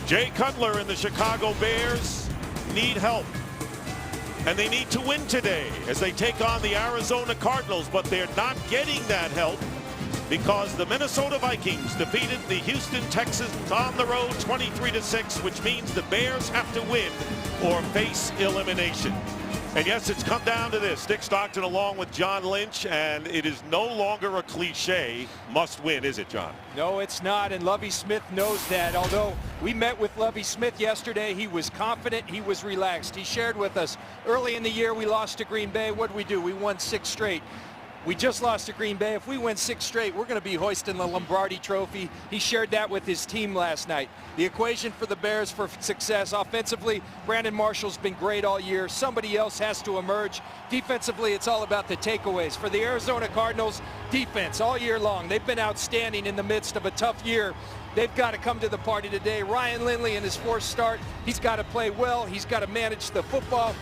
Jay Cutler and the Chicago Bears need help. And they need to win today as they take on the Arizona Cardinals, but they're not getting that help because the Minnesota Vikings defeated the Houston Texans on the road 23-6, which means the Bears have to win or face elimination. And yes, it's come down to this. Dick Stockton along with John Lynch, and it is no longer a cliche must win, is it, John? No, it's not, and Lovie Smith knows that. Although we met with Lovie Smith yesterday, he was confident, he was relaxed. He shared with us early in the year we lost to Green Bay. What did we do? We won 6 straight. We just lost to Green Bay. If we win 6 straight, we're going to be hoisting the Lombardi Trophy. He shared that with his team last night. The equation for the Bears for success offensively, Brandon Marshall's been great all year. Somebody else has to emerge. Defensively, it's all about the takeaways. For the Arizona Cardinals, defense all year long. They've been outstanding in the midst of a tough year. They've got to come to the party today. Ryan Lindley in his 4th start, he's got to play well. He's got to manage the football.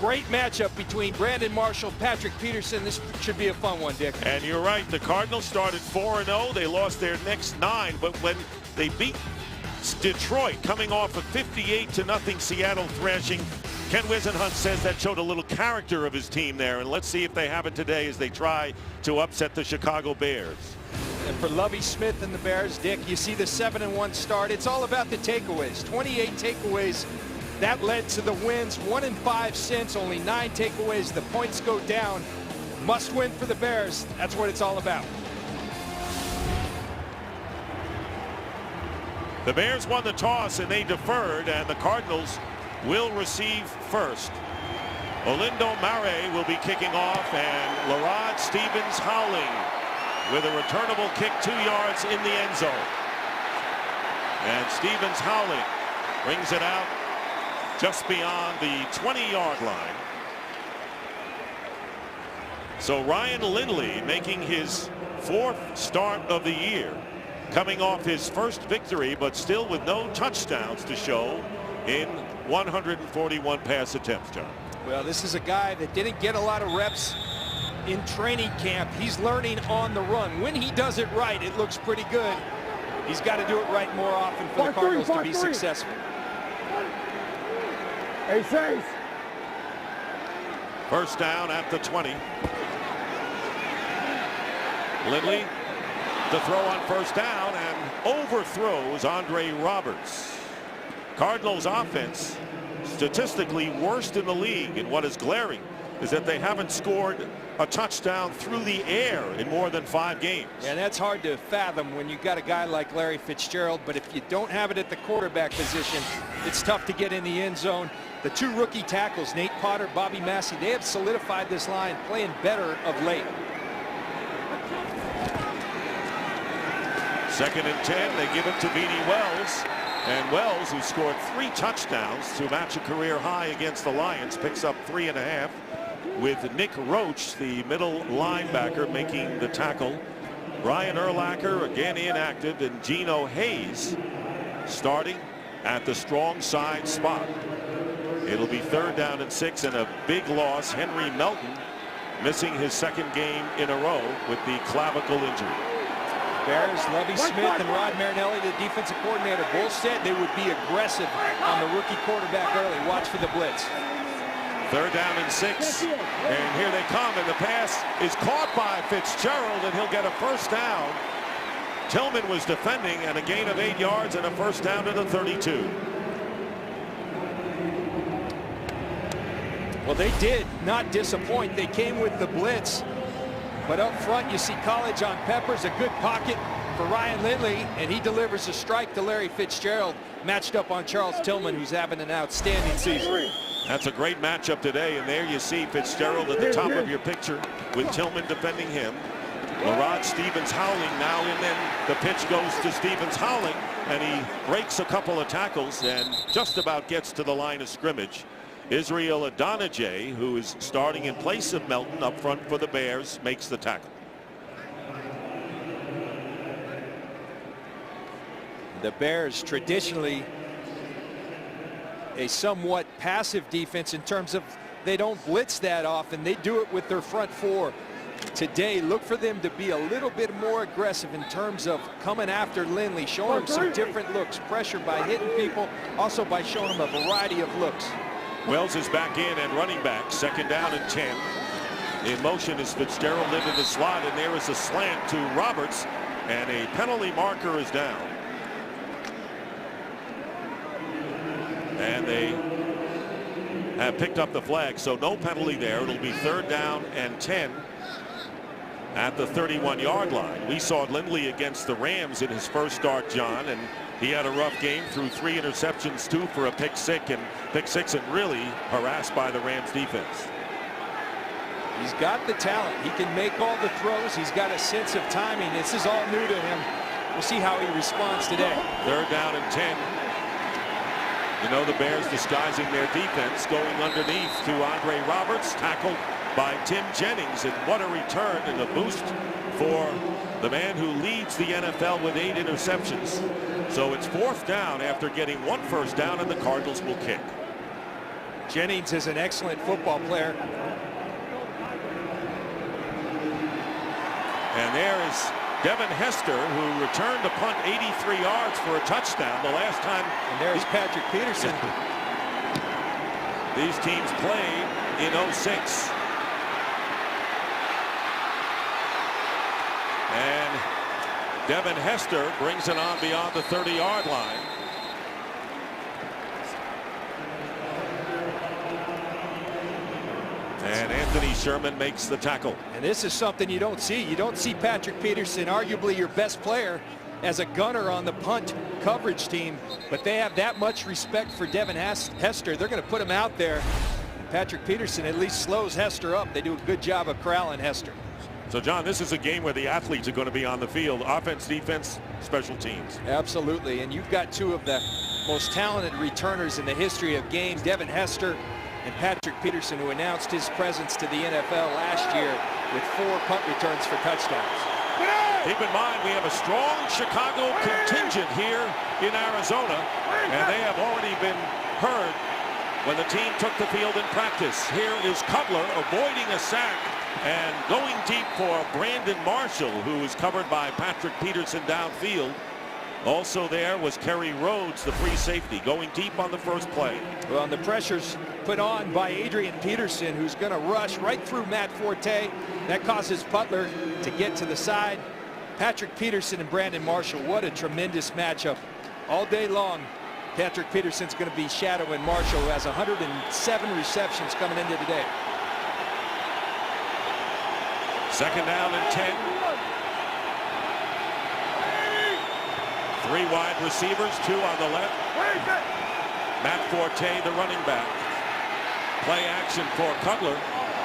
Great matchup between Brandon Marshall, Patrick Peterson. This should be a fun one, Dick. And you're right. The Cardinals started 4-0. They lost their next 9. But when they beat Detroit, coming off a 58-0 Seattle thrashing, Ken Wisenhunt says that showed a little character of his team there. And let's see if they have it today as they try to upset the Chicago Bears. And for Lovie Smith and the Bears, Dick, you see the 7-1 start. It's all about the takeaways. 28 takeaways. That led to the wins. 1-5 since, only 9 takeaways. The points go down. Must win for the Bears. That's what it's all about. The Bears won the toss and they deferred, and the Cardinals will receive first. Olindo Mare will be kicking off, and Larod Stevens Howling with a returnable kick 2 yards in the end zone. And Stevens Howling brings it out just beyond the 20-yard line. So Ryan Lindley making his 4th start of the year, coming off his first victory, but still with no touchdowns to show in 141 pass attempts, John. Well, this is a guy that didn't get a lot of reps in training camp. He's learning on the run. When he does it right, it looks pretty good. He's got to do it right more often for the Cardinals to be successful. First down at the 20. Lindley to throw on first down and overthrows Andre Roberts. Cardinals offense statistically worst in the league, and what is glaring is that they haven't scored a touchdown through the air in more than 5 games. Yeah, that's hard to fathom when you've got a guy like Larry Fitzgerald, but if you don't have it at the quarterback position, it's tough to get in the end zone. The 2 rookie tackles, Nate Potter, Bobby Massey, they have solidified this line, playing better of late. 2nd and 10, they give it to Beanie Wells. And Wells, who scored 3 touchdowns to match a career high against the Lions, picks up 3.5, with Nick Roach, the middle linebacker, making the tackle. Brian Urlacher, again inactive, and Geno Hayes starting at the strong side spot. It'll be 3rd down and 6, and a big loss. Henry Melton missing his 2nd game in a row with the clavicle injury. Bears, Lovie Smith and Rod Marinelli, the defensive coordinator, both said they would be aggressive on the rookie quarterback early. Watch for the blitz. 3rd down and 6, and here they come, and the pass is caught by Fitzgerald, and he'll get a first down. Tillman was defending, and a gain of 8 yards and a first down to the 32. Well, they did not disappoint. They came with the blitz. But up front, you see College on Peppers, a good pocket for Ryan Lindley, and he delivers a strike to Larry Fitzgerald, matched up on Charles Tillman, who's having an outstanding season. That's a great matchup today, and there you see Fitzgerald at the top of your picture with Tillman defending him. Larod Stevens Howling now, and then the pitch goes to Stevens Howling, and he breaks a couple of tackles and just about gets to the line of scrimmage. Israel Adonijah, who is starting in place of Melton up front for the Bears, makes the tackle. The Bears traditionally a somewhat passive defense in terms of they don't blitz that often. They do it with their front 4. Today, look for them to be a little bit more aggressive in terms of coming after Lindley, showing him some different looks, pressure by hitting people, also by showing him a variety of looks. Wells is back in and running back, 2nd down and 10. In motion is Fitzgerald into the slot, and there is a slant to Roberts, and a penalty marker is down. And they have picked up the flag, so no penalty there. It'll be 3rd down and 10 at the 31-yard line. We saw Lindley against the Rams in his first start, John, and he had a rough game, threw 3 interceptions, 2 for a pick six, and really harassed by the Rams defense. He's got the talent. He can make all the throws. He's got a sense of timing. This is all new to him. We'll see how he responds today. 3rd down and 10. You know, the Bears disguising their defense, going underneath to Andre Roberts, tackled by Tim Jennings, and what a return and a boost for the man who leads the NFL with 8 interceptions. So it's 4th down after getting 1 first down, and the Cardinals will kick. Jennings is an excellent football player. And there is Devin Hester, who returned a punt 83 yards for a touchdown the last time. And there's Patrick Peterson. These teams played in 06. And Devin Hester brings it on beyond the 30-yard line. And Anthony Sherman makes the tackle. And this is something you don't see. You don't see Patrick Peterson, arguably your best player, as a gunner on the punt coverage team. But they have that much respect for Devin Hester. They're going to put him out there. Patrick Peterson at least slows Hester up. They do a good job of corralling Hester. So, John, this is a game where the athletes are going to be on the field. Offense, defense, special teams. Absolutely. And you've got 2 of the most talented returners in the history of games, Devin Hester and Patrick Peterson, who announced his presence to the NFL last year with 4 punt returns for touchdowns. Keep in mind, we have a strong Chicago contingent here in Arizona, and they have already been heard when the team took the field in practice. Here is Cutler avoiding a sack and going deep for Brandon Marshall, who is covered by Patrick Peterson downfield. Also there was Kerry Rhodes, the free safety, going deep on the first play. Well, and the pressure's put on by Adrian Peterson, who's going to rush right through Matt Forte. That causes Butler to get to the side. Patrick Peterson and Brandon Marshall, what a tremendous matchup. All day long, Patrick Peterson's going to be shadowing Marshall, who has 107 receptions coming into today. 2nd down and 10. 3 wide receivers, 2 on the left. Matt Forte, the running back. Play action for Cutler.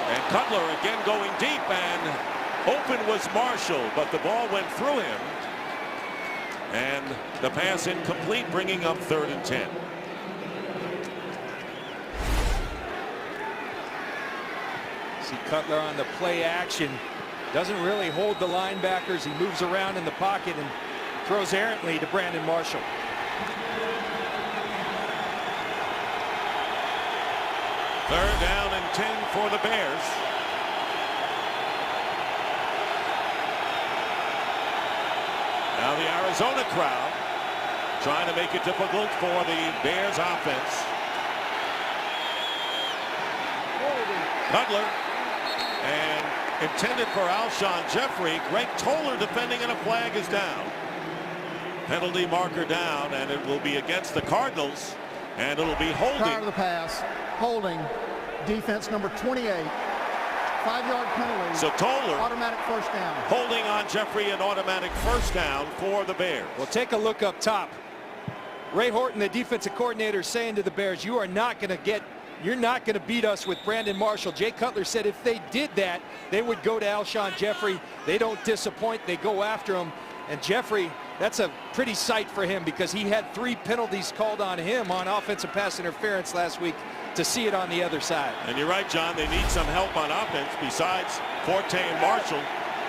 And Cutler again going deep, and open was Marshall, but the ball went through him. And the pass incomplete, bringing up 3rd and 10. See Cutler on the play action. Doesn't really hold the linebackers. He moves around in the pocket and throws errantly to Brandon Marshall. Third down and 10 for the Bears. Now the Arizona crowd trying to make it difficult for the Bears offense. Cutler, and intended for Alshon Jeffrey. Greg Toller defending, and a flag is down. Penalty marker down, and it will be against the Cardinals, and it'll be holding. Prior to the pass, holding, defense number 28. 5-yard penalty. So Toller, automatic first down. Holding on Jeffrey, an automatic first down for the Bears. Well, take a look up top. Ray Horton, the defensive coordinator, saying to the Bears, you're not going to beat us with Brandon Marshall. Jay Cutler said if they did that, they would go to Alshon Jeffrey. They don't disappoint. They go after him. And Jeffrey, that's a pretty sight for him, because he had 3 penalties called on him on offensive pass interference last week, to see it on the other side. And you're right, John, they need some help on offense besides Forte and Marshall,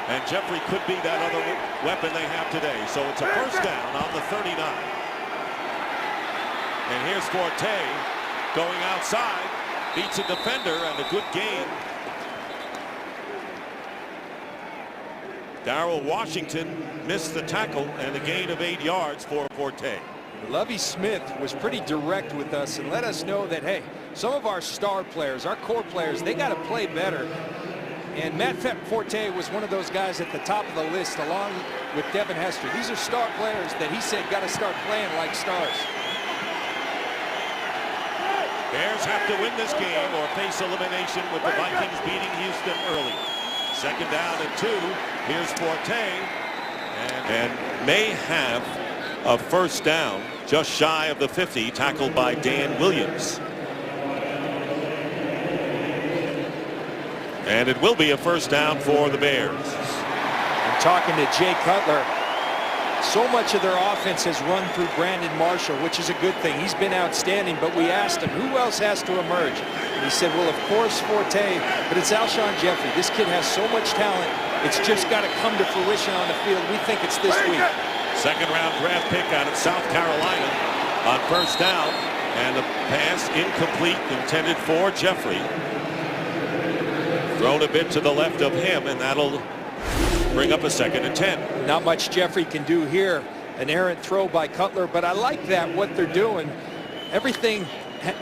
and Jeffrey could be that other weapon they have today. So it's a first down on the 39. And here's Forte going outside, beats a defender, and a good gain Darrell Washington missed the tackle and a gain of 8 yards for Forte. Lovie Smith was pretty direct with us and let us know that, hey, some of our star players, our core players, they got to play better. And Matt Forte was one of those guys at the top of the list along with Devin Hester. These are star players that he said got to start playing like stars. Bears have to win this game or face elimination with the Vikings beating Houston early. 2nd down and 2. Here's Forte and may have a first down just shy of the 50, tackled by Dan Williams. And it will be a first down for the Bears. I'm talking to Jay Cutler. So much of their offense has run through Brandon Marshall, which is a good thing. He's been outstanding, but we asked him, who else has to emerge? And he said, well, of course, Forte, but it's Alshon Jeffrey. This kid has so much talent. It's just got to come to fruition on the field. We think it's this week. 2nd round draft pick out of South Carolina on first down, and the pass incomplete, intended for Jeffrey. Thrown a bit to the left of him, and that'll bring up a 2nd and 10. Not much Jeffrey can do here. An errant throw by Cutler, but I like that, what they're doing. Everything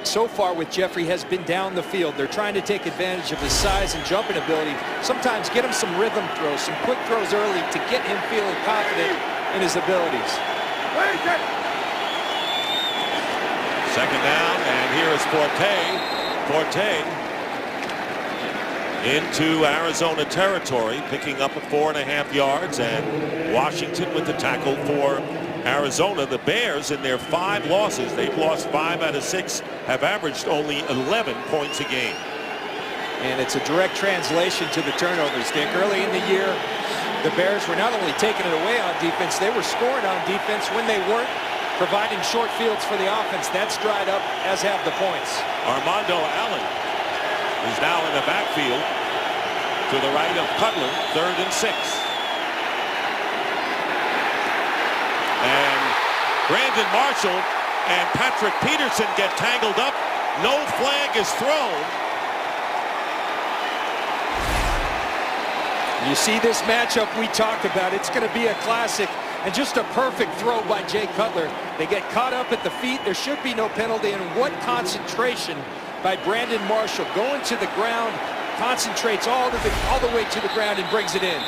so far with Jeffrey has been down the field. They're trying to take advantage of his size and jumping ability. Sometimes get him some rhythm throws, some quick throws early to get him feeling confident in his abilities. 2nd down, and here is Forte into Arizona territory, picking up 4.5 yards, and Washington with the tackle for Arizona. The Bears, in their 5 losses, they've lost 5 out of 6, have averaged only 11 points a game. And it's a direct translation to the turnovers, Dick. Early in the year, the Bears were not only taking it away on defense, they were scoring on defense when they weren't providing short fields for the offense. That's dried up, as have the points. Armando Allen is now in the backfield to the right of Cutler, 3rd and 6. And Brandon Marshall and Patrick Peterson get tangled up. No flag is thrown. You see this matchup we talked about. It's going to be a classic, and just a perfect throw by Jay Cutler. They get caught up at the feet. There should be no penalty, and what concentration by Brandon Marshall. Going to the ground, concentrates all the way to the ground and brings it in.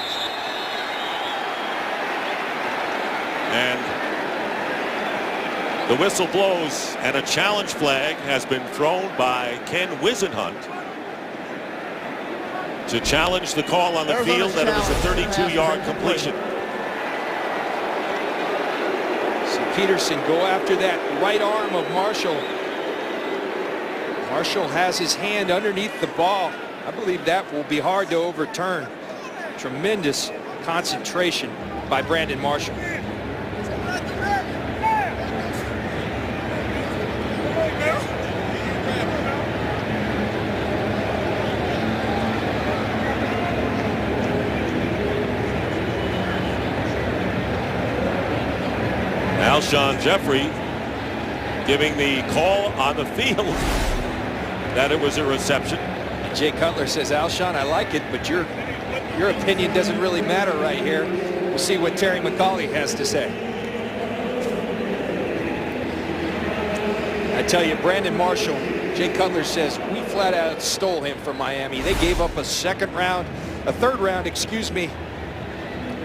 And the whistle blows, and a challenge flag has been thrown by Ken Wisenhunt to challenge the call on the field that it was a 32-yard completion. So Peterson go after that right arm of Marshall. Marshall has his hand underneath the ball. I believe that will be hard to overturn. Tremendous concentration by Brandon Marshall. Alshon Jeffrey giving the call on the field that it was a reception. And Jay Cutler says, Alshon, I like it, but your opinion doesn't really matter right here. We'll see what Terry McCauley has to say. I tell you, Brandon Marshall, Jay Cutler says, we flat out stole him from Miami. They gave up a third round, excuse me,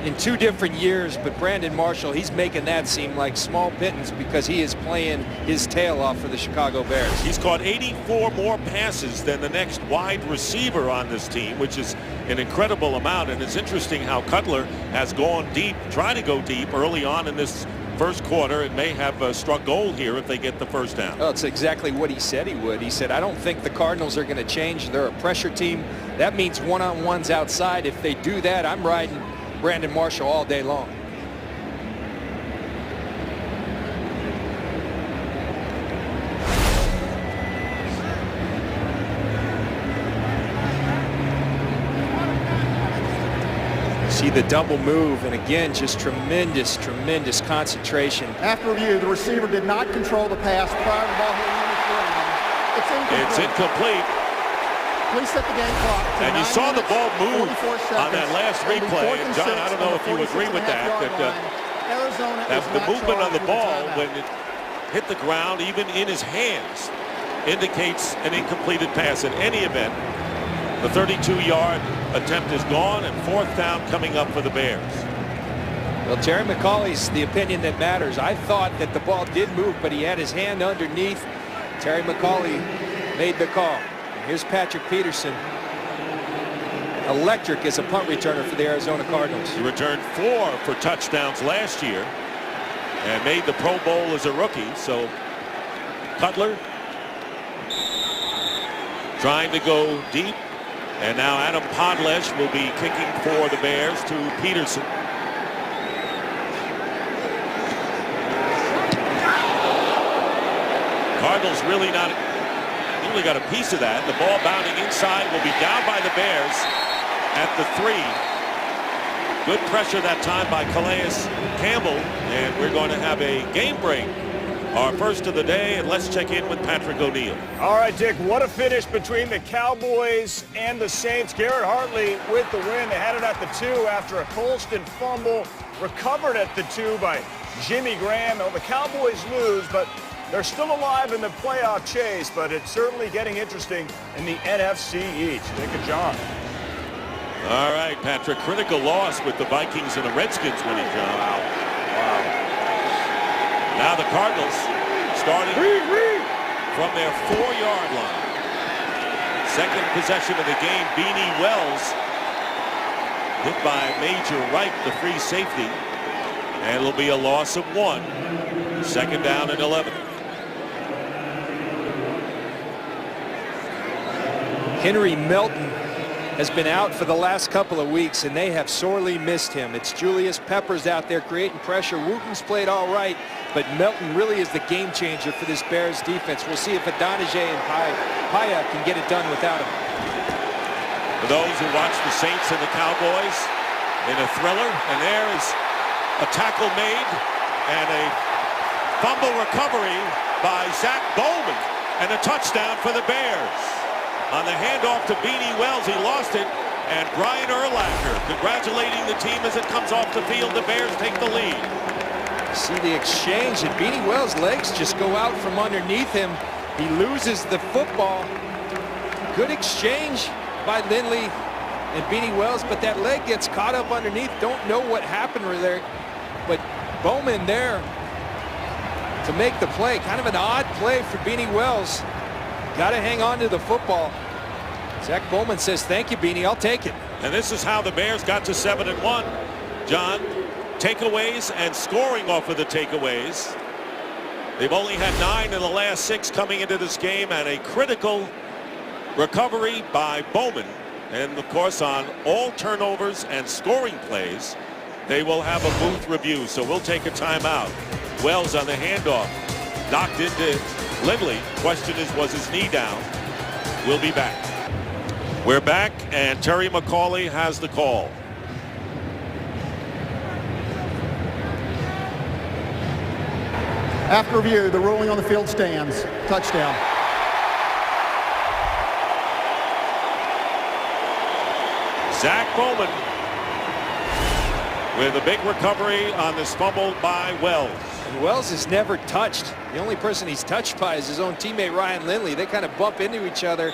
in 2 different years, but Brandon Marshall, he's making that seem like small pittance because he is playing his tail off for the Chicago Bears. He's caught 84 more passes than the next wide receiver on this team, which is an incredible amount. And it's interesting how Cutler has gone deep, trying to go deep early on in this first quarter, and may have struck gold here if they get the first down. Well, it's exactly what he said he would. He said, I don't think the Cardinals are going to change. They're a pressure team. That means one-on-ones outside. If they do that, I'm riding Brandon Marshall all day long. See the double move, and again, just tremendous concentration. After review, the receiver did not control the pass prior to the ball hitting the ground. It's incomplete. Please set the game clock. And you saw the ball move on that last replay. And John, I don't know if you agree with that. That the movement on the ball when it hit the ground, even in his hands, indicates an incompleted pass. In any event, the 32-yard attempt is gone, and 4th down coming up for the Bears. Well, Terry McAuley's the opinion that matters. I thought that the ball did move, but he had his hand underneath. Terry McAuley made the call. Here's Patrick Peterson. Electric as a punt returner for the Arizona Cardinals. He returned 4 for touchdowns last year and made the Pro Bowl as a rookie. So Cutler trying to go deep. And now Adam Podlesh will be kicking for the Bears to Peterson. Cardinals really not, only got a piece of that. The ball bounding inside will be down by the Bears at the 3. Good pressure that time by Calais Campbell, and we're going to have a game break, our first of the day, and let's check in with Patrick O'Neill. All right, Dick, what a finish between the Cowboys and the Saints. Garrett Hartley with the win. They had it at the 2 after a Colston fumble, recovered at the 2 by Jimmy Graham. Well, the Cowboys lose, but they're still alive in the playoff chase, but it's certainly getting interesting in the NFC East. Dick and John. All right, Patrick, critical loss with the Vikings and the Redskins winning, John. Wow. Now the Cardinals starting from their 4-yard line. Second possession of the game, Beanie Wells hit by Major Wright, the free safety, and it'll be a loss of 1. 2nd down and 11. Henry Melton has been out for the last couple of weeks, and they have sorely missed him. It's Julius Peppers out there creating pressure. Wooten's played all right, but Melton really is the game changer for this Bears defense. We'll see if Adonijah and Paya can get it done without him. For those who watch the Saints and the Cowboys in a thriller, and there is a tackle made and a fumble recovery by Zach Bowman, and a touchdown for the Bears. On the handoff to Beanie Wells, he lost it, and Brian Urlacher congratulating the team as it comes off the field. The Bears take the lead. See the exchange, and Beanie Wells' legs just go out from underneath him. He loses the football. Good exchange by Lindley and Beanie Wells, but that leg gets caught up underneath. Don't know what happened there, but Bowman there to make the play. Kind of an odd play for Beanie Wells. Got to hang on to the football. Zach Bowman says, "Thank you, Beanie. I'll take it." And this is how the Bears got to 7-1. John, takeaways and scoring off of the takeaways. They've only had 9 in the last 6 coming into this game, and a critical recovery by Bowman. And of course, on all turnovers and scoring plays, they will have a booth review. So we'll take a timeout. Wells on the handoff, knocked into Lindley. Question is, was his knee down? We'll be back. We're back, and Terry McAuley has the call. After review, the ruling on the field stands. Touchdown. Zach Bowman with a big recovery on this fumble by Wells. And Wells is never touched. The only person he's touched by is his own teammate Ryan Lindley. They kind of bump into each other.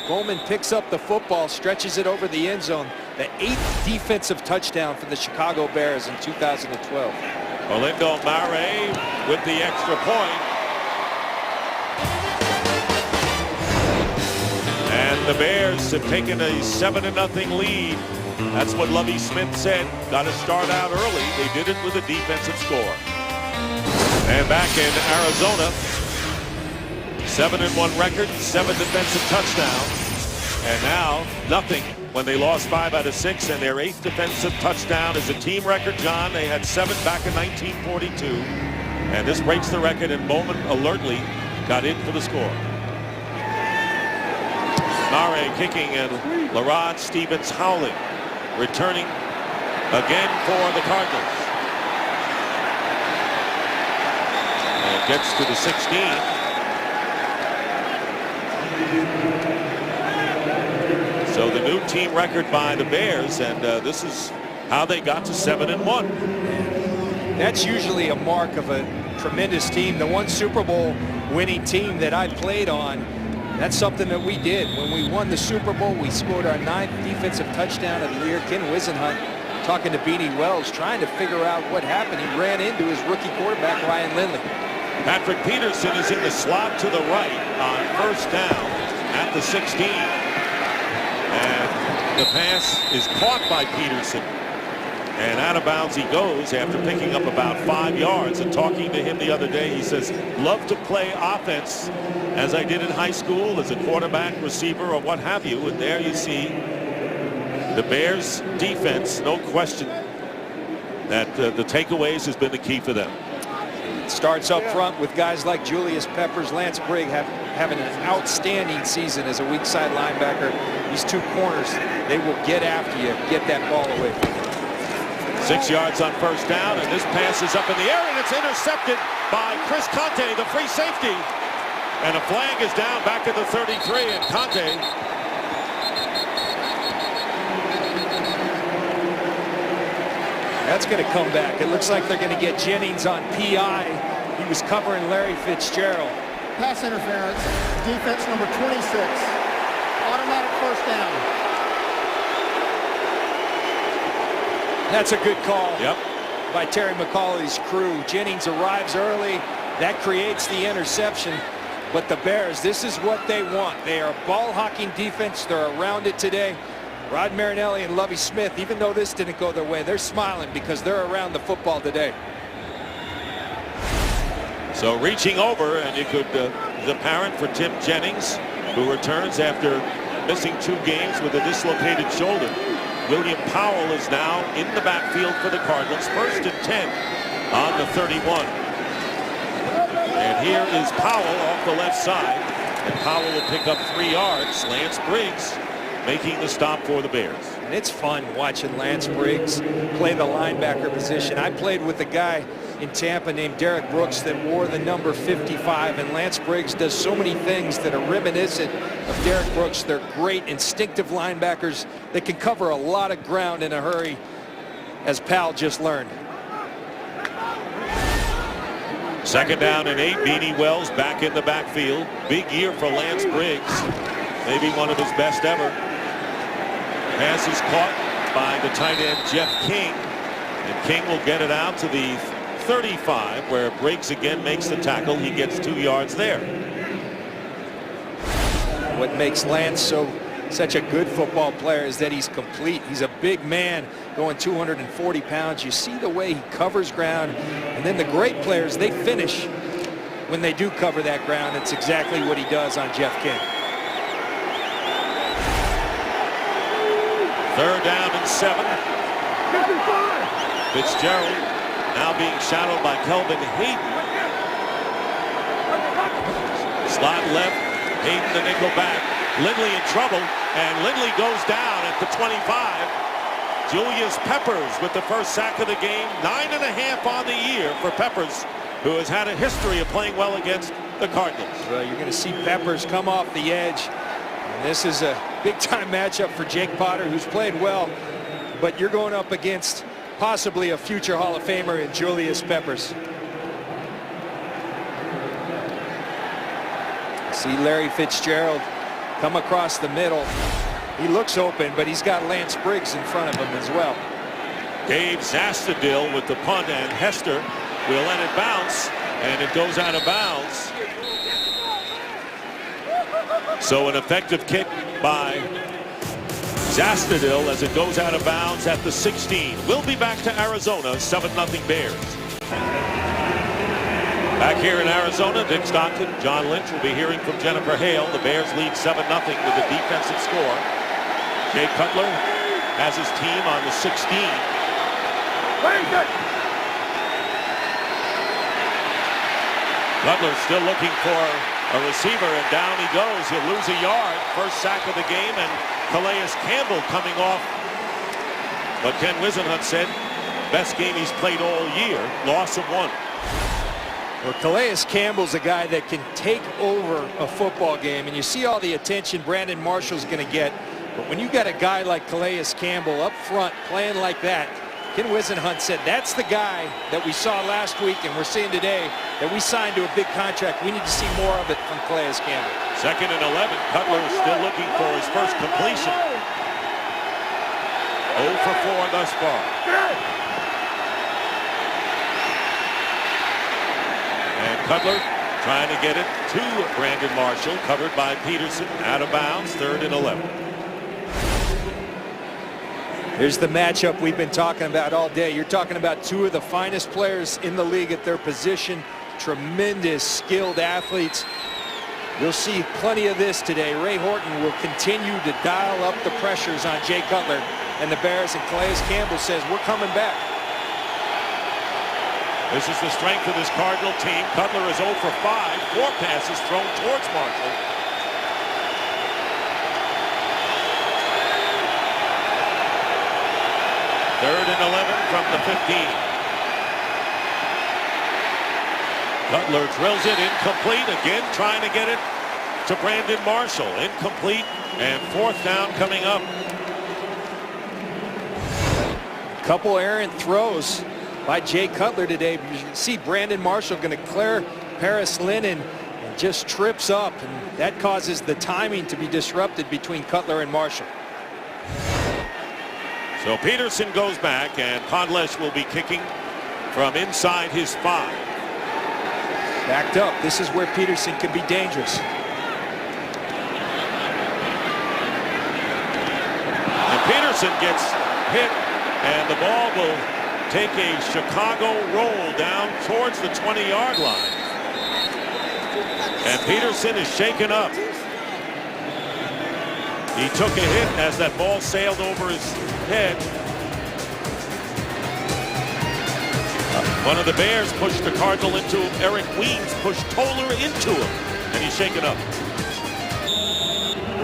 Bowman picks up the football, stretches it over the end zone. The 8th defensive touchdown for the Chicago Bears in 2012. Olindo Mare with the extra point. And the Bears have taken a 7-0 lead. That's what Lovie Smith said. Got to start out early. They did it with a defensive score. And back in Arizona, 7-1 record, 7 defensive touchdowns. And now nothing when they lost 5 out of 6, and their 8th defensive touchdown is a team record, John. They had 7 back in 1942. And this breaks the record, and Bowman alertly got in for the score. Mare kicking, and Larod Stevens howling, returning again for the Cardinals. And gets to the 16. So the new team record by the Bears, and this is how they got to 7-1. That's usually a mark of a tremendous team. The one Super Bowl winning team that I played on, that's something that we did. When we won the Super Bowl, we scored our 9th defensive touchdown of the year. Ken Wisenhunt talking to Beanie Wells, trying to figure out what happened. He ran into his rookie quarterback, Ryan Lindley. Patrick Peterson is in the slot to the right on first down at the 16. And the pass is caught by Peterson. And out of bounds he goes after picking up about 5 yards. And talking to him the other day, he says, love to play offense as I did in high school as a quarterback, receiver, or what have you. And there you see the Bears defense, no question that the takeaways has been the key for them. It starts up front with guys like Julius Peppers, Lance Briggs having an outstanding season as a weak side linebacker. These two corners, they will get after you, get that ball away from you. 6 yards on first down, and this pass is up in the air, and it's intercepted by Chris Conte, the free safety. And a flag is down back at the 33, and Conte that's going to come back. It looks like they're going to get Jennings on PI. He was covering Larry Fitzgerald. Pass interference, defense number 26. Automatic first down. That's a good call. Yep. By Terry McCauley's crew. Jennings arrives early. That creates the interception. But the Bears, this is what they want. They are a ball-hawking defense. They're around it today. Rod Marinelli and Lovie Smith, even though this didn't go their way, they're smiling because they're around the football today. So reaching over, and you could, the parent for Tim Jennings, who returns after missing 2 games with a dislocated shoulder. William Powell is now in the backfield for the Cardinals. 1st and 10 on the 31. And here is Powell off the left side. And Powell will pick up 3 yards. Lance Briggs making the stop for the Bears. And it's fun watching Lance Briggs play the linebacker position. I played with a guy in Tampa named Derek Brooks that wore the number 55, and Lance Briggs does so many things that are reminiscent of Derek Brooks. They're great instinctive linebackers that can cover a lot of ground in a hurry, as Powell just learned. 2nd down and 8. Beanie Wells back in the backfield. Big year for Lance Briggs. Maybe one of his best ever. Pass is caught by the tight end Jeff King. And King will get it out to the 35, where Briggs again makes the tackle. He gets 2 yards there. What makes Lance such a good football player is that he's complete. He's a big man going 240 pounds. You see the way he covers ground. And then the great players, they finish when they do cover that ground. It's exactly what he does on Jeff King. 3rd down and 7. Fitzgerald now being shadowed by Kelvin Hayden. Slot left, Hayden the nickel back. Lindley in trouble, and Lindley goes down at the 25. Julius Peppers with the first sack of the game. 9.5 on the year for Peppers, who has had a history of playing well against the Cardinals. Well, you're going to see Peppers come off the edge. And this is a big-time matchup for Jake Potter, who's played well, but you're going up against possibly a future Hall of Famer in Julius Peppers. See Larry Fitzgerald come across the middle. He looks open, but he's got Lance Briggs in front of him as well. Dave Zastudil with the punt, and Hester will let it bounce, and it goes out of bounds. So an effective kick by Zastudil as it goes out of bounds at the 16. We'll be back to Arizona, 7-0 Bears. Back here in Arizona, Dick Stockton, John Lynch will be hearing from Jennifer Hale. The Bears lead 7-0 with a defensive score. Jay Cutler has his team on the 16. Cutler still looking for a receiver, and down he goes. He'll lose a yard. First sack of the game, and Calais Campbell coming off. But Ken Wisenhunt said best game he's played all year. Loss of 1. Well, Calais Campbell's a guy that can take over a football game, and you see all the attention Brandon Marshall's going to get But when you got a guy like Calais Campbell up front playing like that, Ken Wisenhunt said that's the guy that we saw last week and we're seeing today that we signed to a big contract. We need to see more of it from Calais Campbell. 2nd and 11. Cutler is still looking for his first completion. 0 for 4 thus far. And Cutler trying to get it to Brandon Marshall, covered by Peterson, out of bounds, 3rd and 11. Here's the matchup we've been talking about all day. You're talking about two of the finest players in the league at their position. Tremendous, skilled athletes. You'll see plenty of this today. Ray Horton will continue to dial up the pressures on Jay Cutler and the Bears, and Calais Campbell says, we're coming back. This is the strength of this Cardinal team. Cutler is 0 for 5. 4 passes thrown towards Marshall. Third and 11 from the 15. Cutler drills it incomplete. Again trying to get it to Brandon Marshall. Incomplete, and 4th down coming up. Couple errant throws by Jay Cutler today. You can see Brandon Marshall going to clear Paris Lennon and just trips up, and that causes the timing to be disrupted between Cutler and Marshall. So Peterson goes back, and Podlesh will be kicking from inside his 5. Backed up. This is where Peterson can be dangerous. And Peterson gets hit, and the ball will take a Chicago roll down towards the 20-yard line. And Peterson is shaken up. He took a hit as that ball sailed over his head. One of the Bears pushed the Cardinal into him. Eric Weems pushed Toller into him, and he's shaken up.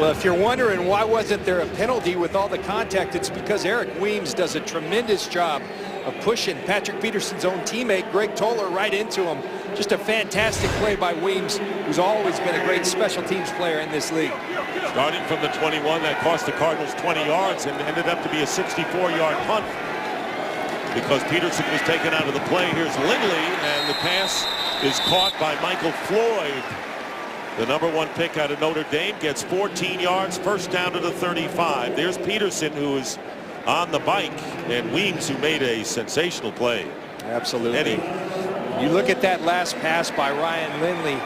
Well, if you're wondering why wasn't there a penalty with all the contact, it's because Eric Weems does a tremendous job of pushing Patrick Peterson's own teammate, Greg Toller, right into him. Just a fantastic play by Weems, who's always been a great special teams player in this league. Starting from the 21, that cost the Cardinals 20 yards and ended up to be a 64-yard punt because Peterson was taken out of the play. Here's Lindley, and the pass is caught by Michael Floyd. The #1 pick out of Notre Dame gets 14 yards, first down to the 35. There's Peterson, who is on the bike, and Weems, who made a sensational play. Absolutely. Eddie. You look at that last pass by Ryan Lindley.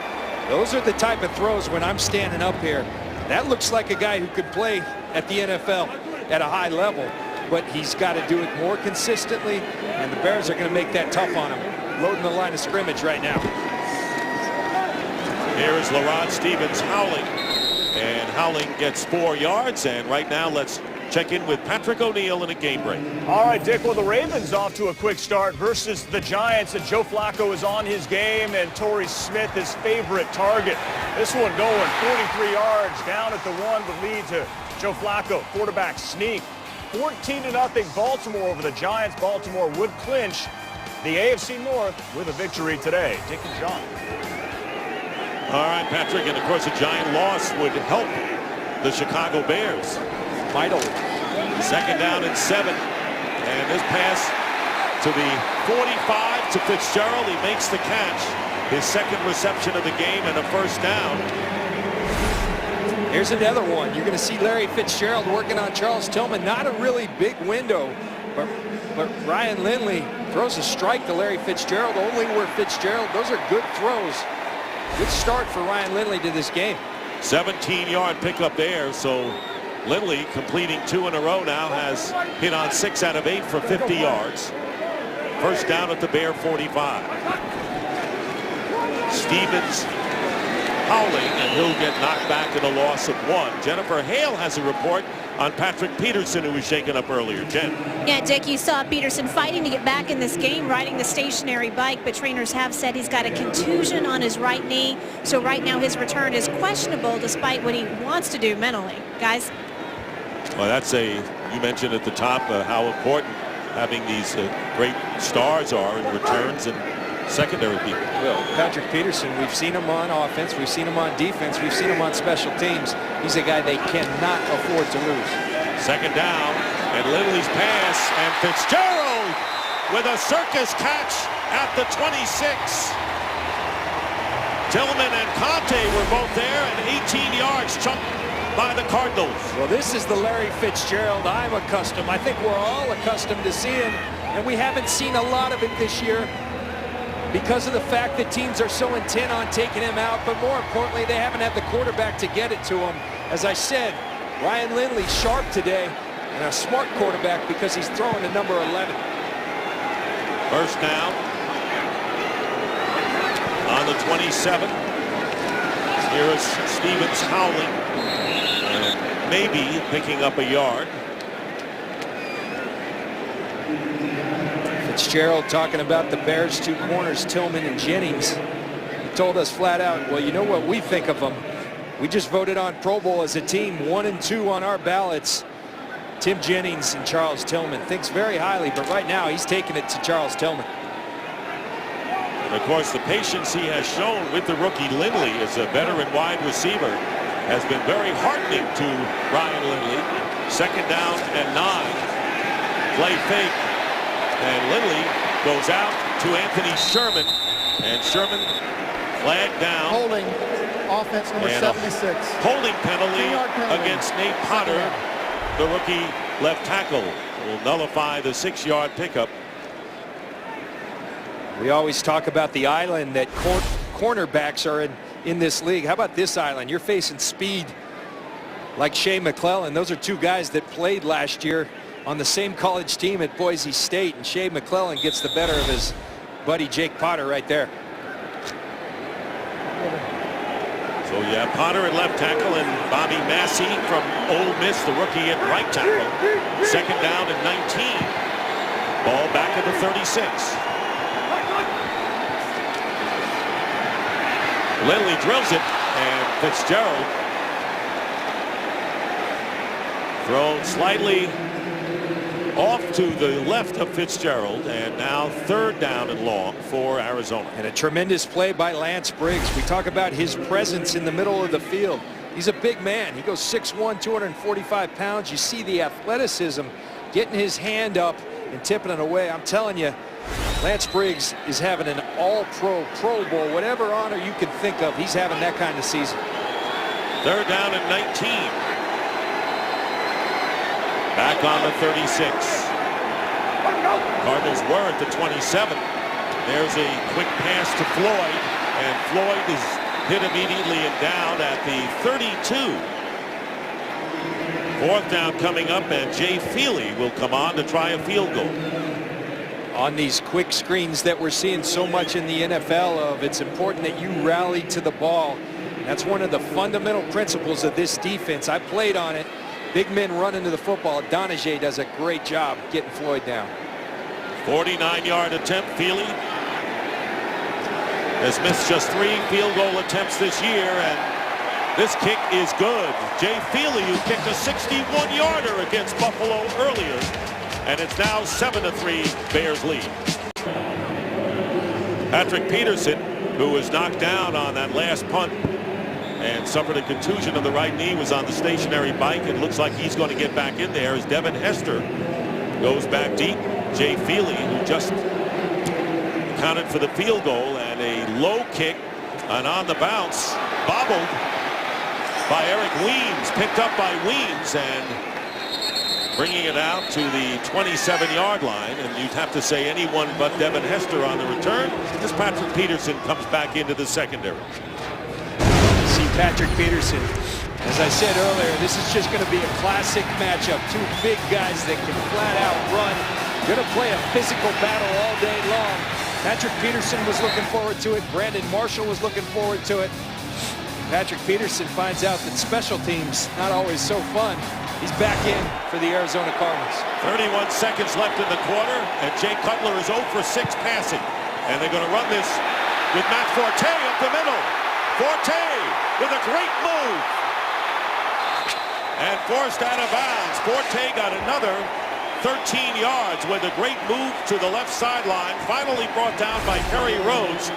Those are the type of throws when I'm standing up here. That looks like a guy who could play at the NFL at a high level, but he's got to do it more consistently, and the Bears are going to make that tough on him. Loading the line of scrimmage right now. Here is LaRod Stevens howling, and Howling gets 4 yards, and right now let's check in with Patrick O'Neill in a game break. All right, Dick, well, the Ravens off to a quick start versus the Giants, and Joe Flacco is on his game, and Torrey Smith, his favorite target. This one going 43 yards down at the 1, but lead to Joe Flacco, quarterback sneak. 14-0 Baltimore over the Giants. Baltimore would clinch the AFC North with a victory today. Dick and John. All right, Patrick, and of course a Giant loss would help the Chicago Bears. Mightily. 2nd down and 7, and this pass to the 45 to Fitzgerald. He makes the catch, his 2nd reception of the game, and a first down. Here's another one. You're going to see Larry Fitzgerald working on Charles Tillman. Not a really big window, but Ryan Lindley throws a strike to Larry Fitzgerald, only where Fitzgerald. Those are good throws. Good start for Ryan Lindley to this game. 17-yard pickup there, so Lindley, completing 2 in a row now, has hit on 6 out of 8 for 50 yards. First down at the Bear 45. Stevens howling, and he'll get knocked back in a loss of 1. Jennifer Hale has a report on Patrick Peterson, who was shaken up earlier. Jen. Yeah, Dick, you saw Peterson fighting to get back in this game, riding the stationary bike, but trainers have said he's got a contusion on his right knee. So right now his return is questionable despite what he wants to do mentally. Guys? Well, you mentioned at the top how important having these great stars are in returns, and secondary people. Well, Patrick Peterson, we've seen him on offense, we've seen him on defense, we've seen him on special teams. He's a guy they cannot afford to lose. Second down, and Lindley's pass, and Fitzgerald with a circus catch at the 26. Tillman and Conte were both there, and 18 yards chunked by the Cardinals. Well, this is the Larry Fitzgerald I'm accustomed. I think we're all accustomed to seeing, and we haven't seen a lot of it this year because of the fact that teams are so intent on taking him out, but more importantly, they haven't had the quarterback to get it to him. As I said, Ryan Lindley sharp today, and a smart quarterback because he's throwing to number 11. First down on the 27. Here is Stevens howling, and maybe picking up a yard. Fitzgerald talking about the Bears' two corners, Tillman and Jennings. He told us flat out, well, you know what we think of them. We just voted on Pro Bowl as a team, 1 and 2 on our ballots. Tim Jennings and Charles Tillman. Thinks very highly, but right now he's taking it to Charles Tillman. And of course, the patience he has shown with the rookie Lindley as a veteran wide receiver has been very heartening to Ryan Lindley. Second down and 9. Play fake, and Lindley goes out to Anthony Sherman, and Sherman flagged down. Holding, offense number 76. Holding penalty 10-yard penalty against Nate Potter, the rookie left tackle. Will nullify the 6-yard pickup. We always talk about the island that cornerbacks are in this league. How about this island? You're facing speed like Shea McClellan. Those are two guys that played last year on the same college team at Boise State, and Shea McClellan gets the better of his buddy Jake Potter right there. So you have Potter at left tackle and Bobby Massey from Ole Miss, the rookie, at right tackle. Second down and 19. Ball back at the 36. Lindley drills it, and Fitzgerald thrown slightly off to the left of Fitzgerald, and now third down and long for Arizona. And a tremendous play by Lance Briggs. We talk about his presence in the middle of the field. He's a big man. He goes 6'1", 245 pounds. You see the athleticism, getting his hand up and tipping it away. I'm telling you, Lance Briggs is having an all-pro, Pro Bowl, whatever honor you can think of. He's having that kind of season. Third down and 19. Back on the 36. Cardinals were at the 27. There's a quick pass to Floyd, and Floyd is hit immediately and down at the 32. Fourth down coming up, and Jay Feely will come on to try a field goal. On these quick screens that we're seeing so much in the NFL of, it's important that you rally to the ball. That's one of the fundamental principles of this defense. I played on it. Big men run into the football. Donahue does a great job getting Floyd down. 49-yard attempt. Feely has missed just 3 field goal attempts this year, and this kick is good. Jay Feely, who kicked a 61-yarder against Buffalo earlier, and it's now 7-3 Bears lead. Patrick Peterson, who was knocked down on that last punt and suffered a contusion of the right knee, was on the stationary bike. It looks like he's going to get back in there as Devin Hester goes back deep. Jay Feely, who just accounted for the field goal, and a low kick, and on the bounce, bobbled by Eric Weems, picked up by Weems, and bringing it out to the 27-yard line. And you'd have to say anyone but Devin Hester on the return, as Patrick Peterson comes back into the secondary. See Patrick Peterson, as I said earlier, this is just going to be a classic matchup. Two big guys that can flat out run. Going to play a physical battle all day long. Patrick Peterson was looking forward to it. Brandon Marshall was looking forward to it. Patrick Peterson finds out that special teams not always so fun. He's back in for the Arizona Cardinals. 31 seconds left in the quarter, and Jay Cutler is 0 for 6 passing. And they're going to run this with Matt Forte up the middle. Forte with a great move. And forced out of bounds. Forte got another 13 yards with a great move to the left sideline. Finally brought down by Perry Rhodes.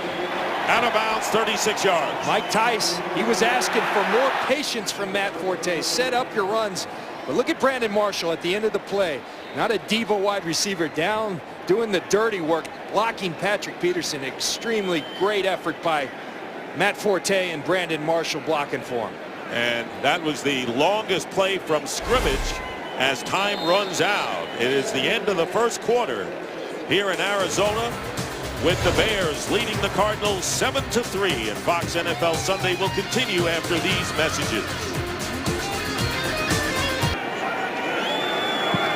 Out of bounds, 36 yards. Mike Tice, he was asking for more patience from Matt Forte. Set up your runs. But look at Brandon Marshall at the end of the play. Not a diva wide receiver, down doing the dirty work, blocking Patrick Peterson. Extremely great effort by Matt Forte and Brandon Marshall blocking for him. And that was the longest play from scrimmage as time runs out. It is the end of the first quarter here in Arizona, with the Bears leading the Cardinals 7-3. And Fox NFL Sunday will continue after these messages.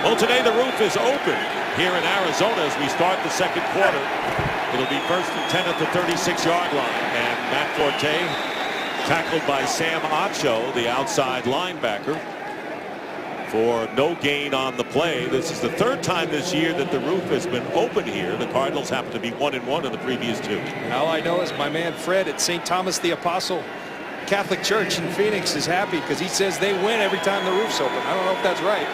Well, today the roof is open here in Arizona as we start the second quarter. It'll be 1st and 10 at the 36-yard line. And Matt Forte tackled by Sam Acho, the outside linebacker, for no gain on the play. This is the third time this year that the roof has been open here. The Cardinals happen to be 1-1 in the previous two. And all I know is my man Fred at St. Thomas the Apostle Catholic Church in Phoenix is happy because he says they win every time the roof's open. I don't know if that's right.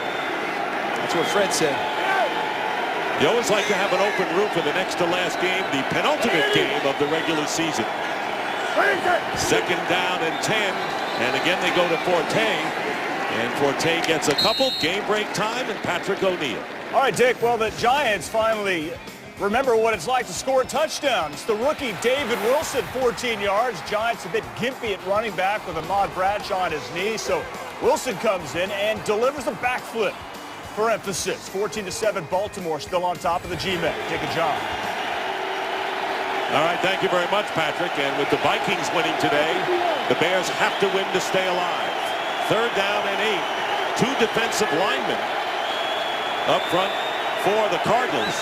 That's what Fred said. You always like to have an open roof in the next to last game, the penultimate game of the regular season. 2nd down and 10, and again they go to Forte, and Forte gets a couple. Game break time, and Patrick O'Neill. All right, Dick, well, the Giants finally remember what it's like to score a touchdown. It's the rookie David Wilson, 14 yards. Giants a bit gimpy at running back with Ahmad Bradshaw on his knee, so Wilson comes in and delivers a backflip for emphasis. 14-7, Baltimore still on top of the G-Men. Take a job. All right, thank you very much, Patrick. And with the Vikings winning today, the Bears have to win to stay alive. 3rd down and 8. 2 defensive linemen up front for the Cardinals.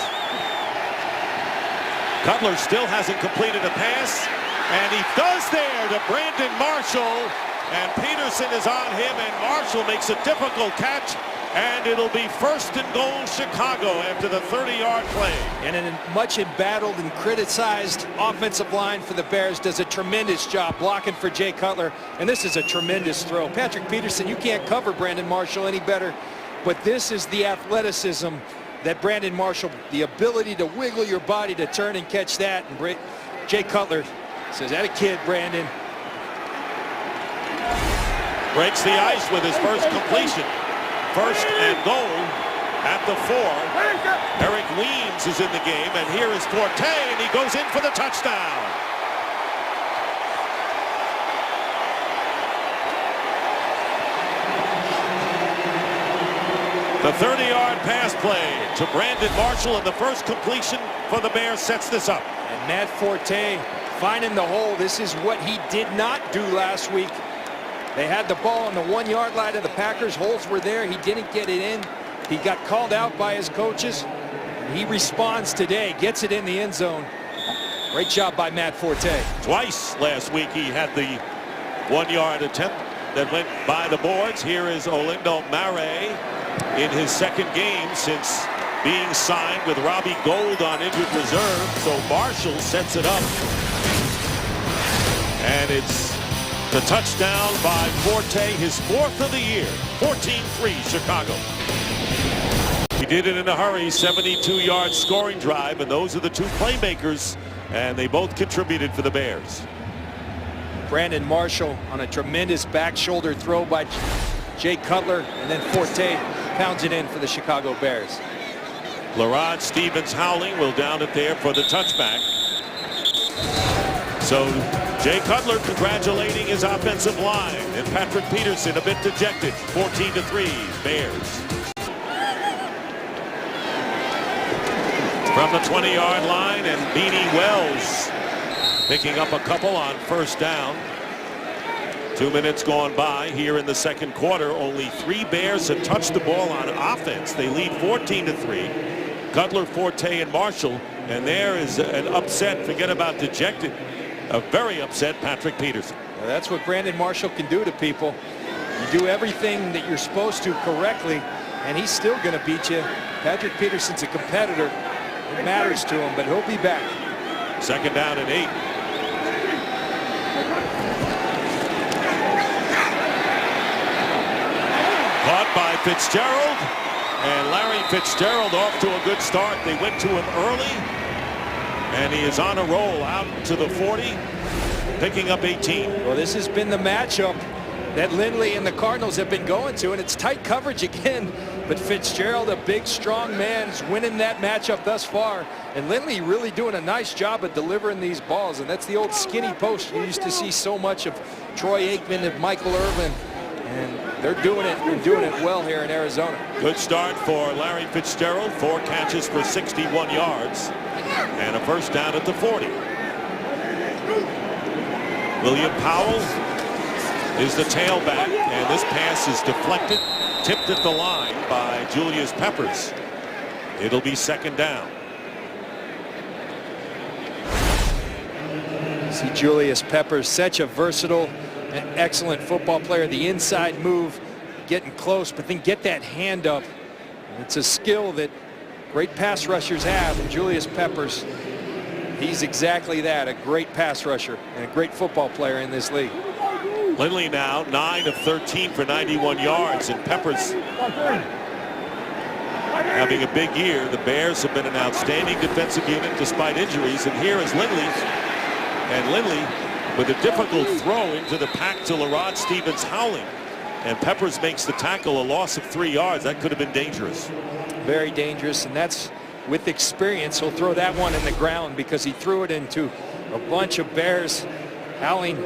Cutler still hasn't completed a pass, and he does there to Brandon Marshall, and Peterson is on him, and Marshall makes a difficult catch. And it'll be 1st and goal Chicago after the 30-yard play. And a much embattled and criticized offensive line for the Bears does a tremendous job blocking for Jay Cutler. And this is a tremendous throw. Patrick Peterson, you can't cover Brandon Marshall any better. But this is the athleticism that Brandon Marshall, the ability to wiggle your body to turn and catch that. And Jay Cutler says, "That a kid, Brandon." Breaks the ice with his first completion. 1st and goal at the 4. Eric Weems is in the game, and here is Forte, and he goes in for the touchdown. The 30-yard pass play to Brandon Marshall, and the first completion for the Bears sets this up. And Matt Forte finding the hole. This is what he did not do last week. They had the ball on the 1-yard line of the Packers. Holes were there. He didn't get it in. He got called out by his coaches. He responds today, gets it in the end zone. Great job by Matt Forte. Twice last week he had the 1-yard attempt that went by the boards. Here is Olindo Mare in his 2nd game since being signed with Robbie Gould on injured reserve. So Marshall sets it up. And it's the touchdown by Forte, his 4th of the year. 14-3 Chicago. He did it in a hurry, 72-yard scoring drive, and those are the 2 playmakers, and they both contributed for the Bears. Brandon Marshall on a tremendous back shoulder throw by Jay Cutler, and then Forte pounds it in for the Chicago Bears. Larod Stevens-Howling will down it there for the touchback. So Jay Cutler congratulating his offensive line, and Patrick Peterson a bit dejected. 14-3 Bears. From the 20-yard line, and Beanie Wells picking up a couple on 1st down. 2 minutes gone by here in the second quarter. Only 3 Bears have touched the ball on offense. They lead 14-3. Cutler, Forte, and Marshall. And there is an upset. Forget about dejected. A very upset Patrick Peterson. Well, that's what Brandon Marshall can do to people. You do everything that you're supposed to correctly, and he's still going to beat you. Patrick Peterson's a competitor. It matters to him, but he'll be back. 2nd down and 8. Caught by Fitzgerald, And Larry Fitzgerald off to a good start. They went to him early, and he is on a roll out to the 40, picking up 18. Well, this has been the matchup that Lindley and the Cardinals have been going to, and it's tight coverage again. But Fitzgerald, a big, strong man, is winning that matchup thus far. And Lindley really doing a nice job of delivering these balls. And that's the old skinny post you used to see so much of Troy Aikman and Michael Irvin. And they're doing it and doing it well here in Arizona. Good start for Larry Fitzgerald. 4 catches for 61 yards. And a first down at the 40. William Powell is the tailback. And this pass is deflected. Tipped at the line by Julius Peppers. It'll be second down. See Julius Peppers, such a versatile and excellent football player. The inside move, getting close, but then get that hand up. It's a skill that great pass rushers have, and Julius Peppers, he's exactly that, a great pass rusher and a great football player in this league. Lindley now 9 of 13 for 91 yards, and Peppers having a big year. The Bears have been an outstanding defensive unit despite injuries, and here is Lindley. And Lindley with a difficult throw into the pack to LaRod Stevens howling. And Peppers makes the tackle, a loss of 3 yards. That could have been dangerous. Very dangerous, and that's with experience. He'll throw that one in the ground because he threw it into a bunch of Bears howling.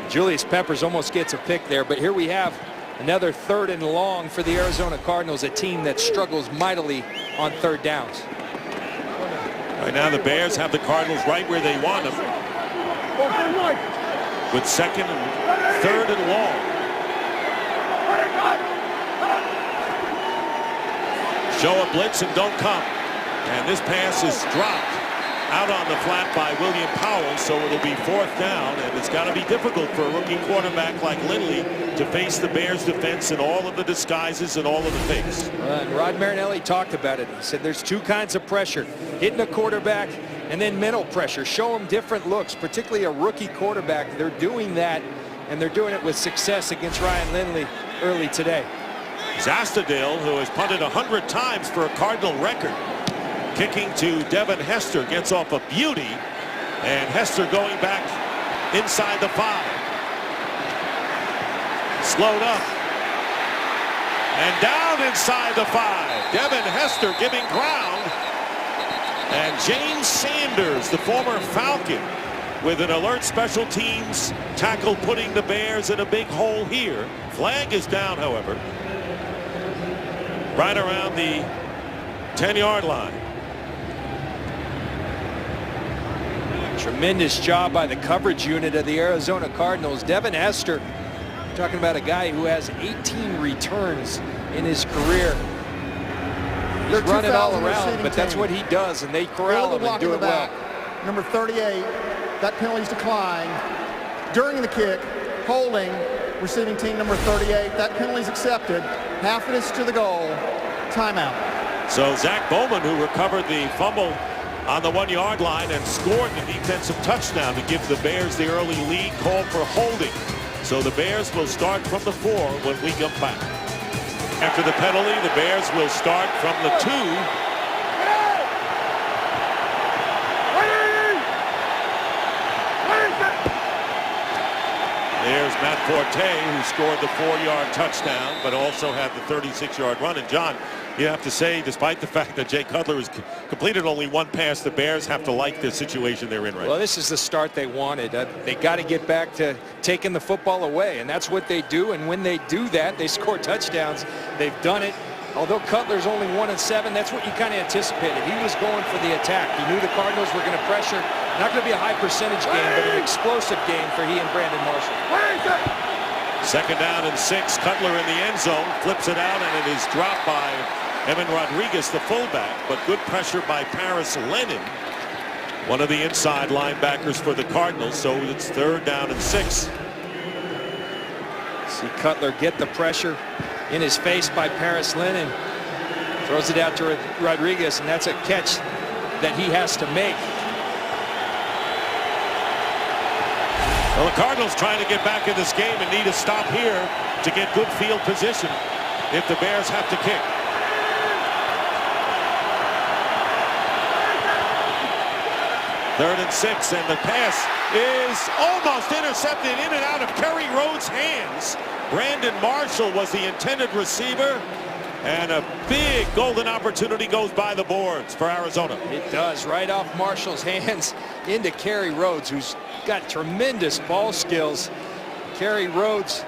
Julius Peppers almost gets a pick there, but here we have another 3rd and long for the Arizona Cardinals, a team that struggles mightily on 3rd downs. Right now the Bears have the Cardinals right where they want them, with 2nd and 3rd and long. Show a blitz and don't come. And this pass is dropped out on the flat by William Powell, so it'll be 4th down, and it's got to be difficult for a rookie quarterback like Lindley to face the Bears defense in all of the disguises and all of the fakes. And Rod Marinelli talked about it. He said there's 2 kinds of pressure, hitting a quarterback and then mental pressure. Show them different looks, particularly a rookie quarterback. They're doing that, and they're doing it with success against Ryan Lindley early today. Zastudil, who has punted 100 times for a Cardinal record, kicking to Devin Hester, gets off a beauty, and Hester going back inside the 5. Slowed up and down inside the 5. Devin Hester giving ground, and James Sanders, the former Falcon, with an alert special teams tackle, putting the Bears in a big hole here. Flag is down, however, right around the 10-yard line. Tremendous job by the coverage unit of the Arizona Cardinals. Devin Hester, talking about a guy who has 18 returns in his career. He's running all around, but that's what he does, and they corral him and do it well. Number 38, that penalty's declined. During the kick, holding, receiving team number 38. That penalty's accepted. Half of this to the goal. Timeout. So Zach Bowman, who recovered the fumble on the 1-yard line and scored the defensive touchdown to give the Bears the early lead, called for holding. So the Bears will start from the 4 when we come back. After the penalty, the Bears will start from the 2. There's Matt Forte, who scored the 4-yard touchdown, but also had the 36-yard run. And John, you have to say, despite the fact that Jay Cutler has completed only 1 pass, the Bears have to like the situation they're in right now. Well, this is the start they wanted. They got to get back to taking the football away, and that's what they do. And when they do that, they score touchdowns. They've done it. Although Cutler's only 1-7, that's what you kind of anticipated. He was going for the attack. He knew the Cardinals were going to pressure. Not going to be a high percentage game, but an explosive game for he and Brandon Marshall. 2nd down and 6. Cutler in the end zone, flips it out, and it is dropped by Evan Rodriguez, the fullback, but good pressure by Paris Lennon, one of the inside linebackers for the Cardinals. So it's 3rd down and 6. See Cutler get the pressure in his face by Paris Lennon. Throws it out to Rodriguez, and that's a catch that he has to make. Well, the Cardinals trying to get back in this game and need a stop here to get good field position. if the Bears have to kick. Third and 6, and the pass is almost intercepted in and out of Kerry Rhodes' hands. Brandon Marshall was the intended receiver, and a big golden opportunity goes by the boards for Arizona. It does, right off Marshall's hands into Kerry Rhodes, who's got tremendous ball skills. Kerry Rhodes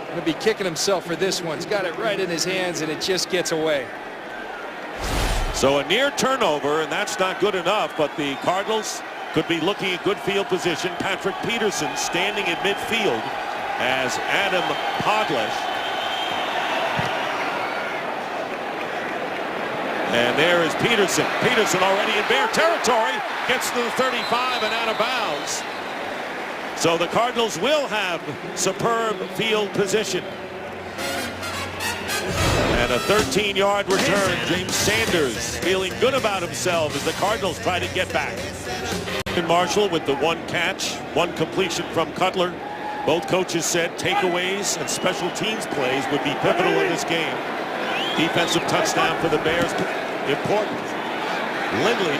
going to be kicking himself for this one. He's got it right in his hands, and it just gets away. So a near turnover, and that's not good enough, but the Cardinals could be looking at good field position. Patrick Peterson standing in midfield as Adam Podlesh. And there is Peterson. Peterson already in Bear territory, gets to the 35 and out of bounds. So the Cardinals will have superb field position. And a 13-yard return. James Sanders feeling good about himself as the Cardinals try to get back. Marshall with the one catch, one completion from Cutler. Both coaches said takeaways and special teams plays would be pivotal in this game. Defensive touchdown for the Bears, important. Lindley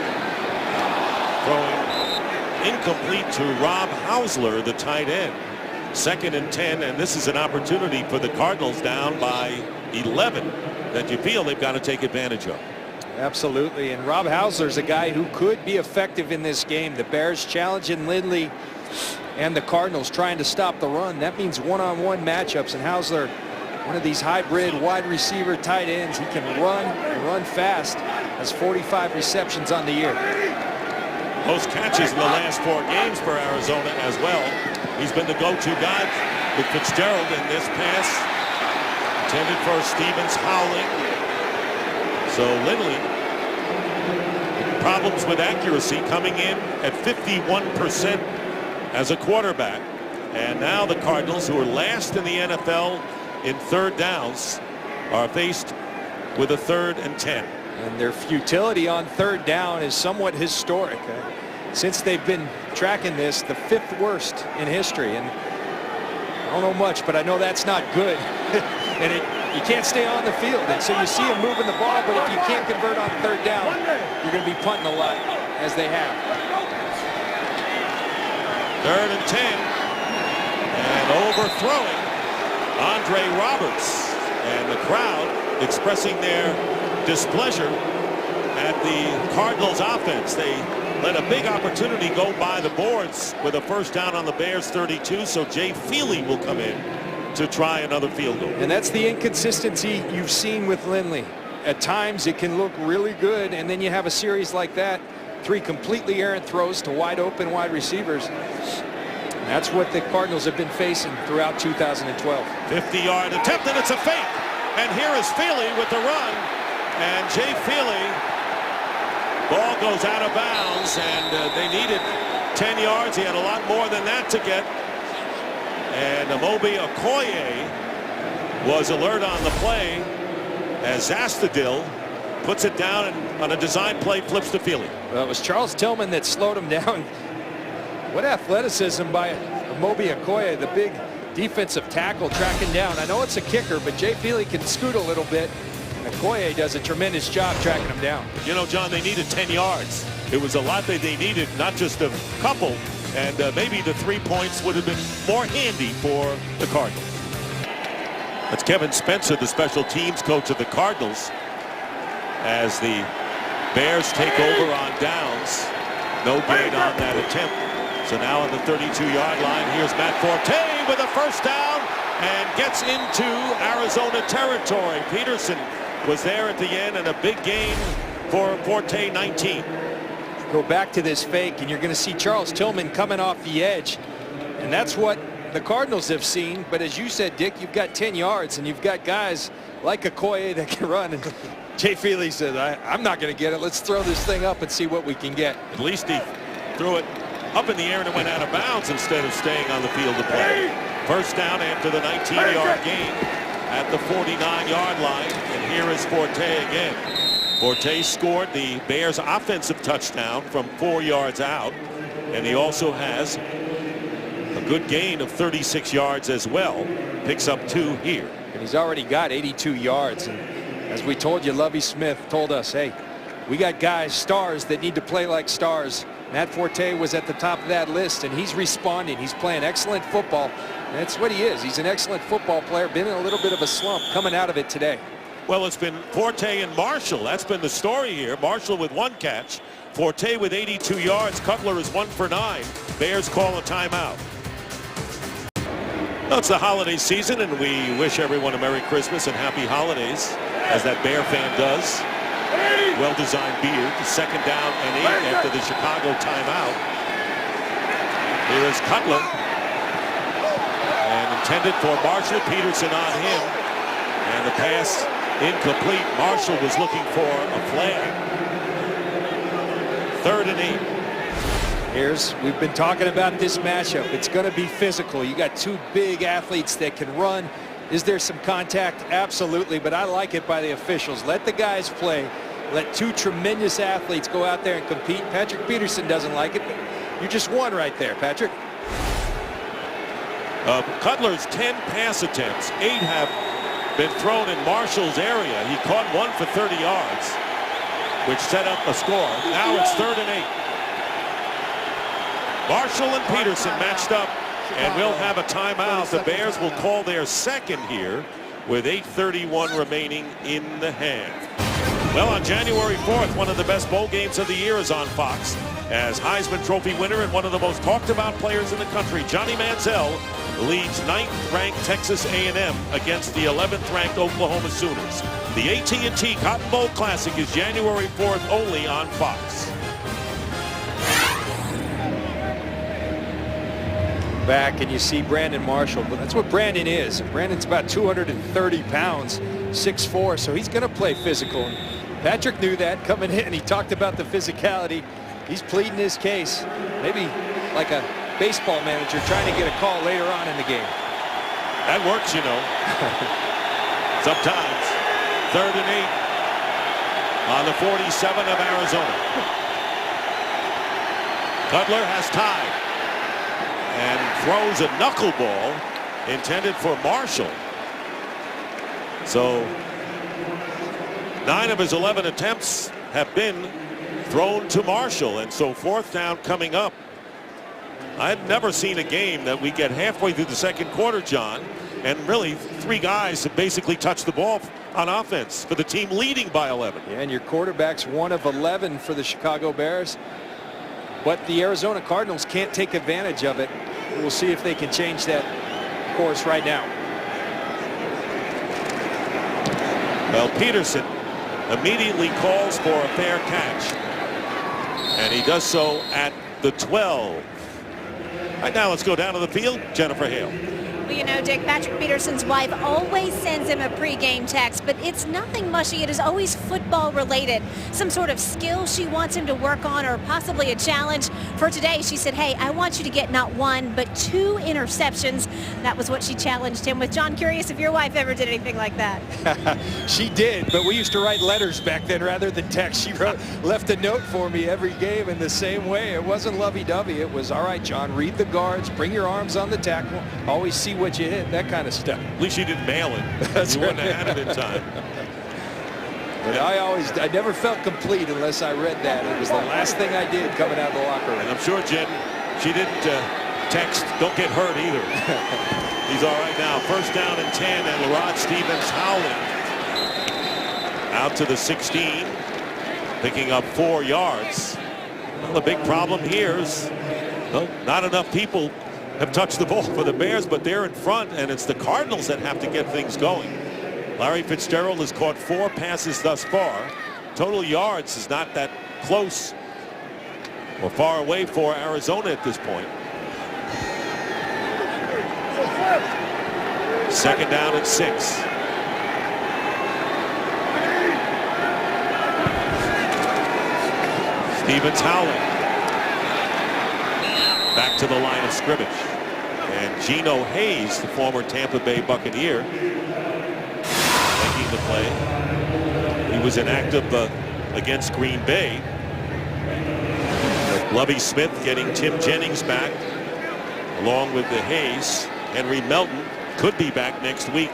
throwing incomplete to Rob Hausler, the tight end. 2nd and 10, and this is an opportunity for the Cardinals down by 11 that you feel they've got to take advantage of. Absolutely, and Rob Hausler's a guy who could be effective in this game. The Bears challenging Lindley and the Cardinals trying to stop the run. That means one-on-one matchups, and Hausler, one of these hybrid wide receiver tight ends. He can run and run fast. Has 45 receptions on the year. Most catches in the last 4 games for Arizona as well. He's been the go-to guy with Fitzgerald in this pass. Intended for Stevens Howling. So Lindley, problems with accuracy, coming in at 51% as a quarterback. And now the Cardinals, who are last in the NFL in third downs, are faced with a 3rd and 10. And their futility on third down is somewhat historic. Since they've been tracking this, the 5th worst in history. And I don't know much, but I know that's not good. And you can't stay on the field. And so you see them moving the ball, but if you can't convert on third down, you're going to be punting a lot, as they have. 3rd and 10. And overthrowing Andre Roberts. And the crowd expressing their displeasure at the Cardinals offense. They let a big opportunity go by the boards with a first down on the Bears 32. So Jay Feely will come in to try another field goal. And that's the inconsistency you've seen with Lindley. At times it can look really good, and then you have a series like that, 3 completely errant throws to wide open wide receivers. And that's what the Cardinals have been facing throughout 2012. 50-yard attempt, and it's a fake. And here is Feely with the run. And Jay Feely, ball goes out of bounds, and they needed 10 yards. He had a lot more than that to get. And Amobi Okoye was alert on the play as Zastadil puts it down and on a design play flips to Feely. Well, it was Charles Tillman that slowed him down. What athleticism by Amobi Okoye, the big defensive tackle, tracking down. I know it's a kicker, but Jay Feely can scoot a little bit. And Okoye does a tremendous job tracking him down. You know, John, they needed 10 yards. It was a lot that they needed, not just a couple. And maybe the 3 points would have been more handy for the Cardinals. That's Kevin Spencer, the special teams coach of the Cardinals, as the Bears take over on downs. No gain on that attempt. So now on the 32-yard line, here's Matt Forte with a first down and gets into Arizona territory. Peterson was there at the end, and a big gain for Forte, 19. Go back to this fake, and you're going to see Charles Tillman coming off the edge. And that's what the Cardinals have seen. But as you said, Dick, you've got 10 yards, and you've got guys like Okoye that can run. And Jay Feely said, I'm not going to get it. Let's throw this thing up and see what we can get. At least he threw it up in the air and it went out of bounds instead of staying on the field to play. First down after the 19-yard gain at the 49-yard line. And here is Forte again. Forte scored the Bears' offensive touchdown from 4 yards out, and he also has a good gain of 36 yards as well. Picks up 2 here. and he's already got 82 yards. And as we told you, Lovie Smith told us, hey, we got guys, stars, that need to play like stars. Matt Forte was at the top of that list, and he's responding. He's playing excellent football. And that's what he is. He's an excellent football player. Been in a little bit of a slump, coming out of it today. Well, it's been Forte and Marshall. That's been the story here. Marshall with 1 catch. Forte with 82 yards. Cutler is 1 for 9. Bears call a timeout. Well, it's the holiday season, and we wish everyone a Merry Christmas and Happy Holidays, as that Bear fan does. Well-designed beard. Second down and 8 after the Chicago timeout. Here is Cutler. And intended for Marshall. Peterson on him. And the pass incomplete. Marshall was looking for a flag. 3rd and 8. We've been talking about this matchup. It's going to be physical. You got 2 big athletes that can run. Is there some contact? Absolutely, but I like it by the officials. Let the guys play. Let 2 tremendous athletes go out there and compete. Patrick Peterson doesn't like it, but you just won right there, Patrick. Cutler's 10 pass attempts. 8 have been thrown in Marshall's area. He caught 1 for 30 yards, which set up a score. Now it's 3rd and 8. Marshall and Peterson matched up, and we'll have a timeout. The Bears will call their second here with 8:31 remaining in the half. Well, on January 4th, one of the best bowl games of the year is on Fox, as Heisman Trophy winner and one of the most talked about players in the country, Johnny Manziel, leads 9th-ranked Texas A&M against the 11th-ranked Oklahoma Sooners. The AT&T Cotton Bowl Classic is January 4th only on Fox. Back, and you see Brandon Marshall, but that's what Brandon is. Brandon's about 230 pounds, 6'4", so he's going to play physical. And Patrick knew that coming in. He talked about the physicality. He's pleading his case, maybe like a baseball manager trying to get a call later on in the game. That works, you know. Sometimes. 3rd and 8 on the 47 of Arizona. Cutler has tied and throws a knuckleball intended for Marshall. So 9 of his 11 attempts have been thrown to Marshall, and so 4th down coming up. I've never seen a game that we get halfway through the second quarter, John, and really 3 guys have basically touched the ball on offense for the team leading by 11. Yeah, and your quarterback's 1 of 11 for the Chicago Bears, but the Arizona Cardinals can't take advantage of it. We'll see if they can change that course right now. Well, Peterson immediately calls for a fair catch, and he does so at the 12. Right now, let's go down to the field. Jennifer Hale. Well, you know, Dick, Patrick Peterson's wife always sends him a pregame text, but it's nothing mushy. It is always football related. Some sort of skill she wants him to work on, or possibly a challenge. For today, she said, hey, I want you to get not 1, but 2 interceptions. That was what she challenged him with. John, curious if your wife ever did anything like that. She did, but we used to write letters back then rather than text. She left a note for me every game in the same way. It wasn't lovey-dovey. It was, all right, John, read the guards, bring your arms on the tackle, always see what you hit, that kind of stuff. At least you didn't mail it. That's you right. wouldn't have had it in time. But I never felt complete unless I read that. It was the last thing I did coming out of the locker room. And I'm sure, Jen, she didn't text, don't get hurt either. He's all right now. 1st down and 10, and Rod Stevens howling. Out to the 16, picking up 4 yards. Well, the big problem here is, well, not enough people have touched the ball for the Bears, but they're in front, and it's the Cardinals that have to get things going. Larry Fitzgerald has caught 4 passes thus far. Total yards is not that close or far away for Arizona at this point. 2nd down and 6. Stevens howling. Back to the line of scrimmage. And Geno Hayes, the former Tampa Bay Buccaneer, making the play. He was inactive against Green Bay. Lovie Smith getting Tim Jennings back, along with the Hayes. Henry Melton could be back next week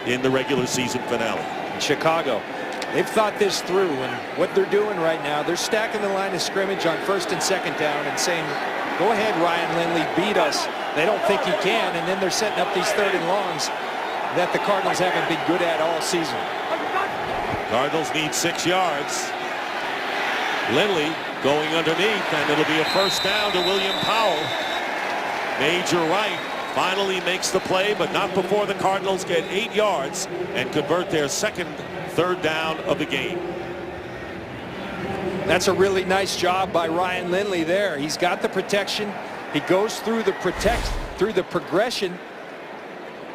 in the regular season finale. Chicago, they've thought this through, and what they're doing right now, they're stacking the line of scrimmage on 1st and 2nd down and saying, go ahead, Ryan Lindley, beat us. They don't think he can, and then they're setting up these 3rd and longs that the Cardinals haven't been good at all season. Cardinals need 6 yards. Lindley going underneath, and it'll be a 1st down to William Powell. Major Wright finally makes the play, but not before the Cardinals get 8 yards and convert their 2nd 3rd down of the game. That's a really nice job by Ryan Lindley there. He's got the protection. He goes through the progression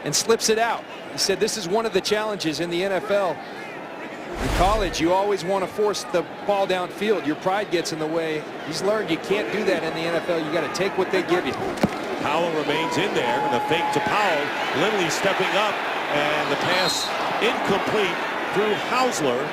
and slips it out. He said this is one of the challenges in the NFL. In college, you always want to force the ball downfield. Your pride gets in the way. He's learned you can't do that in the NFL. You got to take what they give you. Powell remains in there, and a fake to Powell. Lindley stepping up, and the pass incomplete through Hausler.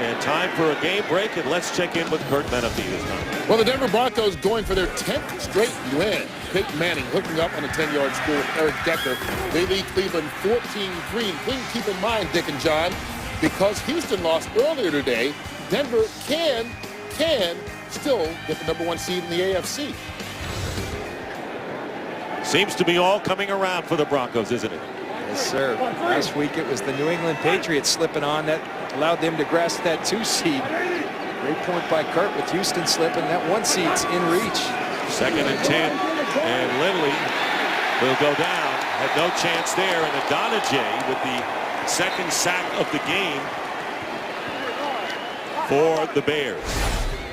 And time for a game break, and let's check in with Kurt Menefee this time. Well, the Denver Broncos going for their 10th straight win. Peyton Manning hooking up on a 10-yard score with Eric Decker. They lead Cleveland 14-3. And please keep in mind, Dick and John, because Houston lost earlier today, Denver can still get the #1 seed in the AFC. Seems to be all coming around for the Broncos, isn't it? Yes, sir. Last week it was the New England Patriots slipping on that allowed them to grasp that 2 seed. Great point by Kurt with Houston slipping. That 1 seed's in reach. 2nd and 10, and Lindley will go down. Had no chance there, and Adonijay with the 2nd sack of the game for the Bears.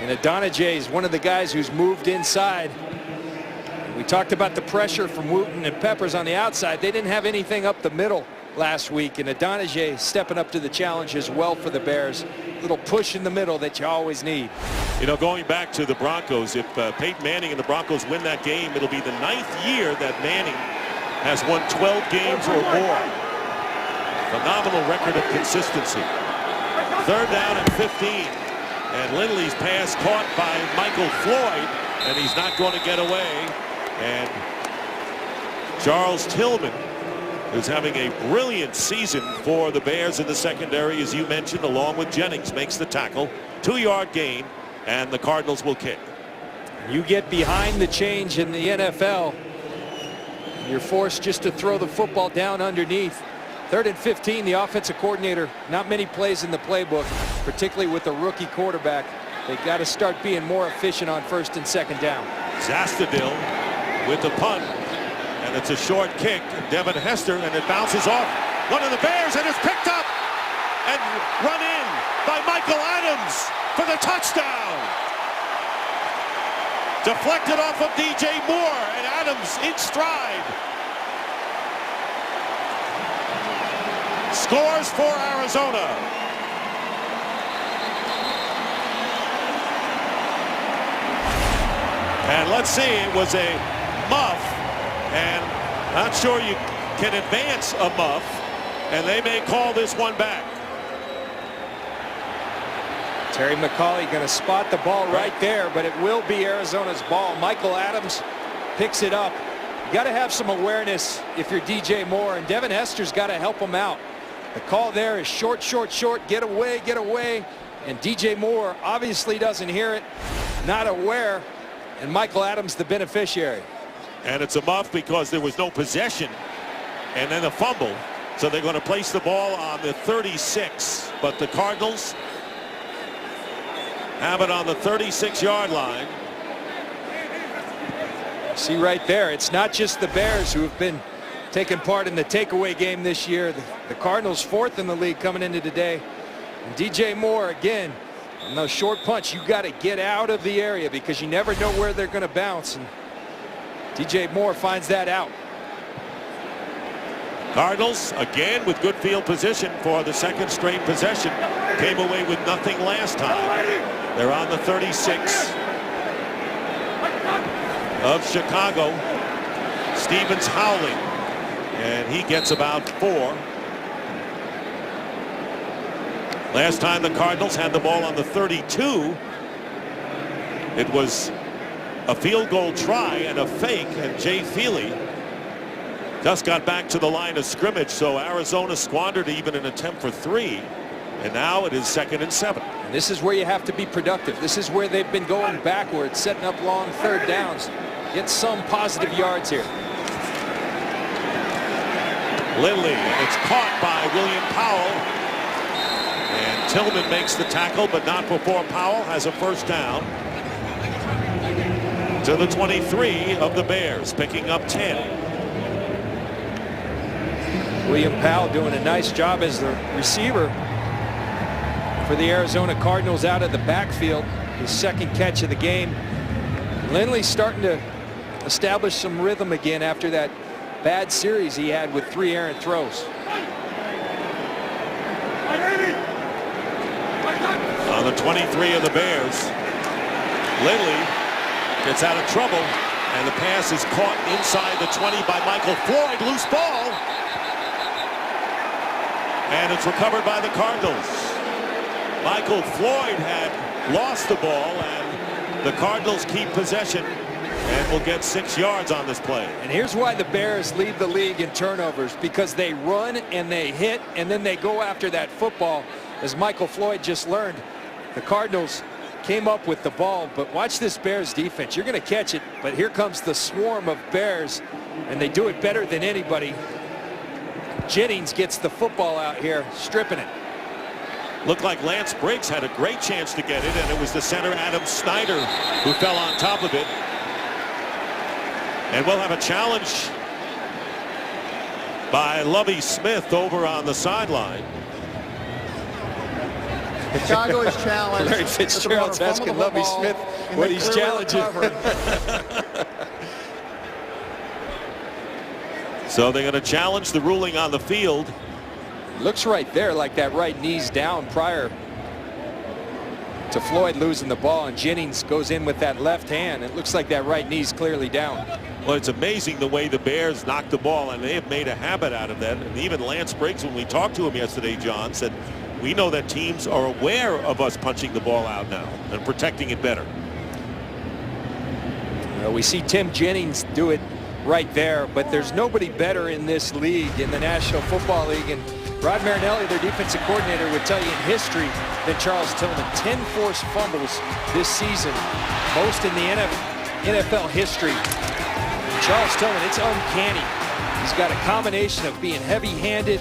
And Adonijay is one of the guys who's moved inside. We talked about the pressure from Wooten and Peppers on the outside. They didn't have anything up the middle last week, and Adonijay stepping up to the challenge as well for the Bears. Little push in the middle that you always need. You know, going back to the Broncos, if Peyton Manning and the Broncos win that game, it'll be the 9th year that Manning has won 12 games or more. Phenomenal record of consistency. 3rd down and 15, and Lindley's pass caught by Michael Floyd, and he's not going to get away. And Charles Tillman, who's having a brilliant season for the Bears in the secondary, as you mentioned, along with Jennings, makes the tackle. 2-yard gain, and the Cardinals will kick. You get behind the change in the NFL, you're forced just to throw the football down underneath. 3rd and 15, the offensive coordinator, not many plays in the playbook, particularly with a rookie quarterback. They got to start being more efficient on 1st and 2nd down. Zastudil with the punt, and it's a short kick. Devin Hester, and it bounces off one of the Bears, and it's picked up and run in by Michael Adams for the touchdown. Deflected off of DJ Moore, and Adams in stride. Scores for Arizona. And let's see, it was a muff, and not sure you can advance a muff, and they may call this one back. Terry McCauley going to spot the ball right there, but it will be Arizona's ball. Michael Adams picks it up. You got to have some awareness if you're DJ Moore, and Devin Hester's got to help him out. The call there is short, short, short, get away, and DJ Moore obviously doesn't hear it, not aware, and Michael Adams the beneficiary. And it's a muff because there was no possession, and then a fumble, so they're going to place the ball on the 36, but the Cardinals have it on the 36-yard line. See right there, it's not just the Bears who have been taking part in the takeaway game this year. The Cardinals 4th in the league coming into today. And DJ Moore again on those short punch, you got to get out of the area because you never know where they're going to bounce, and DJ Moore finds that out. Cardinals again with good field position for the 2nd straight possession. Came away with nothing last time. They're on the 36 of Chicago. Stevens howling, and he gets about 4. Last time the Cardinals had the ball on the 32, it was a field goal try and a fake, and Jay Feely Just got back to the line of scrimmage, so Arizona squandered even an attempt for 3. And now it is 2nd and 7. And this is where you have to be productive. This is where they've been going backwards, setting up long 3rd downs. Get some positive yards here. Lindley, and it's caught by William Powell. And Tillman makes the tackle, but not before Powell has a 1st down. To the 23 of the Bears, picking up 10. William Powell doing a nice job as the receiver for the Arizona Cardinals out of the backfield. His 2nd catch of the game. Lindley starting to establish some rhythm again after that bad series he had with 3 errant throws. On the 23 of the Bears, Lindley gets out of trouble, and the pass is caught inside the 20 by Michael Floyd. Loose ball, and it's recovered by the Cardinals. Michael Floyd had lost the ball, and the Cardinals keep possession and will get 6 yards on this play. And here's why the Bears lead the league in turnovers, because they run and they hit and then they go after that football. As Michael Floyd just learned, the Cardinals came up with the ball, but watch this Bears defense. You're going to catch it, but here comes the swarm of Bears, and they do it better than anybody. Jennings gets the football out here, stripping it. Looked like Lance Briggs had a great chance to get it, and it was the center Adam Snyder who fell on top of it. And we'll have a challenge by Lovie Smith over on the sideline. Chicago is challenged. Larry Fitzgerald's asking Lovie Smith what he's challenging. So they're going to challenge the ruling on the field. Looks right there like that right knee's down prior to Floyd losing the ball, and Jennings goes in with that left hand. It looks like that right knee's clearly down. Well, it's amazing the way the Bears knocked the ball, and they have made a habit out of that. And even Lance Briggs, when we talked to him yesterday, John, said, we know that teams are aware of us punching the ball out now and protecting it better. Well, we see Tim Jennings do it right there, but there's nobody better in this league, in the National Football League. And Rod Marinelli, their defensive coordinator, would tell you in history that Charles Tillman, 10 forced fumbles this season, most in the NFL history. Charles Tillman, it's uncanny. He's got a combination of being heavy-handed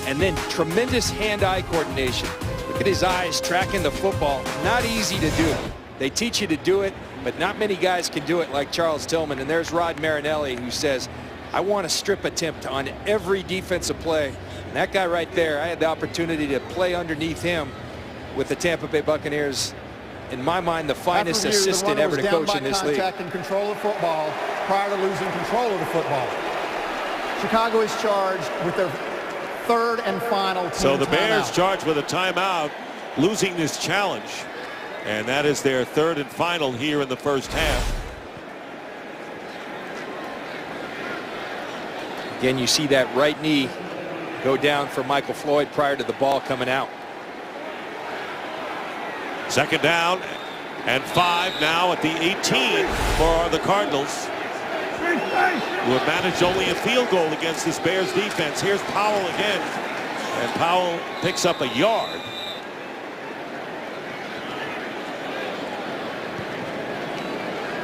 and then tremendous hand-eye coordination. Look at his eyes tracking the football. Not easy to do. They teach you to do it, but not many guys can do it like Charles Tillman. And there's Rod Marinelli, who says, I want a strip attempt on every defensive play. And that guy right there, I had the opportunity to play underneath him with the Tampa Bay Buccaneers. In my mind, the finest assistant ever to coach in this league. And control of football prior to losing control of the football. Chicago is charged with their 3rd and final team So the Bears timeout. charged with a timeout, losing this challenge. And that is their 3rd and final here in the first half. Again, you see that right knee go down for Michael Floyd prior to the ball coming out. 2nd down and 5 now at the 18 for the Cardinals, who have managed only a field goal against this Bears defense. Here's Powell again, and Powell picks up a yard.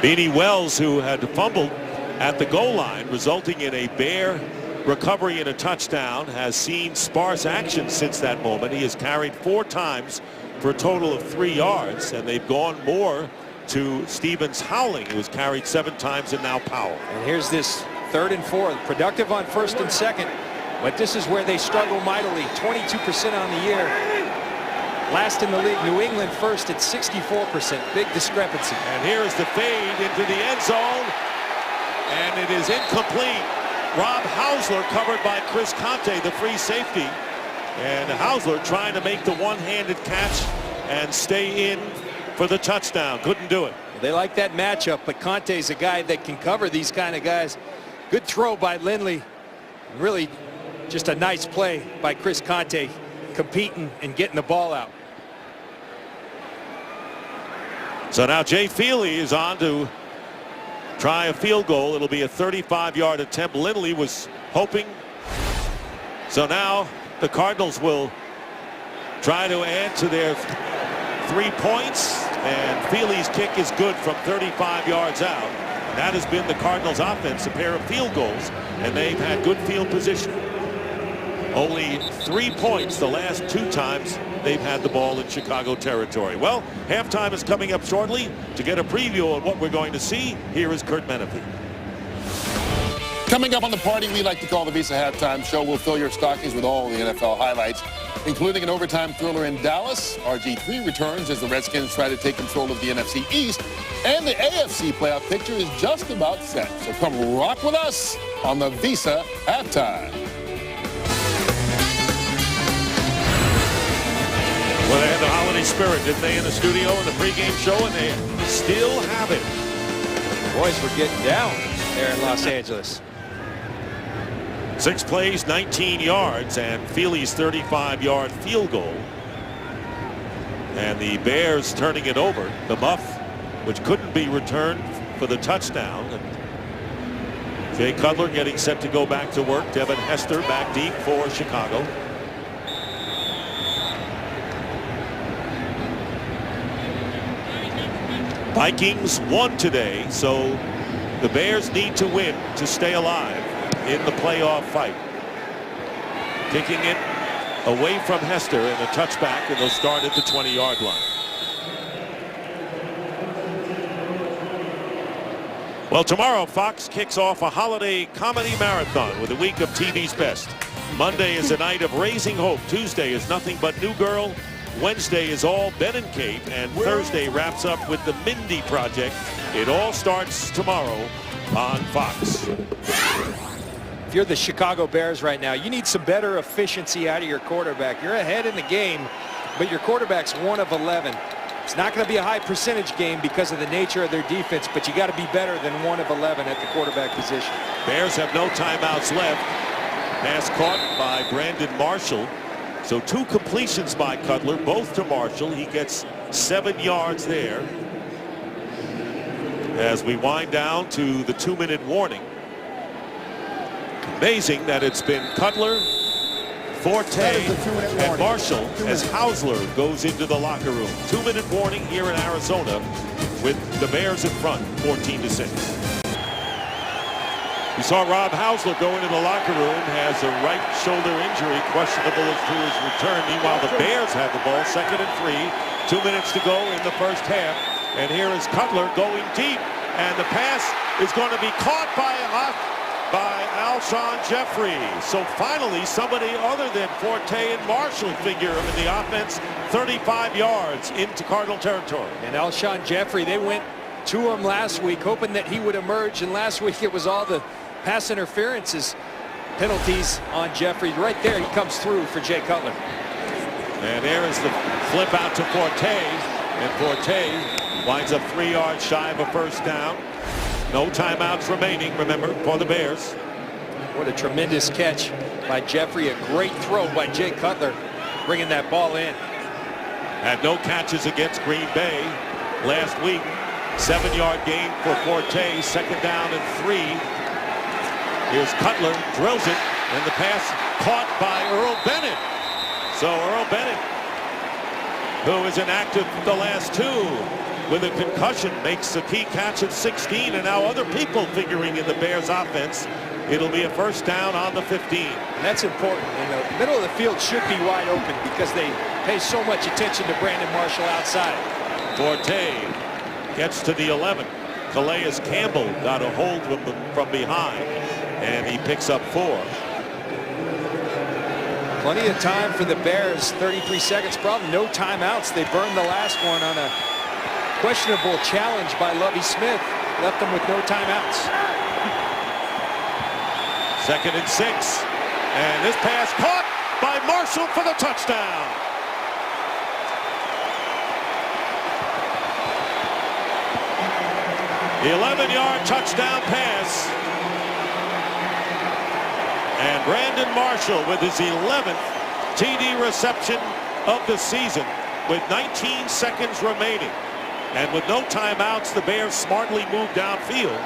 Beanie Wells, who had fumbled at the goal line, resulting in a Bear recovery and a touchdown, has seen sparse action since that moment. He has carried 4 times for a total of 3 yards, and they've gone more to Stevens Howling, who was carried 7 times, and now Powell. And here's this 3rd and 4, productive on 1st and 2nd, but this is where they struggle mightily. 22% on the year. Last in the league. New England first at 64%. Big discrepancy. And here is the fade into the end zone, and it is incomplete. Rob Hausler covered by Chris Conte, the free safety. And Hausler trying to make the one-handed catch and stay in for the touchdown. Couldn't do it. They like that matchup, but Conte's a guy that can cover these kind of guys. Good throw by Lindley. Really just a nice play by Chris Conte, competing and getting the ball out. So now Jay Feely is on to try a field goal. It'll be a 35-yard attempt. Lindley was hoping. So now the Cardinals will try to add to their 3 points, and Feely's kick is good from 35 yards out. That has been the Cardinals' offense, a pair of field goals, and they've had good field position. Only 3 points the last 2 times they've had the ball in Chicago territory. Well, halftime is coming up shortly. To get a preview of what we're going to see, here is Kurt Menefee. Coming up on the party we like to call the Visa Halftime Show, we'll fill your stockings with all the NFL highlights, including an overtime thriller in Dallas. RG3 returns as the Redskins try to take control of the NFC East, and the AFC playoff picture is just about set. So come rock with us on the Visa Halftime. Well, they had the holiday spirit, didn't they, in the studio in the pregame show, and they still have it. Boys were getting down there in Los Angeles. 6 plays, 19 yards, and Feely's 35-yard field goal. And the Bears turning it over. The muff, which couldn't be returned for the touchdown. And Jay Cutler getting set to go back to work. Devin Hester back deep for Chicago. Vikings won today, so the Bears need to win to stay alive in the playoff fight. Kicking it away from Hester and a touchback, and they'll start at the 20-yard line. Well, tomorrow Fox kicks off a holiday comedy marathon with a week of TV's best. Monday is a night of Raising Hope. Tuesday is Nothing But New Girl. Wednesday is all Ben and Kate, and Thursday wraps up with the Mindy Project. It all starts tomorrow on Fox. If you're the Chicago Bears right now, you need some better efficiency out of your quarterback. You're ahead in the game, but your quarterback's 1 of 11. It's not going to be a high percentage game because of the nature of their defense, but you got to be better than 1 of 11 at the quarterback position. Bears have no timeouts left. Pass caught by Brandon Marshall. So 2 completions by Cutler, both to Marshall. He gets 7 yards there. As we wind down to the 2-minute warning. Amazing that it's been Cutler, Forte, and Marshall as Hausler goes into the locker room. 2-minute warning here in Arizona with the Bears in front, 14-6. We saw Rob Hausler go into the locker room, has a right shoulder injury, questionable as to his return. Meanwhile, the Bears have the ball, 2nd and 3, 2 minutes to go in the first half. And here is Cutler going deep, and the pass is going to be caught by Alshon Jeffrey. So finally, somebody other than Forte and Marshall figure in the offense, 35 yards into Cardinal territory. And Alshon Jeffrey, they went to him last week, hoping that he would emerge, and last week it was all the pass interferences penalties on Jeffrey. Right there, he comes through for Jay Cutler. And there is the flip out to Forte, and Forte winds up 3 yards shy of a first down. No timeouts remaining, remember, for the Bears. What a tremendous catch by Jeffrey. A great throw by Jay Cutler, bringing that ball in. Had no catches against Green Bay last week. 7-yard gain for Forte, 2nd down and 3. Here's Cutler, drills it, and the pass caught by Earl Bennett. So Earl Bennett, who is inactive the last 2 with a concussion, makes a key catch at 16, and now other people figuring in the Bears offense. It'll be a first down on the 15. And that's important. And the middle of the field should be wide open because they pay so much attention to Brandon Marshall outside. Forte gets to the 11. Calais Campbell got a hold from behind, and he picks up 4. Plenty of time for the Bears. 33 seconds. Problem, no timeouts. They burned the last one on a questionable challenge by Lovie Smith. Left them with no timeouts. 2nd and 6. And this pass caught by Marshall for the touchdown. The 11-yard touchdown pass. And Brandon Marshall with his 11th TD reception of the season with 19 seconds remaining. And with no timeouts, the Bears smartly moved downfield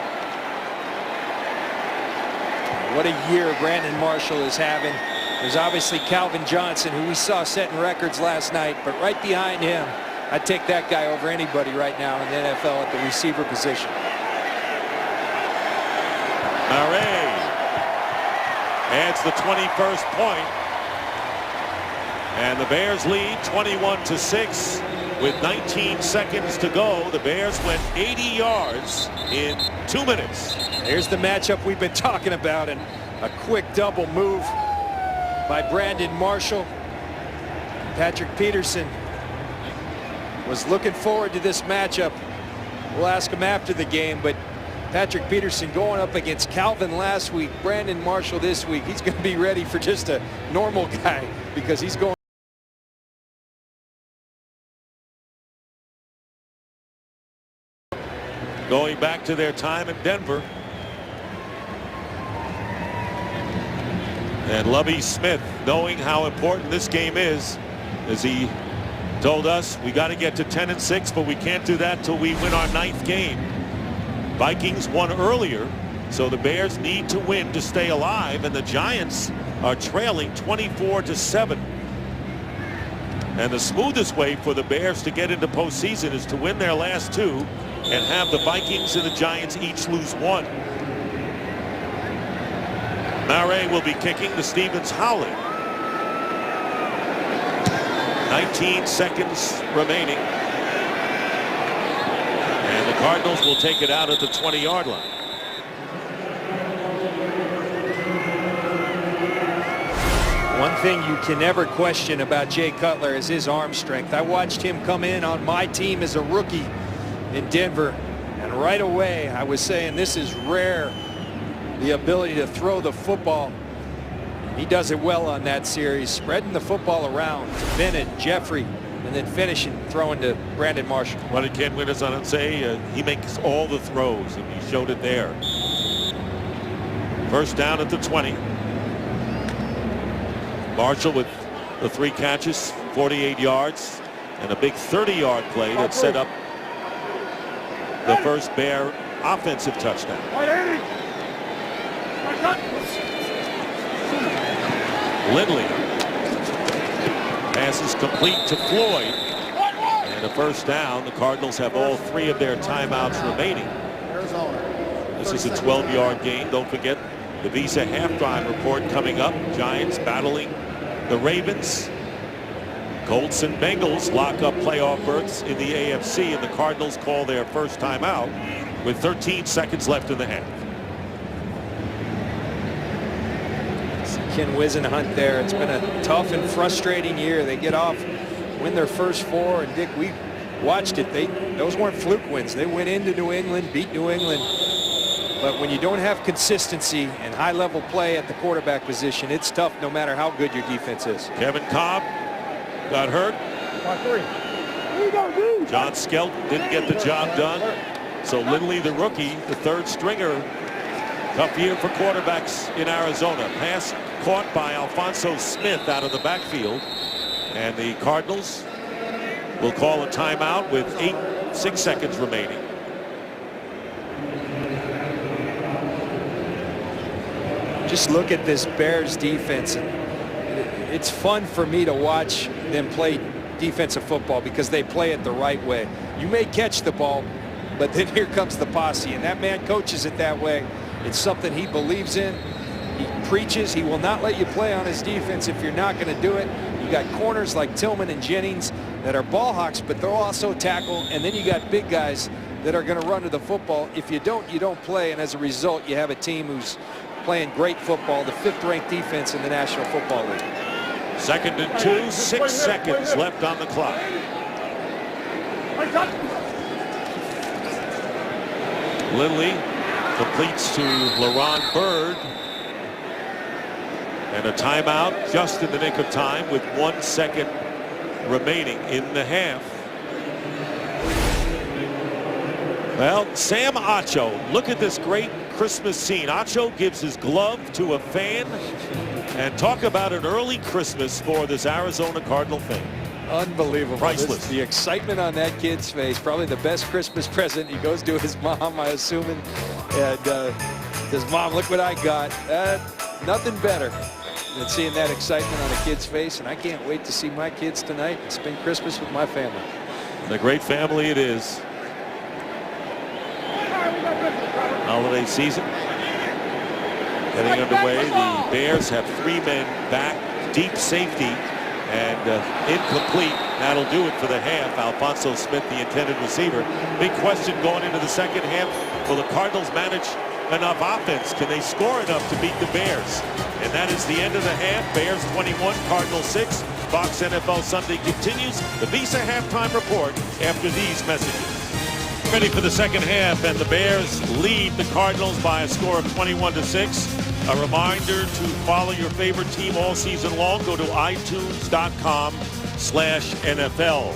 What a year Brandon Marshall is having. There's obviously Calvin Johnson, who we saw setting records last night, but right behind him, I'd take that guy over anybody right now in the NFL at the receiver position. Murray adds the 21st point, and the Bears lead 21-6 with 19 seconds to go. The Bears went 80 yards in 2 minutes. Here's the matchup we've been talking about, and a quick double move by Brandon Marshall. Patrick Peterson was looking forward to this matchup. We'll ask him after the game, but Patrick Peterson going up against Calvin last week, Brandon Marshall this week. He's going to be ready for just a normal guy because he's going. Going back to their time in Denver. And Lovie Smith, knowing how important this game is, as he told us, we got to get to 10-6, but we can't do that till we win our 9th game. Vikings won earlier, so the Bears need to win to stay alive, and the Giants are trailing 24-7. And the smoothest way for the Bears to get into postseason is to win their last 2 and have the Vikings and the Giants each lose 1. Murray will be kicking to Stevens Howley. 19 seconds remaining. And the Cardinals will take it out at the 20-yard line. One thing you can never question about Jay Cutler is his arm strength. I watched him come in on my team as a rookie in Denver, and right away I was saying this is rare, the ability to throw the football. He does it well on that series, spreading the football around to Bennett, Jeffrey, and then finishing throwing to Brandon Marshall. What did Ken Winterson say? He makes all the throws, and he showed it there. First down at the 20. Marshall with the 3 catches, 48 yards, and a big 30-yard play that set up the first Bear offensive touchdown. Lindley passes complete to Floyd, and a first down. The Cardinals have all 3 of their timeouts remaining. This is a 12-yard gain. Don't forget the Visa halftime report coming up. Giants battling the Ravens. Colts and Bengals lock up playoff berths in the AFC, and the Cardinals call their first timeout with 13 seconds left in the half. Ken Wisenhunt there. It's been a tough and frustrating year. They get off, win their first 4, and Dick, we watched it. Those weren't fluke wins. They went into New England, beat New England. But when you don't have consistency and high-level play at the quarterback position, it's tough no matter how good your defense is. Kevin Cobb got hurt. John Skelton didn't get the job done. So Lindley, the rookie, the 3rd stringer. Tough year for quarterbacks in Arizona. Pass caught by Alphonso Smith out of the backfield. And the Cardinals will call a timeout with 6 seconds remaining. Just look at this Bears defense. It's fun for me to watch them play defensive football because they play it the right way. You may catch the ball, but then here comes the posse, and that man coaches it that way. It's something he believes in. He preaches. He will not let you play on his defense if you're not going to do it. You got corners like Tillman and Jennings that are ball hawks, but they'll also tackle, and then you got big guys that are going to run to the football. If you don't, you don't play, and as a result, you have a team who's playing great football, the 5th-ranked defense in the National Football League. 2nd and 2, 6 seconds left on the clock. Lindley completes to LaRon Bird. And a timeout just in the nick of time with 1 second remaining in the half. Well, Sam Acho, look at this great Christmas scene. Acho gives his glove to a fan, and talk about an early Christmas for this Arizona Cardinal fan. Unbelievable. Priceless. The excitement on that kid's face, probably the best Christmas present. He goes to his mom, I assume, and Says, Mom, look what I got. Nothing better than seeing that excitement on a kid's face, and I can't wait to see my kids tonight and spend Christmas with my family. And a great family it is. Holiday season getting underway. The Bears have 3 men back, deep safety, and incomplete. That'll do it for the half. Alphonso Smith, the intended receiver. Big question going into the second half. Will the Cardinals manage enough offense? Can they score enough to beat the Bears? And that is the end of the half. Bears 21, Cardinals 6. Fox NFL Sunday continues. The Visa halftime report after these messages. Ready for the second half, and the Bears lead the Cardinals by a score of 21-6. A reminder to follow your favorite team all season long. Go to itunes.com/NFL.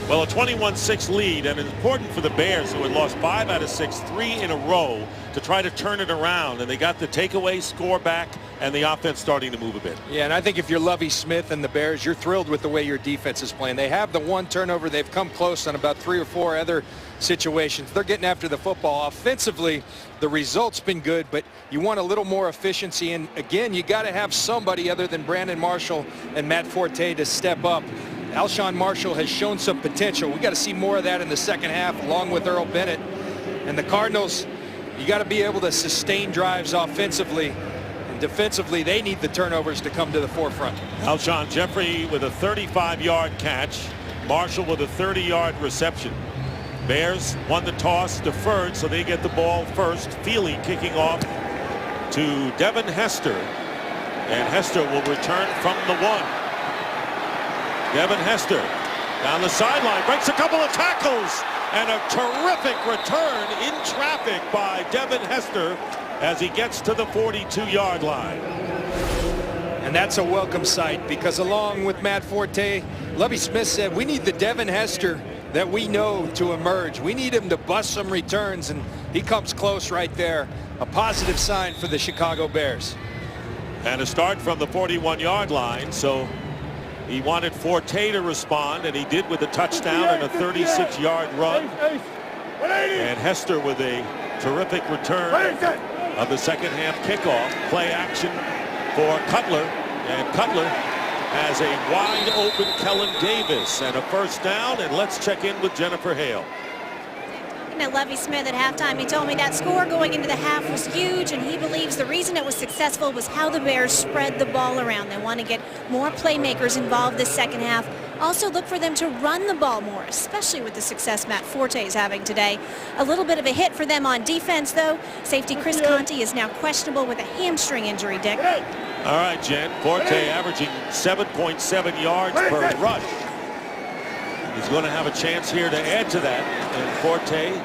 Well, a 21-6 lead, and it's important for the Bears, who had lost 5 out of 6, 3 in a row, to try to turn it around. And they got the takeaway score back, and the offense starting to move a bit. Yeah, and I think if you're Lovie Smith and the Bears, you're thrilled with the way your defense is playing. They have the 1 turnover. They've come close on about 3 or 4 other situations. They're getting after the football. Offensively, the result's been good, but you want a little more efficiency. And again, you got to have somebody other than Brandon Marshall and Matt Forte to step up. Alshon Marshall has shown some potential. We got to see more of that in the second half, along with Earl Bennett. And the Cardinals, you got to be able to sustain drives offensively. And defensively, they need the turnovers to come to the forefront. Alshon Jeffrey with a 35-yard catch. Marshall with a 30-yard reception. Bears won the toss, deferred, so they get the ball first. Feely kicking off to Devin Hester. And Hester will return from the 1. Devin Hester down the sideline, breaks a couple of tackles, and a terrific return in traffic by Devin Hester as he gets to the 42-yard line. And that's a welcome sight, because along with Matt Forte, Lovie Smith said we need the Devin Hester that we know to emerge. We need him to bust some returns, and he comes close right there. A positive sign for the Chicago Bears. And a start from the 41-yard line, so he wanted Forte to respond, and he did with a touchdown and a 36-yard run. And Hester with a terrific return of the second half kickoff. Play action for Cutler, and Cutler has a wide open Kellen Davis and a first down. And let's check in with Jennifer Hale. Now, Lovie Smith at halftime, he told me that score going into the half was huge, and he believes the reason it was successful was how the Bears spread the ball around. They want to get more playmakers involved this second half. Also look for them to run the ball more, especially with the success Matt Forte is having today. A little bit of a hit for them on defense, though. Safety Chris Conte is now questionable with a hamstring injury, Dick. All right, Jen. Forte averaging 7.7 yards per rush. He's going to have a chance here to add to that. And Forte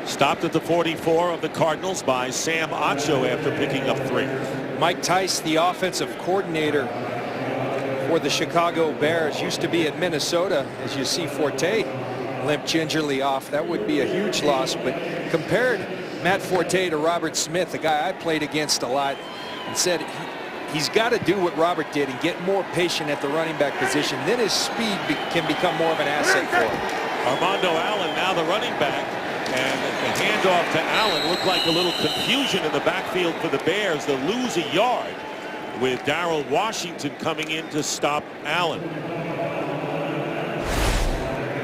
stopped at the 44 of the Cardinals by Sam Acho after picking up 3. Mike Tice, the offensive coordinator for the Chicago Bears, used to be at Minnesota. As you see Forte limp gingerly off, that would be a huge loss. But compared Matt Forte to Robert Smith, a guy I played against a lot, and said he's got to do what Robert did and get more patient at the running back position. Then his speed can become more of an asset for him. Armando Allen now the running back, and the handoff to Allen looked like a little confusion in the backfield for the Bears. They'll lose a yard with Darrell Washington coming in to stop Allen.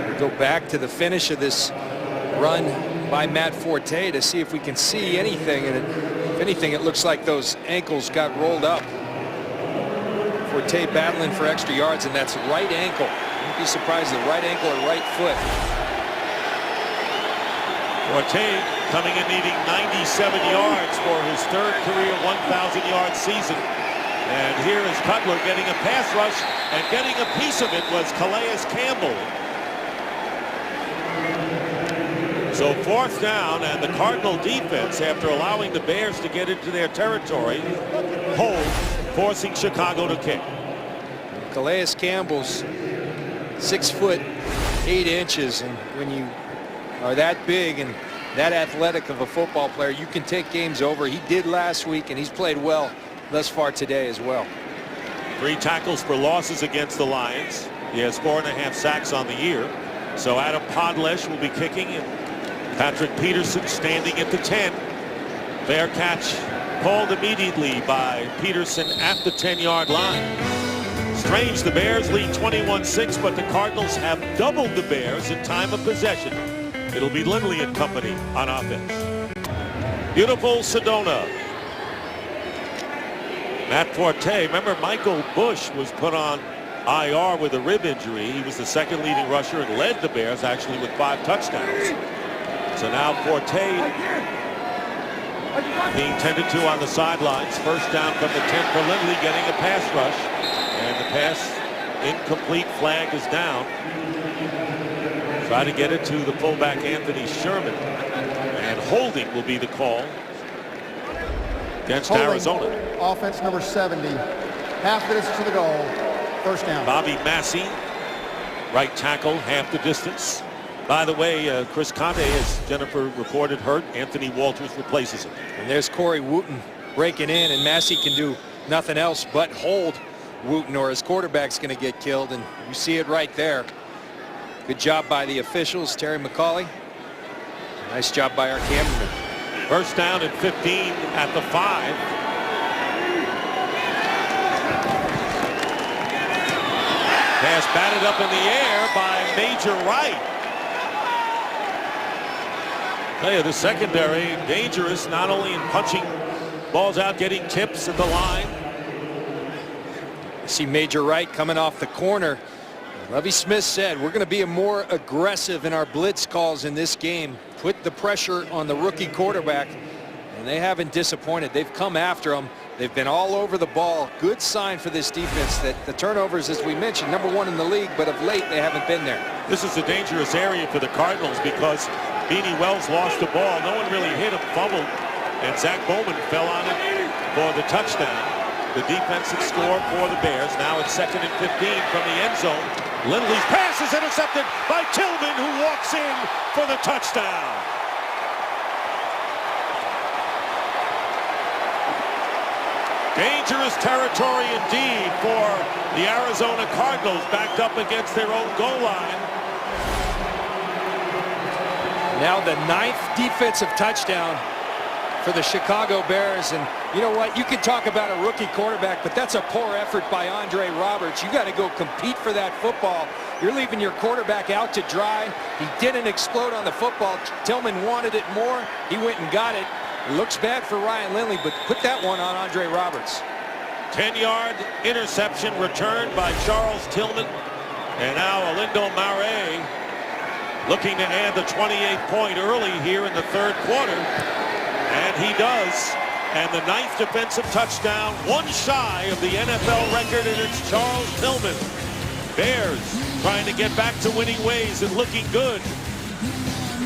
We'll go back to the finish of this run by Matt Forte to see if we can see anything. And if anything, it looks like those ankles got rolled up. Forte battling for extra yards, and that's right ankle. Don't be surprised, the right ankle or right foot. Forte coming in needing 97 yards for his third career 1,000-yard season. And here is Cutler getting a pass rush, and getting a piece of it was Calais Campbell. So 4th down, and the Cardinal defense, after allowing the Bears to get into their territory, hold, forcing Chicago to kick. Calais Campbell's 6 foot 8 inches, and when you are that big and that athletic of a football player, you can take games over. He did last week, and he's played well thus far today as well. 3 tackles for losses against the Lions. He has 4.5 sacks on the year. So Adam Podlesh will be kicking, and Patrick Peterson standing at the 10. Fair catch called immediately by Peterson at the 10-yard line. Strange, the Bears lead 21-6, but the Cardinals have doubled the Bears in time of possession. It'll be Lindley and company on offense. Beautiful Sedona. Matt Forte, remember Michael Bush was put on IR with a rib injury. He was the second leading rusher and led the Bears actually with 5 touchdowns. So now Forte being tended to on the sidelines. First down from the 10 for Lindley, getting a pass rush. And the pass incomplete, flag is down. Try to get it to the fullback Anthony Sherman. And holding will be the call against Holding, Arizona. Offense number 70. Half the distance to the goal. First down. Bobby Massey, right tackle, half the distance. By the way, Chris Conte, as Jennifer reported, hurt. Anthony Walters replaces him. And there's Corey Wooten breaking in, and Massey can do nothing else but hold Wooten, or his quarterback's going to get killed, and you see it right there. Good job by the officials. Terry McCauley. Nice job by our cameraman. First down at 15 at the 5. Pass batted up in the air by Major Wright. Tell you, the secondary dangerous, not only in punching balls out, getting tips at the line. You see Major Wright coming off the corner. Lovie Smith said, we're going to be more aggressive in our blitz calls in this game. Put the pressure on the rookie quarterback. And they haven't disappointed. They've come after him. They've been all over the ball. Good sign for this defense that the turnovers, as we mentioned, #1 in the league, but of late they haven't been there. This is a dangerous area for the Cardinals because Beanie Wells lost the ball. No one really hit him, fumbled, and Zach Bowman fell on it for the touchdown. The defensive score for the Bears. Now it's 2nd and 15 from the end zone. Lindley's pass is intercepted by Tillman, who walks in for the touchdown. Dangerous territory indeed for the Arizona Cardinals, backed up against their own goal line. Now the 9th defensive touchdown for the Chicago Bears. And you know what? You can talk about a rookie quarterback, but that's a poor effort by Andre Roberts. You got to go compete for that football. You're leaving your quarterback out to dry. He didn't explode on the football. Tillman wanted it more. He went and got it. It looks bad for Ryan Lindley, but put that one on Andre Roberts. 10-yard interception returned by Charles Tillman. And now Alindo Mare looking to add the 28th point early here in the 3rd quarter. And he does. And the 9th defensive touchdown, one shy of the NFL record, and it's Charles Tillman. Bears trying to get back to winning ways and looking good.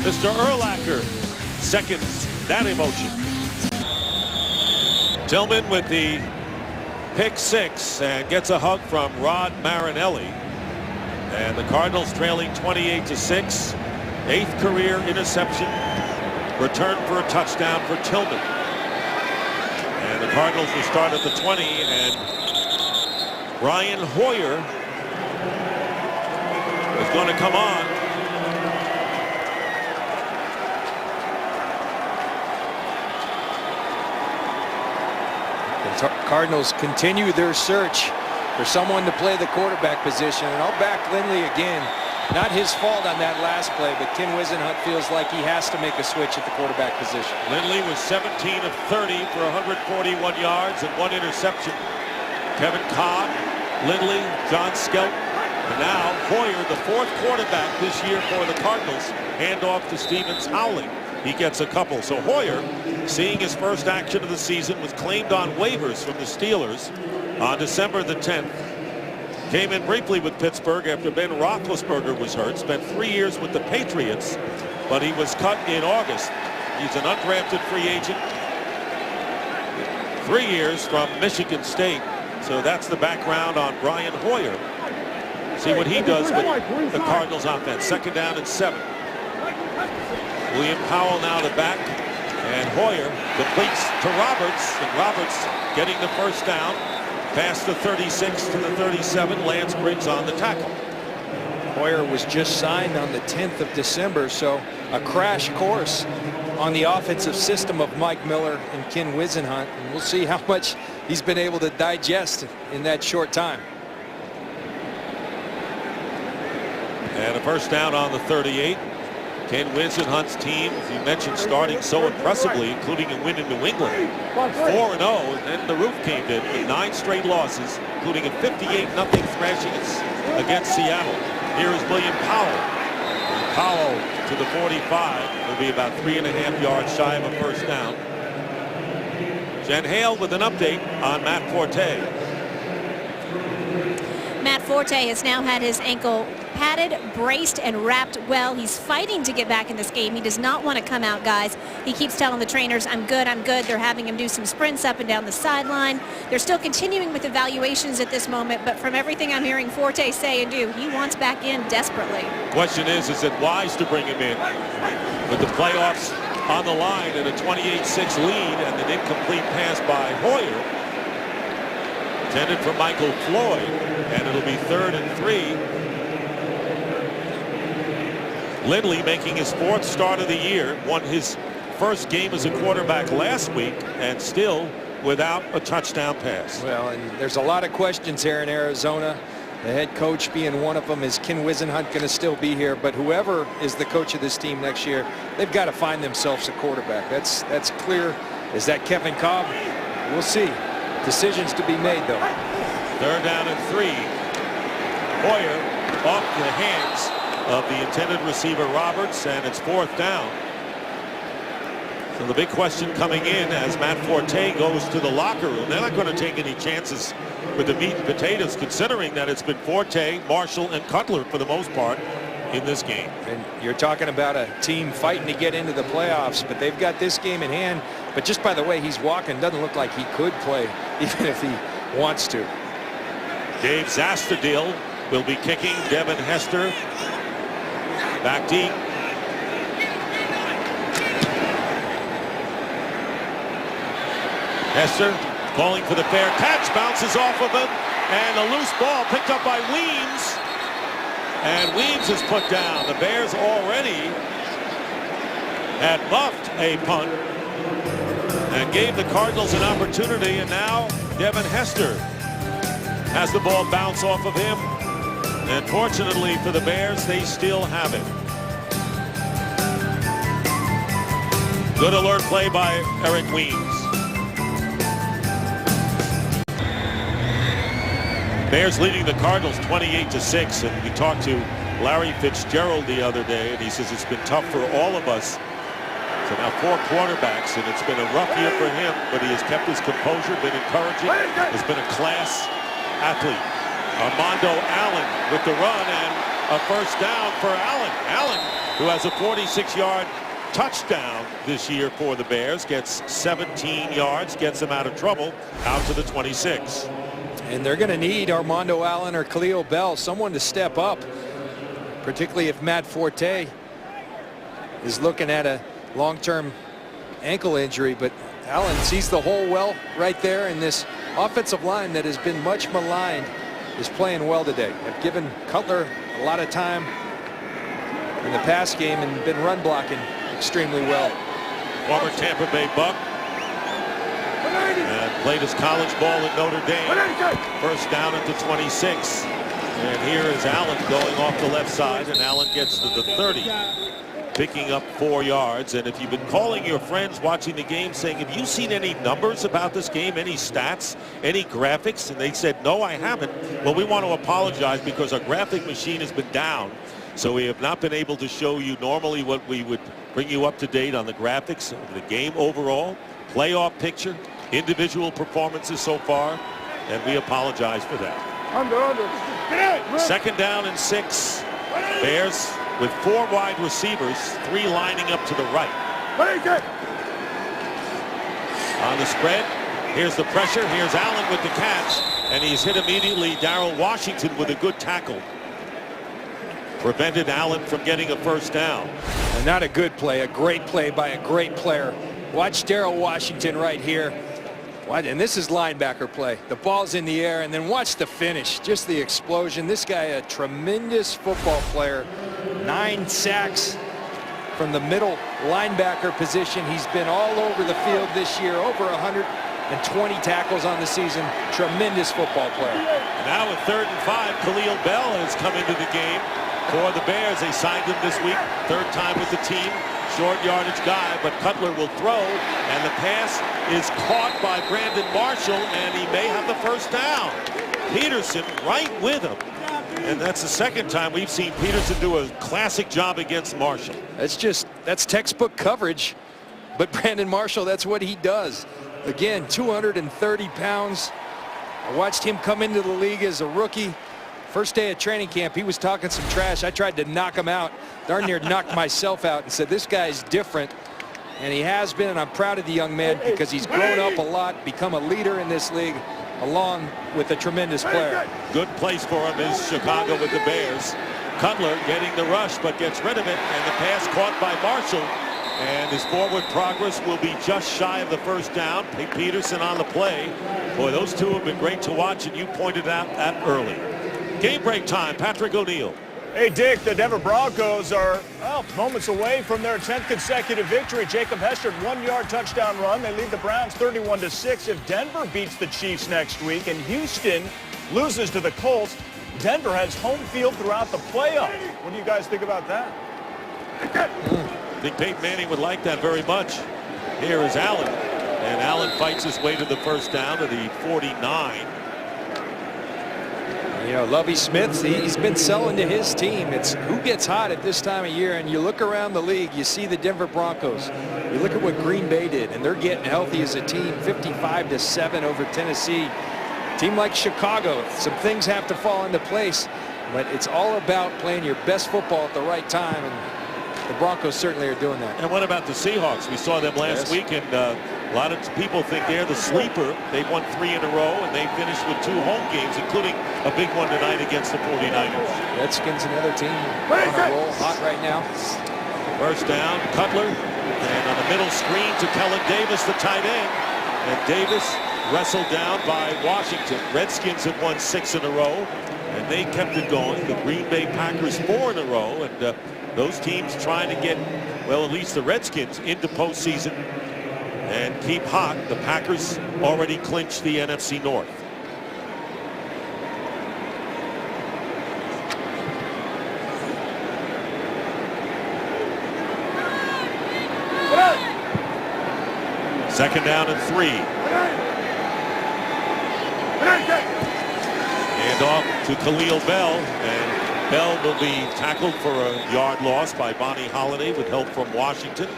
Mr. Urlacher seconds that emotion. Tillman with the pick 6 and gets a hug from Rod Marinelli. And the Cardinals trailing 28-6. 8th career interception. Return for a touchdown for Tillman. And the Cardinals will start at the 20, and Brian Hoyer is going to come on. The Cardinals continue their search for someone to play the quarterback position, and I'll back Lindley again. Not his fault on that last play, but Ken Wisenhunt feels like he has to make a switch at the quarterback position. Lindley was 17 of 30 for 141 yards and 1 interception. Kevin Cobb, Lindley, John Skelton, and now Hoyer, the 4th quarterback this year for the Cardinals. Handoff to Stevens Howling. He gets a couple. So Hoyer, seeing his first action of the season, was claimed on waivers from the Steelers on December the 10th. Came in briefly with Pittsburgh after Ben Roethlisberger was hurt. Spent 3 years with the Patriots, but he was cut in August. He's an undrafted free agent. 3 years from Michigan State. So that's the background on Brian Hoyer. See what he does with the Cardinals offense. 2nd down and 7. William Powell now the back. And Hoyer completes to Roberts. And Roberts getting the first down. Past the 36 to the 37. Lance Briggs on the tackle. Hoyer was just signed on the 10th of December, so a crash course on the offensive system of Mike Miller and Ken Whisenhunt. And we'll see how much he's been able to digest in that short time. And a first down on the 38. Ken Whisenhunt's team, as you mentioned, starting so impressively, including a win in New England. 4-0, and then the roof caved in with 9 straight losses, including a 58-0 thrashing against Seattle. Here is William Powell. And Powell to the 45 will be about 3.5 yards shy of a first down. Jen Hale with an update on Matt Forte. Matt Forte has now had his ankle padded, braced, and wrapped well. He's fighting to get back in this game. He does not want to come out, guys. He keeps telling the trainers, I'm good, I'm good. They're having him do some sprints up and down the sideline. They're still continuing with evaluations at this moment, but from everything I'm hearing Forte say and do, he wants back in desperately. Question is it wise to bring him in? With the playoffs on the line and a 28-6 lead and an incomplete pass by Hoyer, intended for Michael Floyd, and it'll be 3rd and 3. Lindley making his 4th start of the year, won his first game as a quarterback last week, and still without a touchdown pass. Well, and there's a lot of questions here in Arizona. The head coach being one of them. Is Ken Whisenhunt going to still be here? But whoever is the coach of this team next year, they've got to find themselves a quarterback. That's clear. Is that Kevin Cobb? We'll see. Decisions to be made, though. 3rd down and 3. Hoyer off the hands of the intended receiver Roberts, and it's 4th down. So the big question coming in as Matt Forte goes to the locker room, they're not going to take any chances with the meat and potatoes, considering that it's been Forte, Marshall, and Cutler for the most part in this game. And you're talking about a team fighting to get into the playoffs, but they've got this game in hand. But just by the way he's walking, doesn't look like he could play even if he wants to. Dave Zastadil will be kicking. Devin Hester back deep. Hester calling for the fair catch, bounces off of him, and a loose ball picked up by Weems. And Weems is put down. The Bears already had muffed a punt and gave the Cardinals an opportunity, and now Devin Hester has the ball bounce off of him. And fortunately for the Bears, they still have it. Good alert play by Eric Weems. Bears leading the Cardinals 28-6, and we talked to Larry Fitzgerald the other day, and he says it's been tough for all of us. So now 4 quarterbacks, and it's been a rough year for him, but he has kept his composure, been encouraging, has been a class athlete. Armando Allen with the run, and a first down for Allen. Allen, who has a 46-yard touchdown this year for the Bears, gets 17 yards, gets him out of trouble, out to the 26. And they're going to need Armando Allen or Khalil Bell, someone to step up, particularly if Matt Forte is looking at a long-term ankle injury. But Allen sees the hole well right there, and this offensive line that has been much maligned is playing well today. They've given Cutler a lot of time in the pass game and been run blocking extremely well. Former Tampa Bay Buck. And played his college ball at Notre Dame. First down at the 26. And here is Allen going off the left side, and Allen gets to the 30, picking up 4 yards. And if you've been calling your friends watching the game saying, have you seen any numbers about this game, any stats, any graphics? And they said, no, I haven't. Well, we want to apologize because our graphic machine has been down. So we have not been able to show you normally what we would bring you up to date on the graphics of the game overall, playoff picture, individual performances so far, and we apologize for that. Second down and 6. Bears with 4 wide receivers, 3 lining up to the right. On the spread, here's the pressure, here's Allen with the catch, and he's hit immediately. Darrell Washington with a good tackle. Prevented Allen from getting a first down. And not a good play, a great play by a great player. Watch Darrell Washington right here. And this is linebacker play. The ball's in the air, and then watch the finish. Just the explosion. This guy, a tremendous football player. 9 sacks from the middle linebacker position. He's been all over the field this year. Over 120 tackles on the season. Tremendous football player. And now with 3rd and 5, Khalil Bell has come into the game for the Bears. They signed him this week. 3rd time with the team. Short yardage guy, but Cutler will throw, and the pass is caught by Brandon Marshall, and he may have the first down. Peterson right with him, and that's the 2nd time we've seen Peterson do a classic job against Marshall. That's textbook coverage, but Brandon Marshall, that's what he does. Again, 230 pounds. I watched him come into the league as a rookie. First day of training camp, he was talking some trash. I tried to knock him out. Darn near knocked myself out and said, this guy's different. And he has been, and I'm proud of the young man because he's grown up a lot, become a leader in this league, along with a tremendous player. Good place for him is Chicago with the Bears. Cutler getting the rush, but gets rid of it, and the pass caught by Marshall. And his forward progress will be just shy of the first down. Peterson on the play. Boy, those two have been great to watch, and you pointed out that early. Game break time. Patrick O'Neill. Hey, Dick, the Denver Broncos are, well, moments away from their 10th consecutive victory. Jacob Hester, 1-yard touchdown run. They lead the Browns 31-6. If Denver beats the Chiefs next week and Houston loses to the Colts, Denver has home field throughout the playoffs. What do you guys think about that? I think Peyton Manning would like that very much. Here is Allen. And Allen fights his way to the first down to the 49. You know, Lovie Smith, he's been selling to his team. It's who gets hot at this time of year, and you look around the league, you see the Denver Broncos. You look at what Green Bay did, and they're getting healthy as a team, 55-7 over Tennessee. Team like Chicago, some things have to fall into place, but it's all about playing your best football at the right time, and the Broncos certainly are doing that. And what about the Seahawks? We saw them last week, and a lot of people think they're the sleeper. They've won 3 in a row, and they finished with 2 home games, including a big one tonight against the 49ers. Redskins, another team on a roll, hot right now. First down, Cutler, and on the middle screen to Kellen Davis, the tight end. And Davis wrestled down by Washington. Redskins have won 6 in a row, and they kept it going. The Green Bay Packers 4 in a row, and those teams trying to get, well, at least the Redskins into postseason and keep hot. The Packers already clinched the NFC North. Second down and 3. And off to Khalil Bell, and Bell will be tackled for a yard loss by Bonnie Holiday with help from Washington.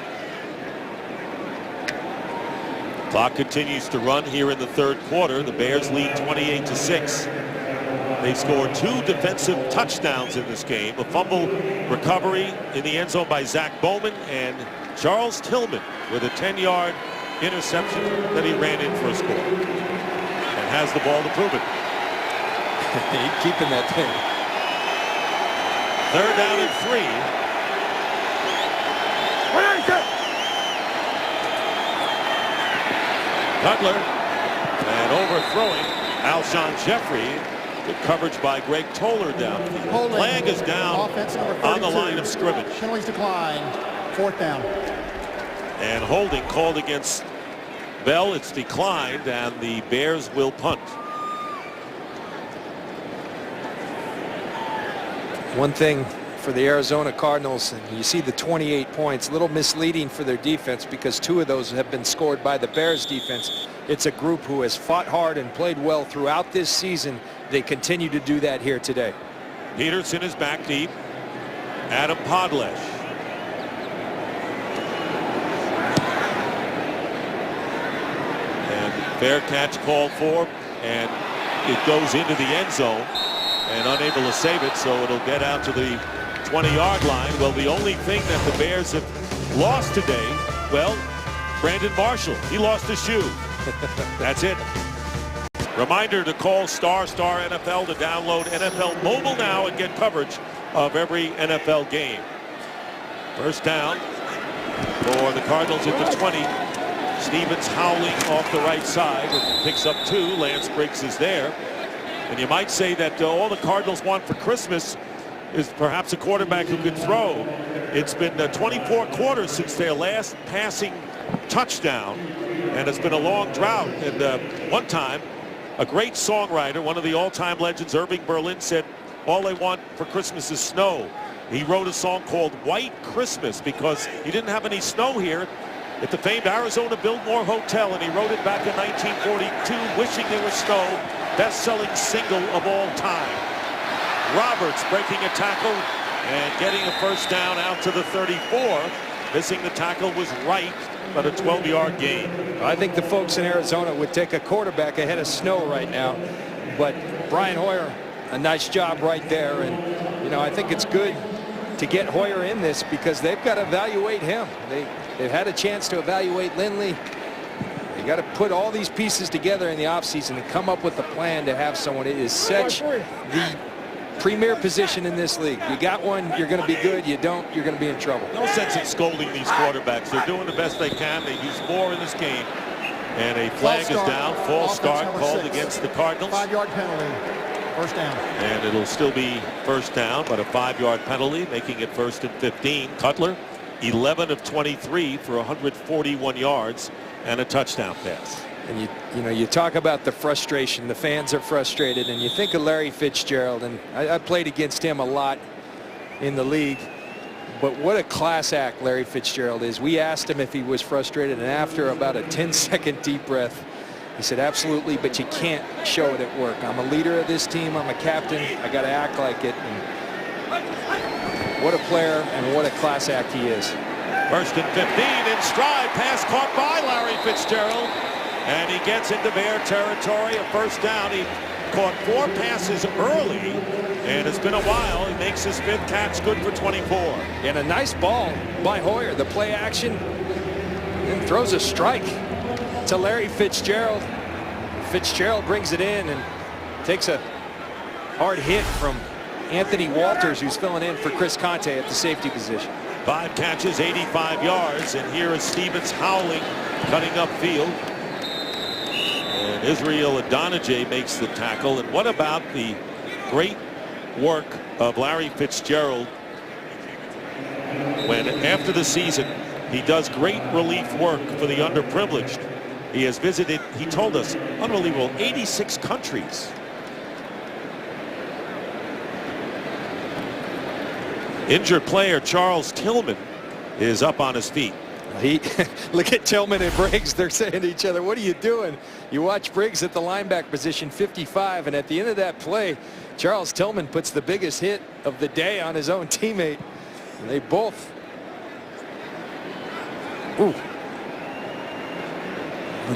Clock continues to run here in the 3rd quarter. The Bears lead 28-6. They scored 2 defensive touchdowns in this game. A fumble recovery in the end zone by Zach Bowman, and Charles Tillman with a 10-yard interception that he ran in for a score. And has the ball to prove it. He's keeping that thing. 3rd down and 3. Cutler, and overthrowing Alshon Jeffrey. Good coverage by Greg Toller downfield. Flag is down on the line of scrimmage. Penalties decline. 4th down. And holding called against Bell. It's declined, and the Bears will punt. One thing for the Arizona Cardinals, and you see the 28 points, a little misleading for their defense because 2 of those have been scored by the Bears defense. It's a group who has fought hard and played well throughout this season. They continue to do that here today. Peterson is back deep. Adam Podlesh. And fair catch called for, and it goes into the end zone and unable to save it, so it'll get out to the 20-yard line. Well, the only thing that the Bears have lost today, well, Brandon Marshall, he lost his shoe. That's it. Reminder to call ** NFL to download NFL Mobile now and get coverage of every NFL game. First down for the Cardinals at the 20. Stevens howling off the right side and picks up 2. Lance Briggs is there. And you might say that all the Cardinals want for Christmas is perhaps a quarterback who could throw. It's been 24 quarters since their last passing touchdown, and it's been a long drought. And one time, a great songwriter, one of the all-time legends, Irving Berlin, said all they want for Christmas is snow. He wrote a song called White Christmas because he didn't have any snow here at the famed Arizona Biltmore Hotel, and he wrote it back in 1942, wishing there was snow. Best-selling single of all time. Roberts breaking a tackle and getting a first down out to the 34. Missing the tackle was Wright, but a 12-yard gain. I think the folks in Arizona would take a quarterback ahead of Snow right now. But Brian Hoyer, a nice job right there. And, you know, I think it's good to get Hoyer in this because they've got to evaluate him. They've had a chance to evaluate Lindley. You got to put all these pieces together in the offseason and come up with a plan to have someone. It is such the premier position in this league. You got one, you're going to be good. You don't, you're going to be in trouble. No sense in scolding these quarterbacks. They're doing the best they can. They use more in this game. And a flag is down. False start called against the Cardinals. 5-yard penalty. First down. And it'll still be first down, but a 5-yard penalty, making it 1st and 15. Cutler, 11 of 23 for 141 yards and a touchdown pass. And you know, you talk about the frustration. The fans are frustrated, and you think of Larry Fitzgerald, and I played against him a lot in the league. But what a class act Larry Fitzgerald is. We asked him if he was frustrated, and after about a 10-second deep breath, he said, absolutely, but you can't show it at work. I'm a leader of this team. I'm a captain. I got to act like it. And what a player and what a class act he is. 1st and 15 in stride. Pass caught by Larry Fitzgerald. And he gets into Bear territory. A first down. He caught 4 passes early. And it's been a while. He makes his 5th catch, good for 24. And a nice ball by Hoyer. The play action. And throws a strike to Larry Fitzgerald. Fitzgerald brings it in and takes a hard hit from Anthony Walters, who's filling in for Chris Conte at the safety position. 5 catches, 85 yards, and here is Stevens howling, cutting upfield. And Israel Adonijah makes the tackle. And what about the great work of Larry Fitzgerald when after the season he does great relief work for the underprivileged? He has visited, he told us, unbelievable, 86 countries. Injured player Charles Tillman is up on his feet. Look at Tillman and Briggs. They're saying to each other, what are you doing? You watch Briggs at the linebacker position, 55, and at the end of that play, Charles Tillman puts the biggest hit of the day on his own teammate. And they both. Ooh.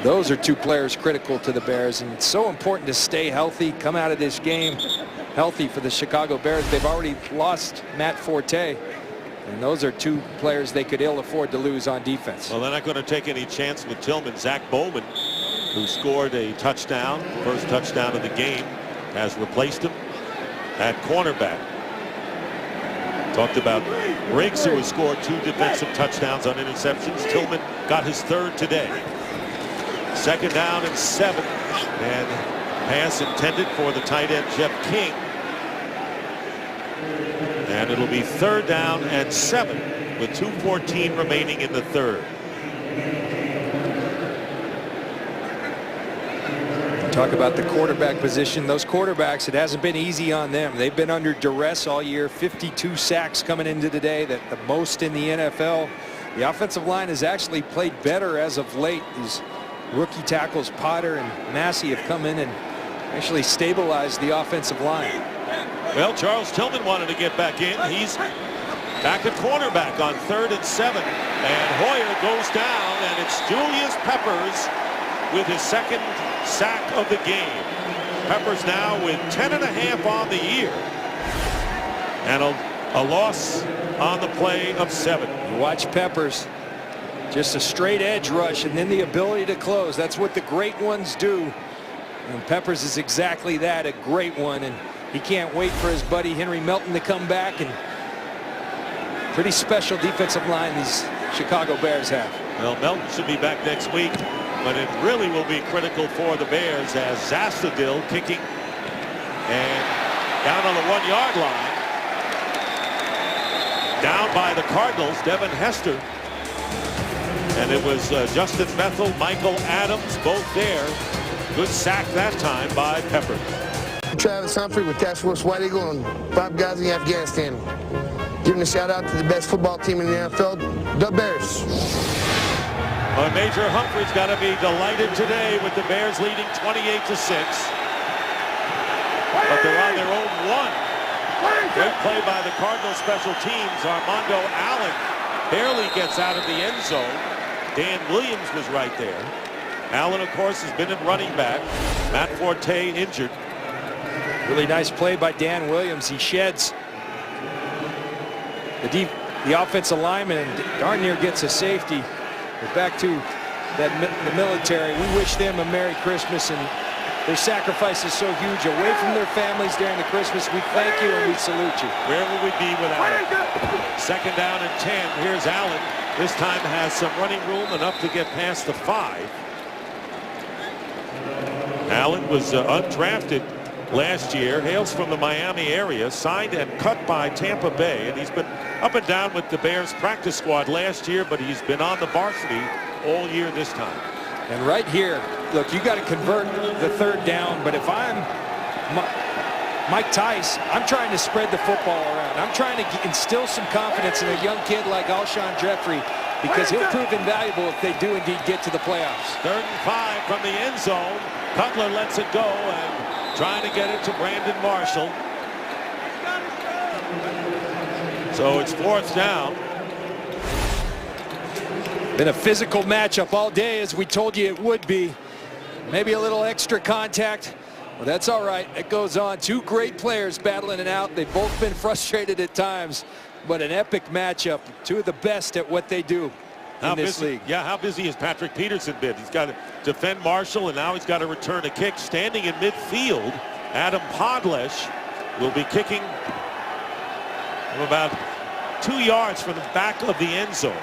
Those are 2 players critical to the Bears, and it's so important to stay healthy, come out of this game healthy for the Chicago Bears. They've already lost Matt Forte, and those are 2 players they could ill afford to lose on defense. Well, they're not going to take any chance with Tillman. Zach Bowman, who scored a touchdown, first touchdown of the game, has replaced him at cornerback. Talked about Briggs, who has scored 2 defensive touchdowns on interceptions. Tillman got his 3rd today. 2nd down and 7, and pass intended for the tight end Jeff King. And it'll be 3rd down and 7 with 2:14 remaining in the 3rd. Talk about the quarterback position. Those quarterbacks, it hasn't been easy on them. They've been under duress all year. 52 sacks coming into today, the most in the NFL. The offensive line has actually played better as of late. These rookie tackles Potter and Massey have come in and actually stabilized the offensive line. Well, Charles Tillman wanted to get back in. He's back at cornerback on 3rd and 7. And Hoyer goes down, and it's Julius Peppers with his 2nd sack of the game. Peppers now with 10.5 on the year. And a loss on the play of 7. You watch Peppers. Just a straight edge rush and then the ability to close. That's what the great ones do. And Peppers is exactly that, a great one. And he can't wait for his buddy Henry Melton to come back. And pretty special defensive line these Chicago Bears have. Well, Melton should be back next week, but it really will be critical for the Bears as Zastudil kicking and down on the 1-yard line. Down by the Cardinals, Devin Hester. And it was Justin Bethel, Michael Adams, both there. Good sack that time by Pepper. Travis Humphrey with Task Force White Eagle and 5 guys in Afghanistan. Giving a shout out to the best football team in the NFL, the Bears. Well, Major Humphrey's got to be delighted today with the Bears leading 28-6. But they're on their own 1. Great play by the Cardinals special teams. Armando Allen barely gets out of the end zone. Dan Williams was right there. Allen, of course, has been in running back. Matt Forte injured. Really nice play by Dan Williams. He sheds the offensive lineman and darn near gets a safety. But back to the military. We wish them a Merry Christmas, and their sacrifice is so huge away from their families during the Christmas. We thank you and we salute you. Where would we be without it? 2nd down and 10. Here's Allen. This time has some running room, enough to get past the 5. Allen was undrafted last year, hails from the Miami area, signed and cut by Tampa Bay, and he's been up and down with the Bears practice squad last year, but he's been on the varsity all year this time. And right here, look, you got to convert the 3rd down, but if I'm Mike Tice, I'm trying to spread the football around. I'm trying to instill some confidence in a young kid like Alshon Jeffrey, because he'll prove invaluable if they do indeed get to the playoffs. 3rd and 5 from the end zone. Cutler lets it go and trying to get it to Brandon Marshall. So it's 4th down. Been a physical matchup all day, as we told you it would be. Maybe a little extra contact. Well, that's all right. It goes on. 2 great players battling it out. They've both been frustrated at times, but an epic matchup. 2 of the best at what they do in this league. Yeah, how busy has Patrick Peterson been? He's got to defend Marshall, and now he's got to return a kick. Standing in midfield, Adam Podlesh will be kicking from about 2 yards from the back of the end zone.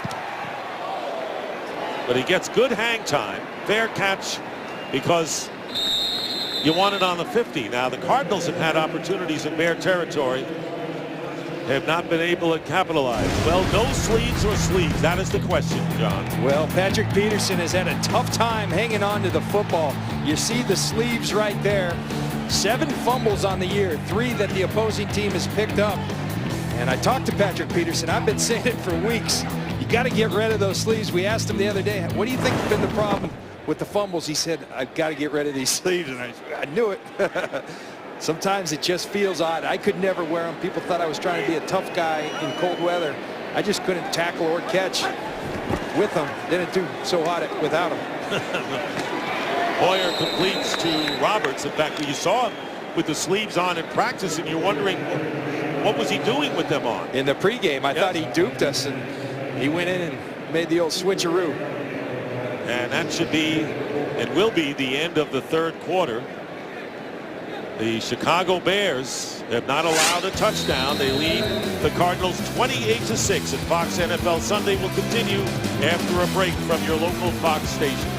But he gets good hang time. Fair catch because you want it on the 50. Now, the Cardinals have had opportunities in Bear territory, have not been able to capitalize. Well, no sleeves or sleeves? That is the question, John. Well, Patrick Peterson has had a tough time hanging on to the football. You see the sleeves right there. 7 fumbles on the year, 3 that the opposing team has picked up. And I talked to Patrick Peterson. I've been saying it for weeks. You got to get rid of those sleeves. We asked him the other day, what do you think has been the problem with the fumbles? He said, I've got to get rid of these sleeves. And I knew it. Sometimes it just feels odd. I could never wear them. People thought I was trying to be a tough guy in cold weather. I just couldn't tackle or catch with them. Didn't do so hot without them. Hoyer completes to Roberts. In fact, you saw him with the sleeves on in practice, and you're wondering what was he doing with them on. In the pregame, I thought he duped us, and he went in and made the old switcheroo. And that should be and will be the end of the 3rd quarter. The Chicago Bears have not allowed a touchdown. They lead the Cardinals 28-6, and Fox NFL Sunday will continue after a break from your local Fox station.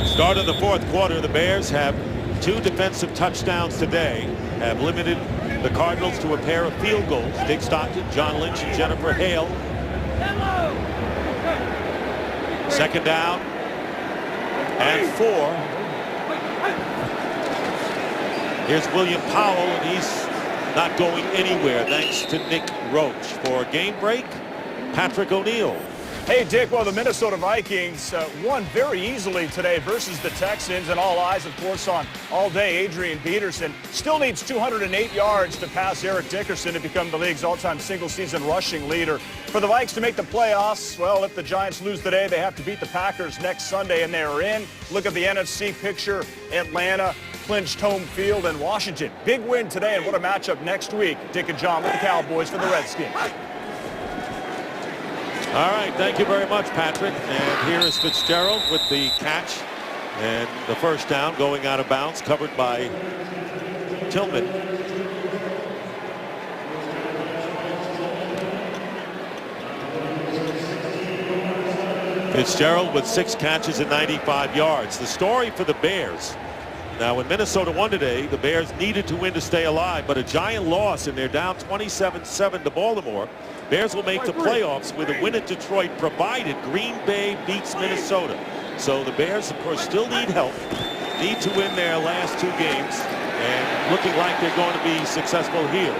Start of the 4th quarter, the Bears have 2 defensive touchdowns today, have limited the Cardinals to a pair of field goals. Dick Stockton, John Lynch, and Jennifer Hale. 2nd down and 4. Here's William Powell, and he's not going anywhere thanks to Nick Roach. For a game break, Patrick O'Neill. Hey, Dick, well, the Minnesota Vikings won very easily today versus the Texans, and all eyes, of course, on all-day Adrian Peterson. Still needs 208 yards to pass Eric Dickerson to become the league's all-time single-season rushing leader. For the Vikes to make the playoffs, well, if the Giants lose today, they have to beat the Packers next Sunday, and they are in. Look at the NFC picture. Atlanta clinched home field, and Washington. Big win today, and what a matchup next week. Dick and John with the Cowboys for the Redskins. All right, thank you very much, Patrick. And here is Fitzgerald with the catch and the 1st down going out of bounds, covered by Tillman. Fitzgerald with 6 catches and 95 yards. The story for the Bears. Now, when Minnesota won today, the Bears needed to win to stay alive, but a giant loss, and they're down 27-7 to Baltimore. Bears will make the playoffs with a win at Detroit, provided Green Bay beats Minnesota. So the Bears, of course, still need help, need to win their last 2 games, and looking like they're going to be successful here.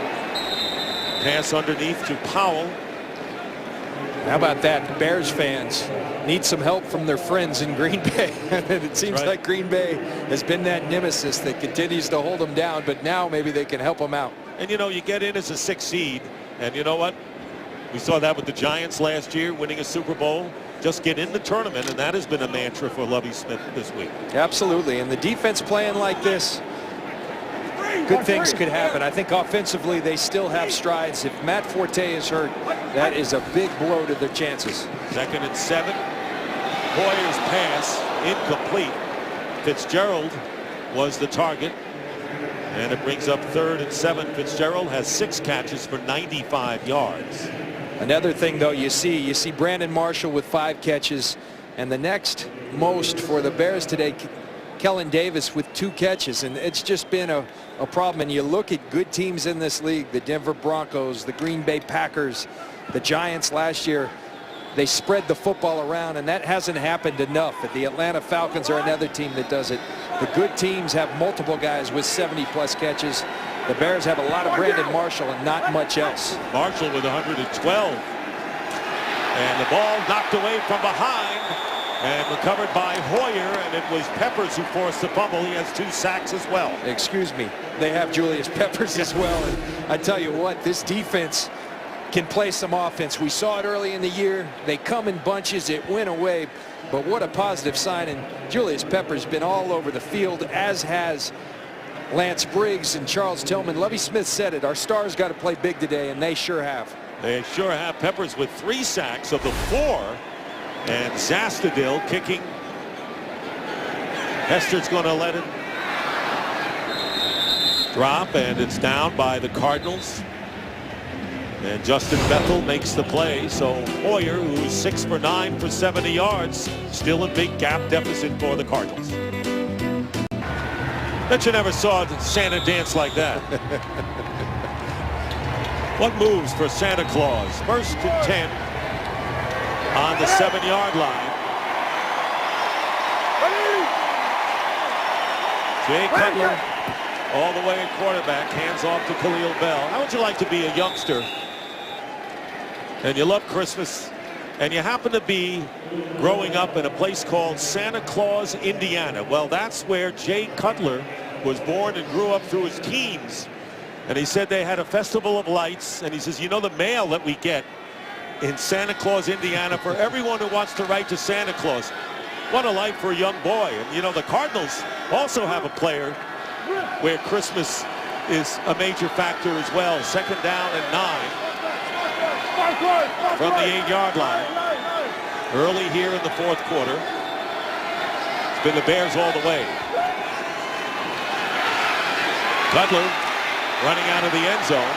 Pass underneath to Powell. How about that? The Bears fans need some help from their friends in Green Bay. It seems like Green Bay has been that nemesis that continues to hold them down, but now maybe they can help them out. And you know, you get in as a 6th seed, and you know what? We saw that with the Giants last year, winning a Super Bowl. Just get in the tournament, and that has been a mantra for Lovie Smith this week. Absolutely, and the defense playing like this, good things could happen. I think offensively they still have strides. If Matt Forte is hurt, that is a big blow to their chances. 2nd and 7. Hoyer's pass incomplete. Fitzgerald was the target, and it brings up 3rd and 7. Fitzgerald has 6 catches for 95 yards. Another thing, though, you see Brandon Marshall with 5 catches, and the next most for the Bears today, Kellen Davis with 2 catches, and it's just been a problem. And you look at good teams in this league, the Denver Broncos, the Green Bay Packers, the Giants last year, they spread the football around, and that hasn't happened enough. The Atlanta Falcons are another team that does it. The good teams have multiple guys with 70-plus catches. The Bears have a lot of Brandon Marshall and not much else. Marshall with 112. And the ball knocked away from behind and recovered by Hoyer, and it was Peppers who forced the fumble. He has 2 sacks as well. Excuse me. They have Julius Peppers as well. And I tell you what, this defense can play some offense. We saw it early in the year. They come in bunches. It went away. But what a positive sign. And Julius Peppers been all over the field, as has Lance Briggs and Charles Tillman. Lovie Smith said it. Our stars got to play big today, and they sure have. They sure have. Peppers with 3 sacks of the 4. And Zastadil kicking. Hester's going to let it drop, and it's down by the Cardinals. And Justin Bethel makes the play. So Hoyer, who's 6 for 9 for 70 yards, still in big gap deficit for the Cardinals. Bet you never saw Santa dance like that. What moves for Santa Claus? 1st and 10 on the 7-yard line. Jay Cutler all the way at quarterback, hands off to Khalil Bell. How would you like to be a youngster and you love Christmas, and you happen to be growing up in a place called Santa Claus, Indiana? Well, that's where Jay Cutler was born and grew up through his teens. And he said they had a festival of lights, and he says, you know, the mail that we get in Santa Claus, Indiana, for everyone who wants to write to Santa Claus. What a life for a young boy. And you know, the Cardinals also have a player where Christmas is a major factor as well. 2nd down and 9 from the 8-yard line. Early here in the 4th quarter. It's been the Bears all the way. Cutler running out of the end zone,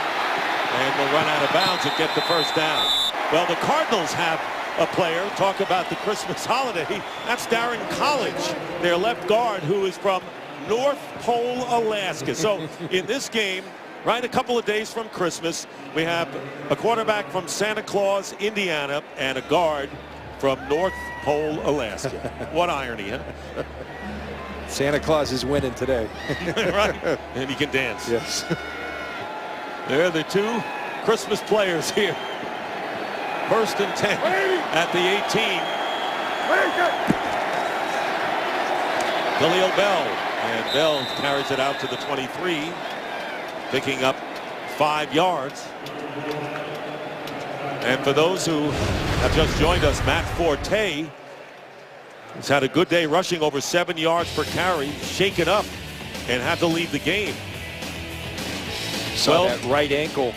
and will run out of bounds and get the 1st down. Well, the Cardinals have a player. Talk about the Christmas holiday. That's Darren College, their left guard, who is from North Pole, Alaska. So in this game, right a couple of days from Christmas, we have a quarterback from Santa Claus, Indiana, and a guard from North Pole, Alaska. What irony, huh? Santa Claus is winning today. Right, and he can dance. Yes. They're the 2 Christmas players here. 1st and 10 at the 18. Khalil Bell, and Bell carries it out to the 23, picking up 5 yards. And for those who have just joined us, Matt Forte has had a good day, rushing over 7 yards per carry, shaken up, and had to leave the game. Saw that right ankle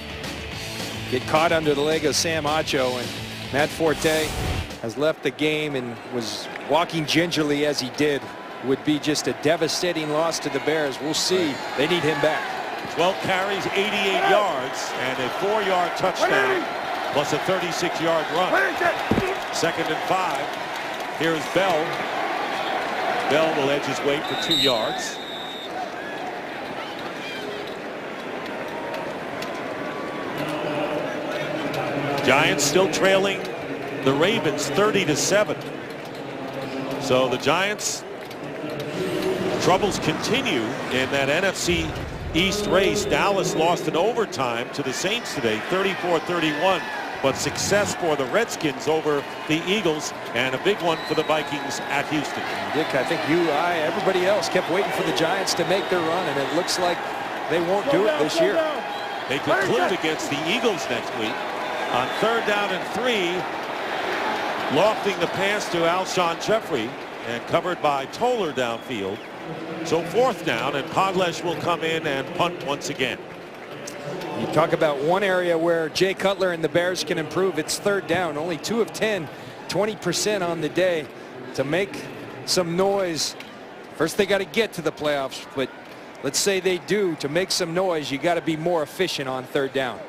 get caught under the leg of Sam Acho, and Matt Forte has left the game and was walking gingerly as he did. Would be just a devastating loss to the Bears. We'll see. They need him back. 12 carries, 88 yards, and a 4-yard touchdown, plus a 36-yard run. 2nd and 5. Here's Bell. Bell will edge his way for 2 yards. Giants still trailing the Ravens 30-7. So the Giants' troubles continue in that NFC East race. Dallas lost in overtime to the Saints today, 34-31. But success for the Redskins over the Eagles, and a big one for the Vikings at Houston. Dick, I think everybody else kept waiting for the Giants to make their run, and it looks like they won't do it this year. They conclude against the Eagles next week on 3rd down and 3, lofting the pass to Alshon Jeffrey and covered by Toller downfield. So 4th down, and Podlesh will come in and punt once again. You talk about one area where Jay Cutler and the Bears can improve. It's 3rd down. Only 2 of 10, 20% on the day to make some noise. First, they got to get to the playoffs, but let's say they do. To make some noise, you got to be more efficient on 3rd down.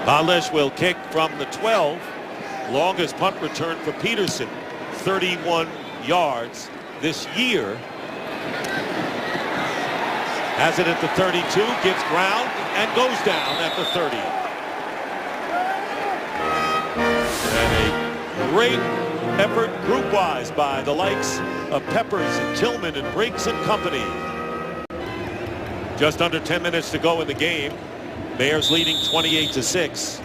Podlesh will kick from the 12. Longest punt return for Peterson, 31 yards this year. Has it at the 32, gives ground, and goes down at the 30. And a great effort group-wise by the likes of Peppers and Tillman and Briggs and company. Just under 10 minutes to go in the game. Bears leading 28-6.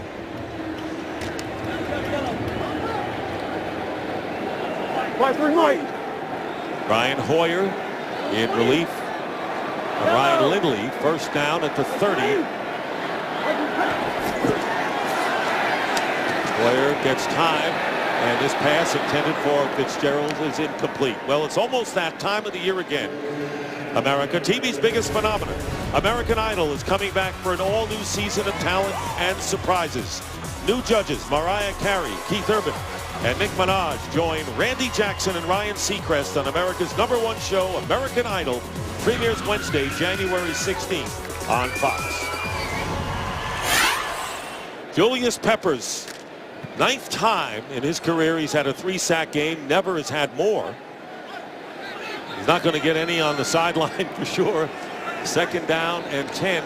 Brian Hoyer in relief. Ryan Lindley, 1st down at the 30. Hoyer gets time, and this pass intended for Fitzgerald is incomplete. Well, it's almost that time of the year again. America, TV's biggest phenomenon. American Idol is coming back for an all-new season of talent and surprises. New judges Mariah Carey, Keith Urban, and Nick Minaj join Randy Jackson and Ryan Seacrest on America's #1 show, American Idol. Premieres Wednesday, January 16th on Fox. Julius Peppers, 9th time in his career he's had a 3-sack game. Never has had more. He's not going to get any on the sideline for sure. 2nd down and 10.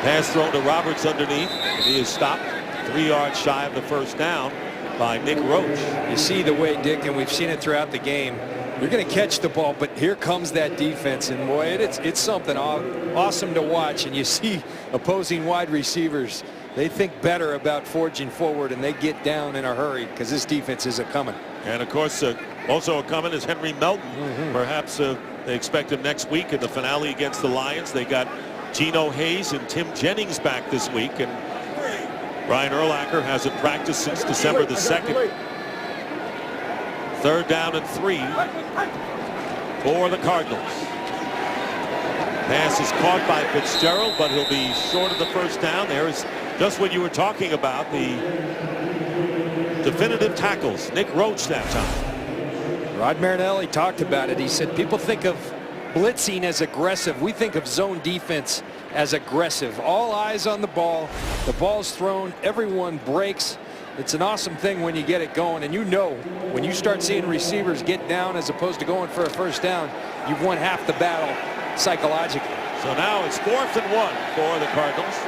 Pass thrown to Roberts underneath, and he is stopped 3 yards shy of the 1st down by Nick Roach. You see the way, Dick, and we've seen it throughout the game. You're going to catch the ball, but here comes that defense, and boy, it's something awesome to watch. And you see opposing wide receivers, they think better about forging forward, and they get down in a hurry because this defense is a-coming. And of course, also a-coming is Henry Melton. Perhaps they expect him next week in the finale against the Lions. They got Geno Hayes and Tim Jennings back this week, and Brian Urlacher hasn't practiced since December the 2nd. 3rd down and 3 for the Cardinals. Pass is caught by Fitzgerald, but he'll be short of the 1st down. There is just what you were talking about, the definitive tackles. Nick Roach that time. Rod Marinelli talked about it. He said people think of blitzing as aggressive. We think of zone defense as aggressive. All eyes on the ball. The ball's thrown. Everyone breaks. It's an awesome thing when you get it going, and you know when you start seeing receivers get down as opposed to going for a 1st down, you've won half the battle psychologically. So now it's 4th and 1 for the Cardinals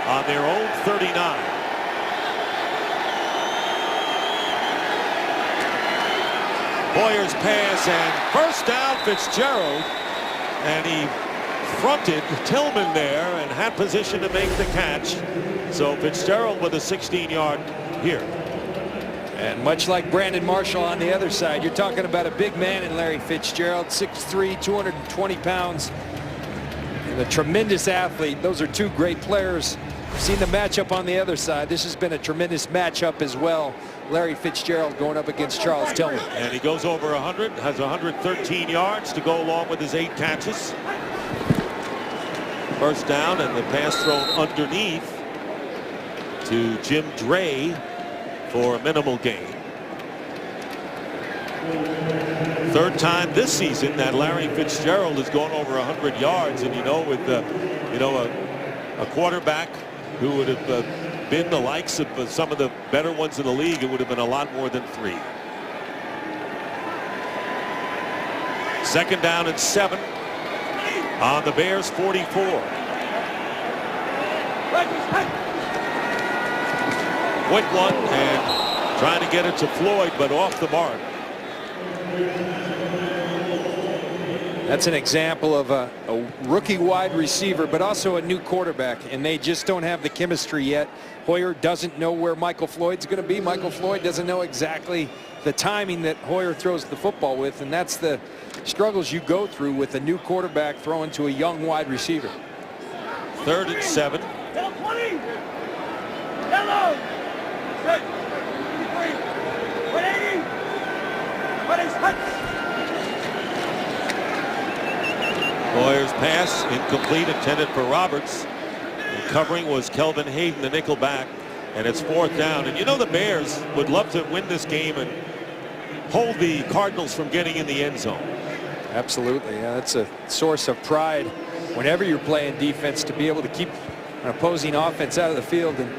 on their own 39. Hoyer's pass, and 1st down Fitzgerald, and he fronted Tillman there and had position to make the catch. So Fitzgerald with a 16-yard here. And much like Brandon Marshall on the other side, you're talking about a big man in Larry Fitzgerald, 6'3", 220 pounds, and a tremendous athlete. Those are 2 great players. We've seen the matchup on the other side. This has been a tremendous matchup as well. Larry Fitzgerald going up against Charles Tillman. And he goes over 100, has 113 yards to go along with his 8 catches. 1st down, and the pass thrown underneath to Jim Dre for a minimal gain. 3rd time this season that Larry Fitzgerald has gone over 100 yards, and with a quarterback who would have been the likes of some of the better ones in the league, it would have been a lot more than 3. Second down and 7 on the Bears 44. Quick one and trying to get it to Floyd, but off the mark. That's an example of a rookie wide receiver, but also a new quarterback, and they just don't have the chemistry yet. Hoyer doesn't know where Michael Floyd's going to be. Michael Floyd doesn't know exactly the timing that Hoyer throws the football with, and that's the struggles you go through with a new quarterback throwing to a young wide receiver. 3rd and 7. Hoyer's pass incomplete, intended for Roberts. And covering was Kelvin Hayden, the nickel back, and it's 4th down. And you know the Bears would love to win this game and hold the Cardinals from getting in the end zone. Absolutely. Yeah, that's a source of pride whenever you're playing defense, to be able to keep an opposing offense out of the field. And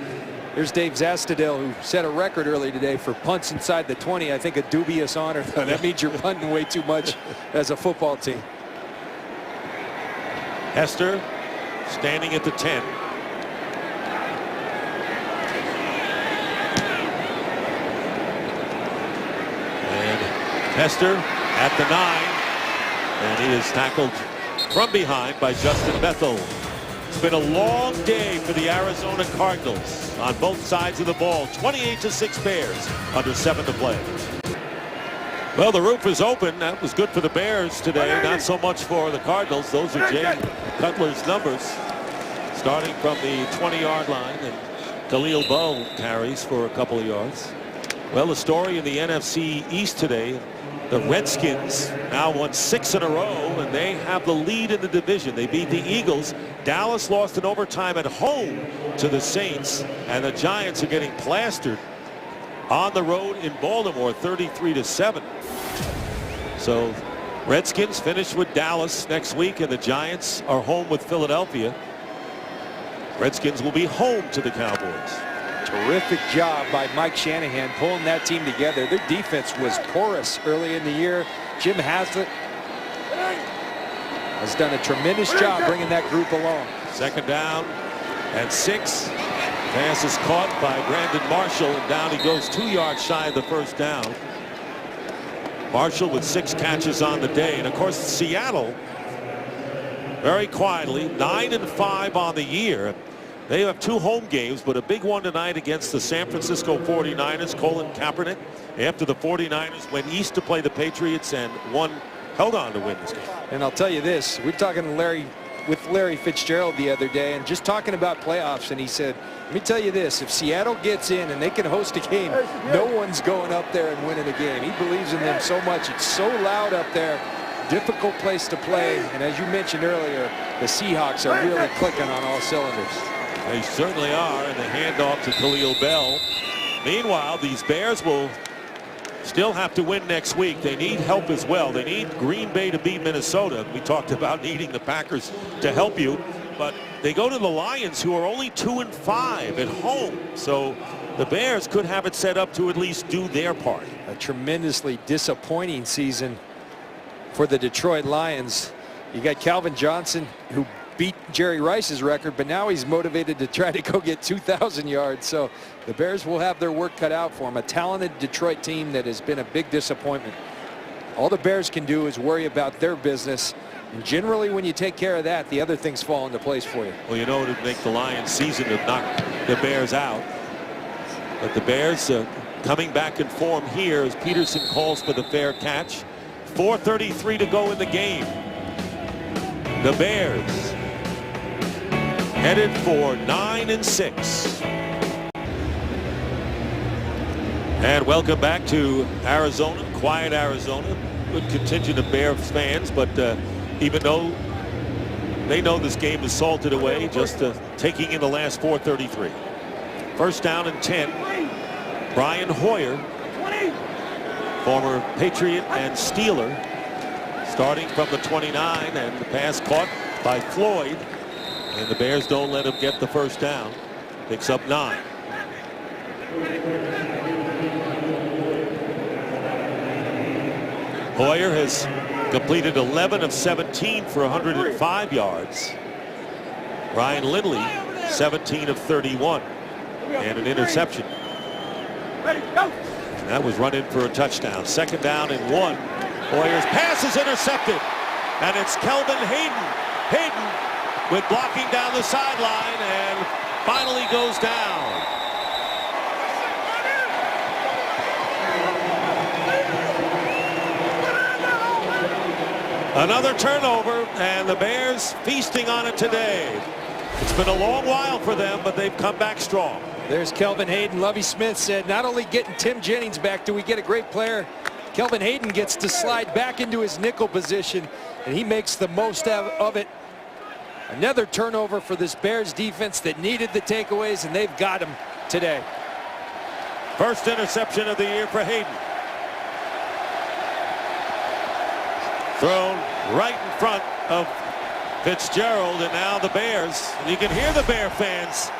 there's Dave Zastadil, who set a record early today for punts inside the 20. I think a dubious honor. That means you're punting way too much as a football team. Hester standing at the 10. And Hester at the 9. And he is tackled from behind by Justin Bethel. It's been a long day for the Arizona Cardinals on both sides of the ball. 28-6 Bears, under 7 to play. Well, the roof is open. That was good for the Bears today. Not so much for the Cardinals. Those are Jay Cutler's numbers. Starting from the 20-yard line, and Khalil Bowe carries for a couple of yards. Well, the story in the NFC East today, the Redskins now won 6 in a row, and they have the lead in the division. They beat the Eagles. Dallas lost in overtime at home to the Saints, and the Giants are getting plastered on the road in Baltimore, 33-7. So Redskins finish with Dallas next week, and the Giants are home with Philadelphia. Redskins will be home to the Cowboys. Terrific job by Mike Shanahan pulling that team together. Their defense was porous early in the year. Jim Haslett has done a tremendous job bringing that group along. 2nd down and 6. Pass is caught by Brandon Marshall, and down he goes 2 yards shy of the 1st down. Marshall with 6 catches on the day. And of course Seattle, very quietly, 9-5 on the year. They have 2 home games, but a big one tonight against the San Francisco 49ers. Colin Kaepernick, after the 49ers went east to play the Patriots and held on to win this game. And I'll tell you this, we're talking to Larry Fitzgerald the other day, and just talking about playoffs, and he said, let me tell you this, if Seattle gets in and they can host a game, no one's going up there and winning a game. He believes in them so much. It's so loud up there. Difficult place to play, and as you mentioned earlier, the Seahawks are really clicking on all cylinders. They certainly are, and the handoff to Khalil Bell. Meanwhile, these Bears will still have to win next week. They need help as well. They need Green Bay to beat Minnesota. We talked about needing the Packers to help you, but they go to the Lions, who are only 2-5 at home. So the Bears could have it set up to at least do their part. A tremendously disappointing season for the Detroit Lions. You got Calvin Johnson, who beat Jerry Rice's record, but now he's motivated to try to go get 2,000 yards. So the Bears will have their work cut out for them. A talented Detroit team that has been a big disappointment. All the Bears can do is worry about their business. And generally, when you take care of that, the other things fall into place for you. Well, you know, it would make the Lions' season to knock the Bears out. But the Bears coming back in form here as Peterson calls for the fair catch. 4:33 to go in the game. The Bears headed for 9-6. And welcome back to Arizona, quiet Arizona. Good contingent of Bears fans, but even though they know this game is salted away, just taking in the last 4:33. 1st down and 10. Brian Hoyer, former Patriot and Steeler, starting from the 29, and the pass caught by Floyd, and the Bears don't let him get the 1st down. Picks up 9. Hoyer has completed 11 of 17 for 105 yards. Ryan Lindley 17 of 31 and an interception. And that was run in for a touchdown. 2nd down and 1. Hoyer's pass is intercepted, and it's Kelvin Hayden. Hayden with blocking down the sideline and finally goes down. Another turnover, and the Bears feasting on it today. It's been a long while for them, but they've come back strong. There's Kelvin Hayden. Lovie Smith said, not only getting Tim Jennings back, do we get a great player? Kelvin Hayden gets to slide back into his nickel position, and he makes the most of it. Another turnover for this Bears defense that needed the takeaways, and they've got them today. First interception of the year for Hayden. Thrown right in front of Fitzgerald, and now the Bears. You can hear the Bear fans.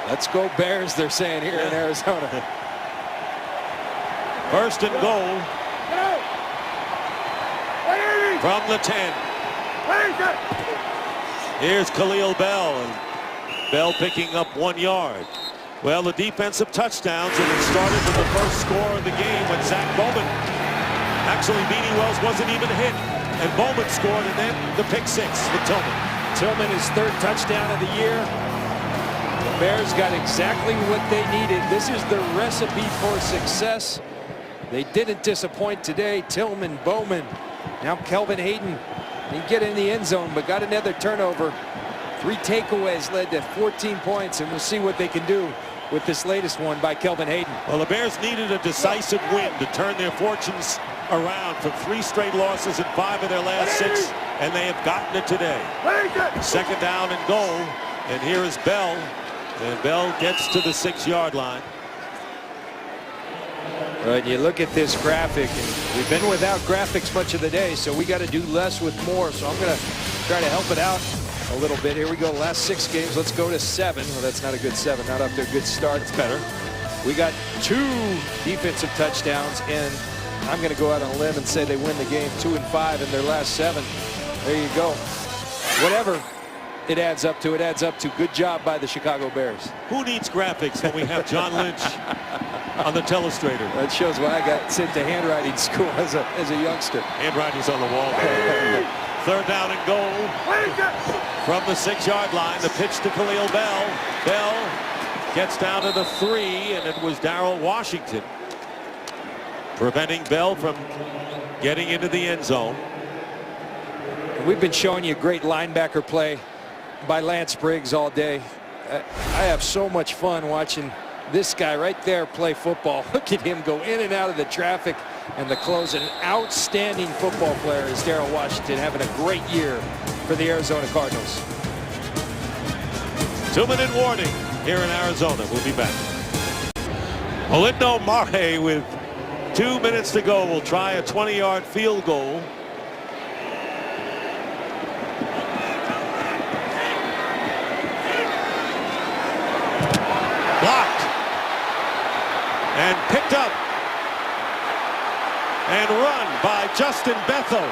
Let's go Bears, they're saying here in Arizona. First and goal from the 10. Here's Khalil Bell, and Bell picking up 1 yard. Well, the defensive touchdowns, and it started with the first score of the game when Zach Bowman. Actually, Beanie Wells wasn't even hit, and Bowman scored, and then the pick 6 with Tillman. Tillman, his 3rd touchdown of the year. The Bears got exactly what they needed. This is the recipe for success. They didn't disappoint today. Tillman, Bowman, now Kelvin Hayden. He get in the end zone, but got another turnover. 3 takeaways led to 14 points, and we'll see what they can do with this latest one by Kelvin Hayden. Well, the Bears needed a decisive win to turn their fortunes around from 3 straight losses in 5 of their last 6, and they have gotten it today. 2nd down and goal, and here is Bell, and Bell gets to the 6-yard line. Right, you look at this graphic, and we've been without graphics much of the day, so we got to do less with more. So I'm going to try to help it out a little bit. Here we go, last 6 games. Let's go to 7. Well, that's not a good 7, not up to a good start. It's better. We got 2 defensive touchdowns, and I'm going to go out on a limb and say they win the game 2 and 5 in their last 7. There you go. Whatever it adds up to, good job by the Chicago Bears. Who needs graphics when we have John Lynch on the telestrator? That shows why I got sent to handwriting school as a youngster. Handwriting's on the wall. 3rd down and goal from the 6-yard line. The pitch to Khalil Bell. Bell gets down to the 3, and it was Darrell Washington preventing Bell from getting into the end zone. We've been showing you great linebacker play by Lance Briggs all day. I have so much fun watching this guy right there play football. Look at him go in and out of the traffic and the close. An outstanding football player is Darrell Washington, having a great year for the Arizona Cardinals. 2-minute warning here in Arizona. We'll be back. Olindo Mare with 2 minutes to go will try a 20-yard field goal. Blocked and picked up and run by Justin Bethel.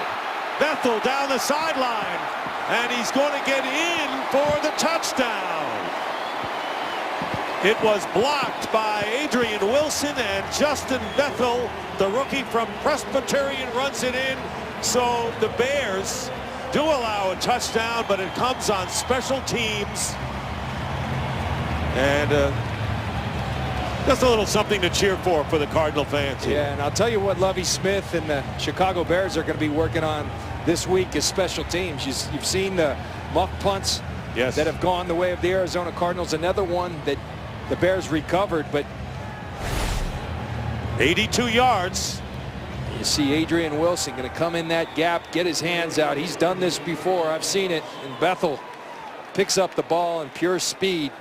Bethel down the sideline, and he's going to get in for the touchdown. It was blocked by Adrian Wilson, and Justin Bethel, the rookie from Presbyterian, runs it in. So the Bears do allow a touchdown, but it comes on special teams. And just a little something to cheer for the Cardinal fans here. Yeah, and I'll tell you what Lovie Smith and the Chicago Bears are going to be working on this week is special teams. You've seen the muff punts that have gone the way of the Arizona Cardinals. Another one that the Bears recovered, but 82 yards. You see Adrian Wilson going to come in that gap, get his hands out. He's done this before. I've seen it. And Bethel picks up the ball in pure speed,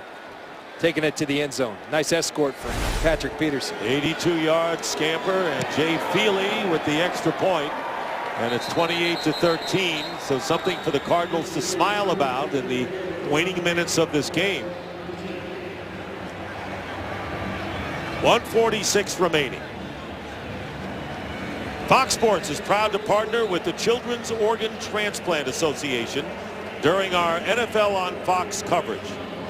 taking it to the end zone. Nice escort from Patrick Peterson. 82-yard scamper, and Jay Feely with the extra point. And it's 28-13, so something for the Cardinals to smile about in the waning minutes of this game. 1:46 remaining. Fox Sports is proud to partner with the Children's Organ Transplant Association during our NFL on Fox coverage.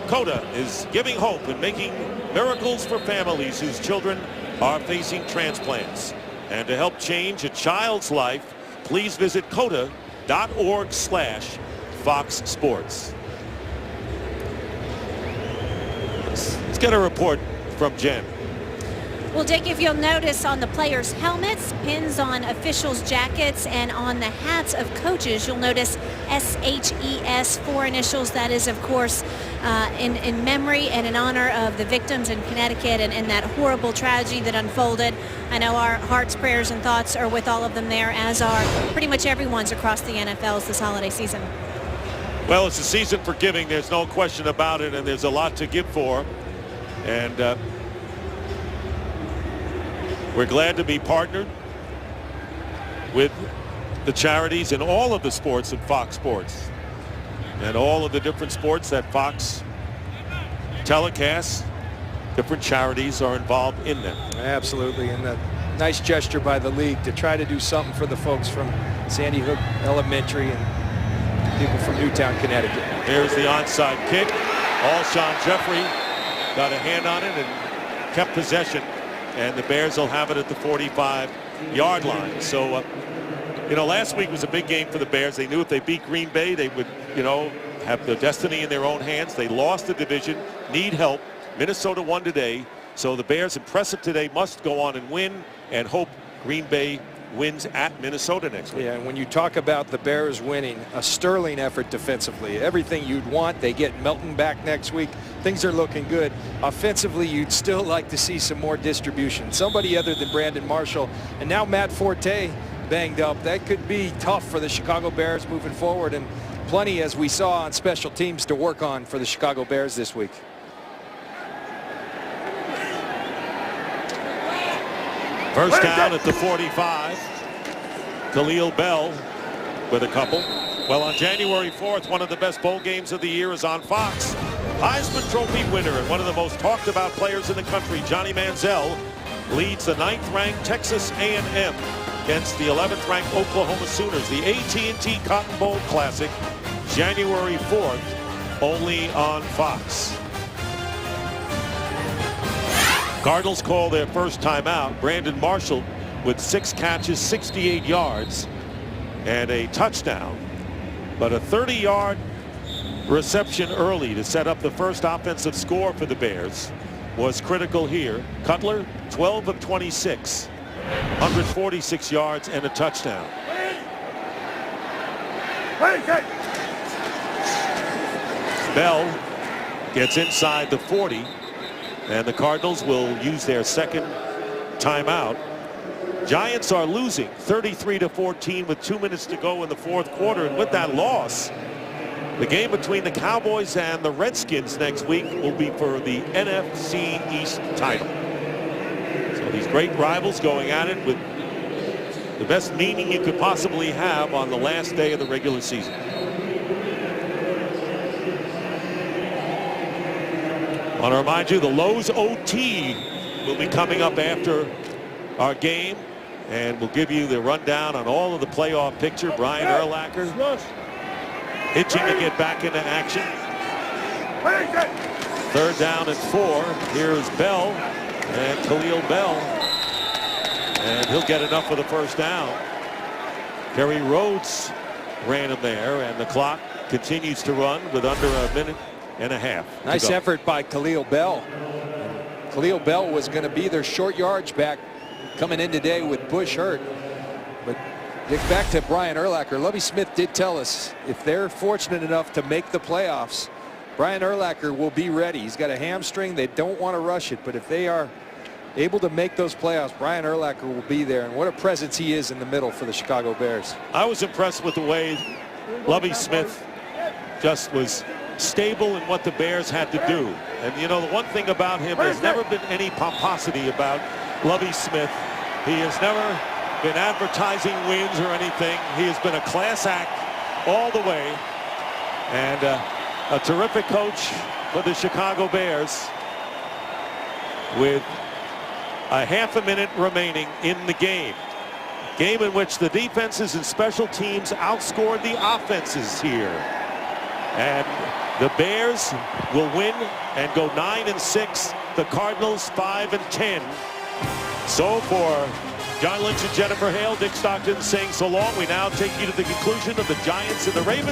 CODA is giving hope and making miracles for families whose children are facing transplants. And to help change a child's life, please visit coda.org/Fox Sports. Let's get a report from Jen. Well, Dick, if you'll notice on the players' helmets, pins on officials' jackets, and on the hats of coaches, you'll notice SHES, 4 initials. That is, of course, in memory and in honor of the victims in Connecticut and that horrible tragedy that unfolded. I know our hearts, prayers, and thoughts are with all of them there, as are pretty much everyone's across the NFLs this holiday season. Well, it's a season for giving. There's no question about it, and there's a lot to give for. And we're glad to be partnered with the charities in all of the sports at Fox Sports and all of the different sports that Fox telecasts. Different charities are involved in them. Absolutely, and a nice gesture by the league to try to do something for the folks from Sandy Hook Elementary and people from Newtown, Connecticut. There's the onside kick. Alshon Jeffrey got a hand on it and kept possession. And the Bears will have it at the 45-yard line. So, last week was a big game for the Bears. They knew if they beat Green Bay, they would, have the destiny in their own hands. They lost the division, need help. Minnesota won today. So the Bears, impressive today, must go on and win and hope Green Bay wins at Minnesota next week. Yeah, and when you talk about the Bears winning, a sterling effort defensively. Everything you'd want. They get Melton back next week. Things are looking good. Offensively, you'd still like to see some more distribution. Somebody other than Brandon Marshall. And now Matt Forte banged up. That could be tough for the Chicago Bears moving forward. And plenty, as we saw, on special teams to work on for the Chicago Bears this week. First down at the 45. Khalil Bell with a couple. Well, on January 4th, one of the best bowl games of the year is on Fox. Heisman Trophy winner and one of the most talked about players in the country, Johnny Manziel, leads the 9th-ranked Texas A&M against the 11th-ranked Oklahoma Sooners. The AT&T Cotton Bowl Classic, January 4th, only on Fox. Cardinals call their first timeout. Brandon Marshall with 6 catches, 68 yards, and a touchdown. But a 30-yard reception early to set up the first offensive score for the Bears was critical here. Cutler, 12 of 26, 146 yards and a touchdown. Bell gets inside the 40. And the Cardinals will use their second timeout. Giants are losing 33-14 with 2 minutes to go in the 4th quarter. And with that loss, the game between the Cowboys and the Redskins next week will be for the NFC East title. So these great rivals going at it with the best meaning you could possibly have on the last day of the regular season. I want to remind you, the Lowe's OT will be coming up after our game, and we'll give you the rundown on all of the playoff picture. Brian Urlacher itching to get back into action. 3rd down and 4. Here's Bell and Khalil Bell, and he'll get enough for the first down. Kerry Rhodes ran him there, and the clock continues to run with under a minute and a half. Nice effort by Khalil Bell. Khalil Bell was going to be their short yards back coming in today with Bush hurt. But back to Brian Urlacher. Lovie Smith did tell us if they're fortunate enough to make the playoffs, Brian Urlacher will be ready. He's got a hamstring. They don't want to rush it. But if they are able to make those playoffs, Brian Urlacher will be there. And what a presence he is in the middle for the Chicago Bears. I was impressed with the way Lovie Smith just was stable in what the Bears had to do. And the one thing about him, there's never been any pomposity about Lovie Smith. He has never been advertising wins or anything. He has been a class act all the way, and a terrific coach for the Chicago Bears with A half a minute remaining in the game. Game in which the defenses and special teams outscored the offenses here. And the Bears will win and go 9-6. The Cardinals 5-10. So for John Lynch and Jennifer Hale, Dick Stockton saying so long. We now take you to the conclusion of the Giants and the Ravens.